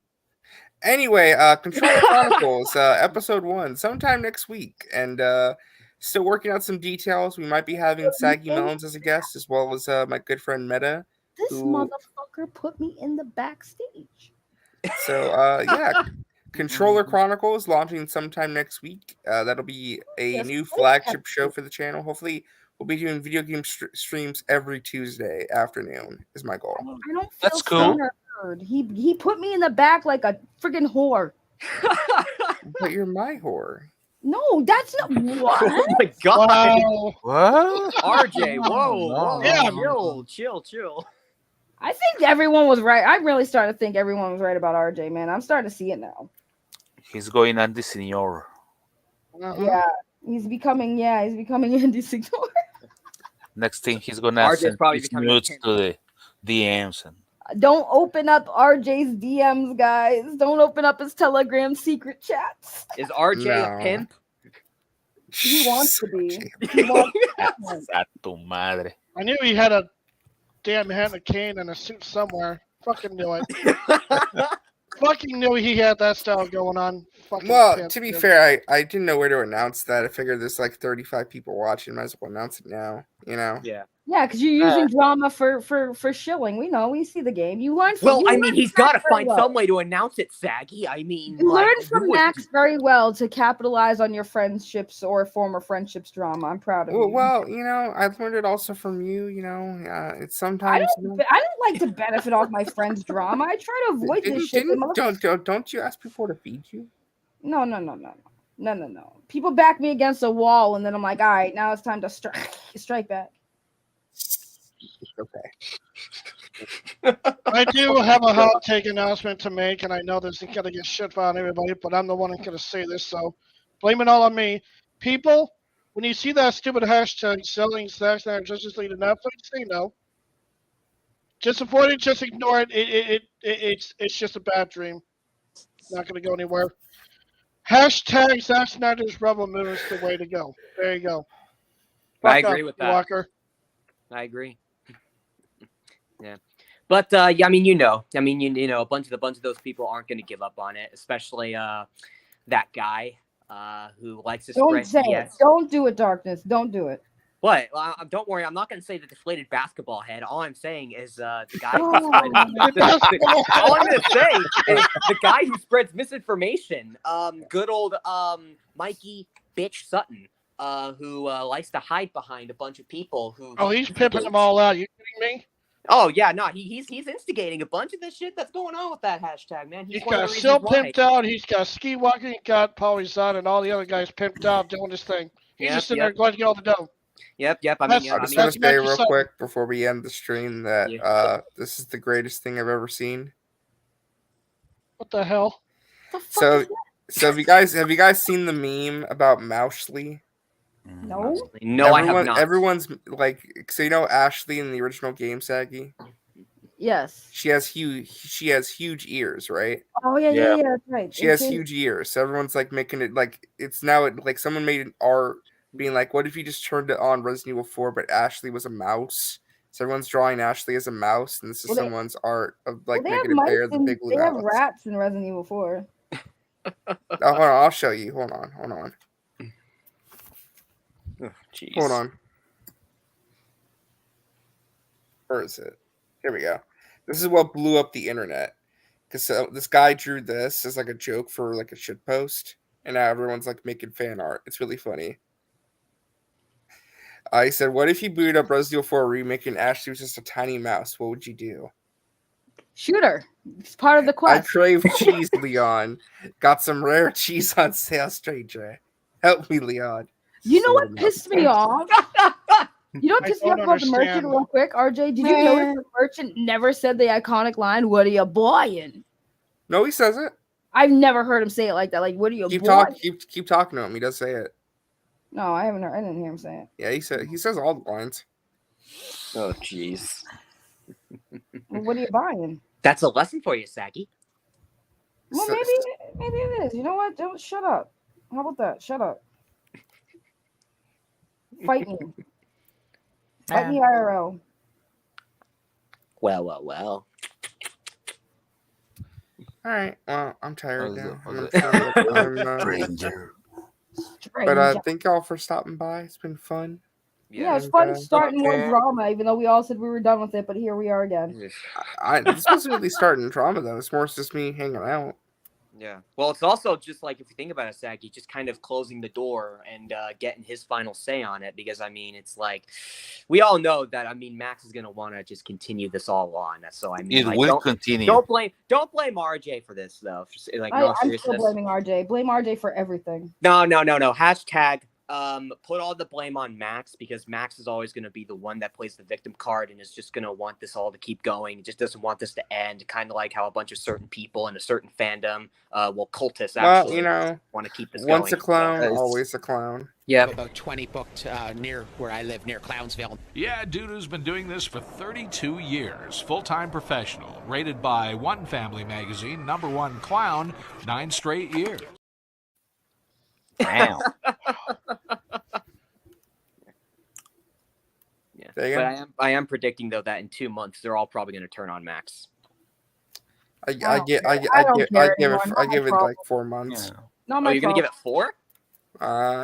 Anyway, Controller Chronicles, episode 1, sometime next week. And still working out some details. We might be having Saggy Melons as a guest, as well as my good friend Meta. This motherfucker put me in the backstage. So, yeah. Controller Chronicles launching sometime next week. That'll be a new flagship show for the channel. Hopefully, we'll be doing video game streams every Tuesday afternoon is my goal. I don't feel That's cool. seen or heard. He put me in the back like a friggin' whore. But you're my whore. No, that's not what. Oh my god. Wow. What? RJ, whoa, whoa, Yeah. chill. I think everyone was right. I'm really starting to think everyone was right about RJ, man. I'm starting to see it now. He's going Andy Senior. Yeah, he's becoming Andy Signor. Next thing he's gonna RJ's send probably his becoming nudes a to the DMs and Don't open up RJ's DMs, guys. Don't open up his Telegram secret chats. Is RJ No. a pimp? He wants to be. He wants to be. a tu madre. I knew he had a damn Hannah Kane in a suit somewhere. Fucking knew it. Fucking knew he had that style going on. Fucking Well, to be pimp. fair, I didn't know where to announce that. I figured there's like 35 people watching. Might as well announce it now. You know? Yeah. Yeah, because you're using drama for shilling. We know. We see the game. You learn from. Well, you I learn mean, from he's Max got to very find well. some way to announce it, Saggy. I mean, You like, learned from who would- Max very well to capitalize on your friendships or former friendships drama. I'm proud of you. Well, you know, I've learned it also from you. You know, it's I sometimes. don't like to benefit off my friends' drama. I try to avoid this shit. Don't you ask people to feed you? No. People back me against a wall, and then I'm like, all right, now it's time to strike back. Okay. I do have a hot take announcement to make, and I know this is going to get shit on everybody, but I'm the one that's going to say this, so blame it all on me. People, when you see that stupid hashtag selling Zack Snyder Justice League to Netflix, say no. Just avoid it. Just ignore it. It's just a bad dream. Not going to go anywhere. Hashtag Zack Snyder's Rebel Moon is the way to go. There you go. I Fuck agree off, with that. Walker. I agree. Yeah, but yeah, I mean, you know, a bunch of those people aren't going to give up on it, especially that guy who likes to Don't spread say BS. it. Don't do it, Darkness. Don't do it. What? Don't worry, I'm not going to say the deflated basketball head. All I'm saying is the guy. Oh. All I'm going to say is the guy who spreads misinformation. Good old Mikey Bitch Sutton, who likes to hide behind a bunch of people who. Oh, he's pimping them all out. You kidding me? Oh yeah, no, he's instigating a bunch of the shit that's going on with that hashtag, man. He's one of got the Sil reasons why. pimped out. He's got Ski Walker. He's got Polizon and all the other guys pimped out doing his thing. He's Yep, just sitting yep. there glad to get all the dough. Yep. I just want to say real quick before we end the stream that this is the greatest thing I've ever seen. What the hell? So have you guys seen the meme about Mousley? No. No, I have not. Everyone's like, so you know Ashley in the original game, Saggy? Yes. She has huge ears, right? Oh yeah, that's right. She has huge ears. So everyone's like making it like it's now like someone made an art being like, what if you just turned it on Resident Evil 4, but Ashley was a mouse? So everyone's drawing Ashley as a mouse, and this is someone's art of like making it bear the big blue They have mouse. rats in Resident Evil 4. Oh, hold on, I'll show you. Hold on. Oh, jeez. Hold on. Where is it? Here we go. This is what blew up the internet. Because this guy drew this as like a joke for like a shit post, and now everyone's like making fan art. It's really funny. I said, what if you booted up Resident Evil 4 remake and Ashley was just a tiny mouse? What would you do? Shoot her. It's part of the I quest. crave cheese, Leon. Got some rare cheese on sale, stranger. Help me, Leon. You know what pissed me off? You know what pissed me off about the merchant real quick, RJ? Did you notice the merchant never said the iconic line, "What are you buying?" No, he says it. I've never heard him say it like that. Like, what are you buying? Keep talking to him. He does say it. No, I haven't heard. I didn't hear him say it. Yeah, he says all the lines. Oh, jeez. Well, what are you buying? That's a lesson for you, Saggy. Well, maybe it is. You know what? Don't shut up. How about that? Shut up. Fight me. Fight me IRL. Well. All right. Well, I'm tired now. But thank y'all for stopping by. It's been fun. Yeah, it's fun starting more drama, even though we all said we were done with it, but here we are again. This wasn't really starting drama, though. It's more just me hanging out. Yeah. Well, it's also just like, if you think about it, Saggy, just kind of closing the door and getting his final say on it. Because, I mean, it's like, we all know that, I mean, Max is going to want to just continue this all on. So, I mean, it will continue. Don't blame RJ for this, though. Like, no I'm still blaming RJ. Blame RJ for everything. No. Hashtag put all the blame on Max, because Max is always going to be the one that plays the victim card and is just going to want this all to keep going. He just doesn't want this to end, kind of like how a bunch of certain people in a certain fandom, cultists actually want to keep this going. Once a clown, always a clown. Yeah. About 20 booked near where I live, near Clownsville. Yeah, dude who's been doing this for 32 years. Full-time professional. Rated by One Family Magazine, #1 clown, 9 straight years. Damn. Yeah. But I am predicting, though, that in 2 months they're all probably going to turn on Max. I don't give care. I don't care anymore. I Not my give it problem. like 4 months. Yeah. Not Oh, my you're gonna give problem. it 4?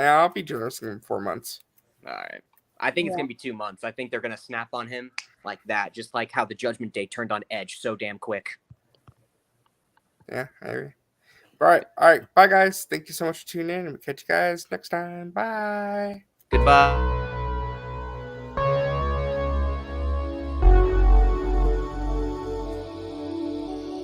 Yeah, I'll be generous in 4 months. All right. I think it's Yeah. gonna be 2 months. I think they're gonna snap on him like that, just like how the Judgment Day turned on Edge so damn quick. Yeah, I agree. All right. Bye, guys. Thank you so much for tuning in, and we'll catch you guys next time. Bye. Goodbye.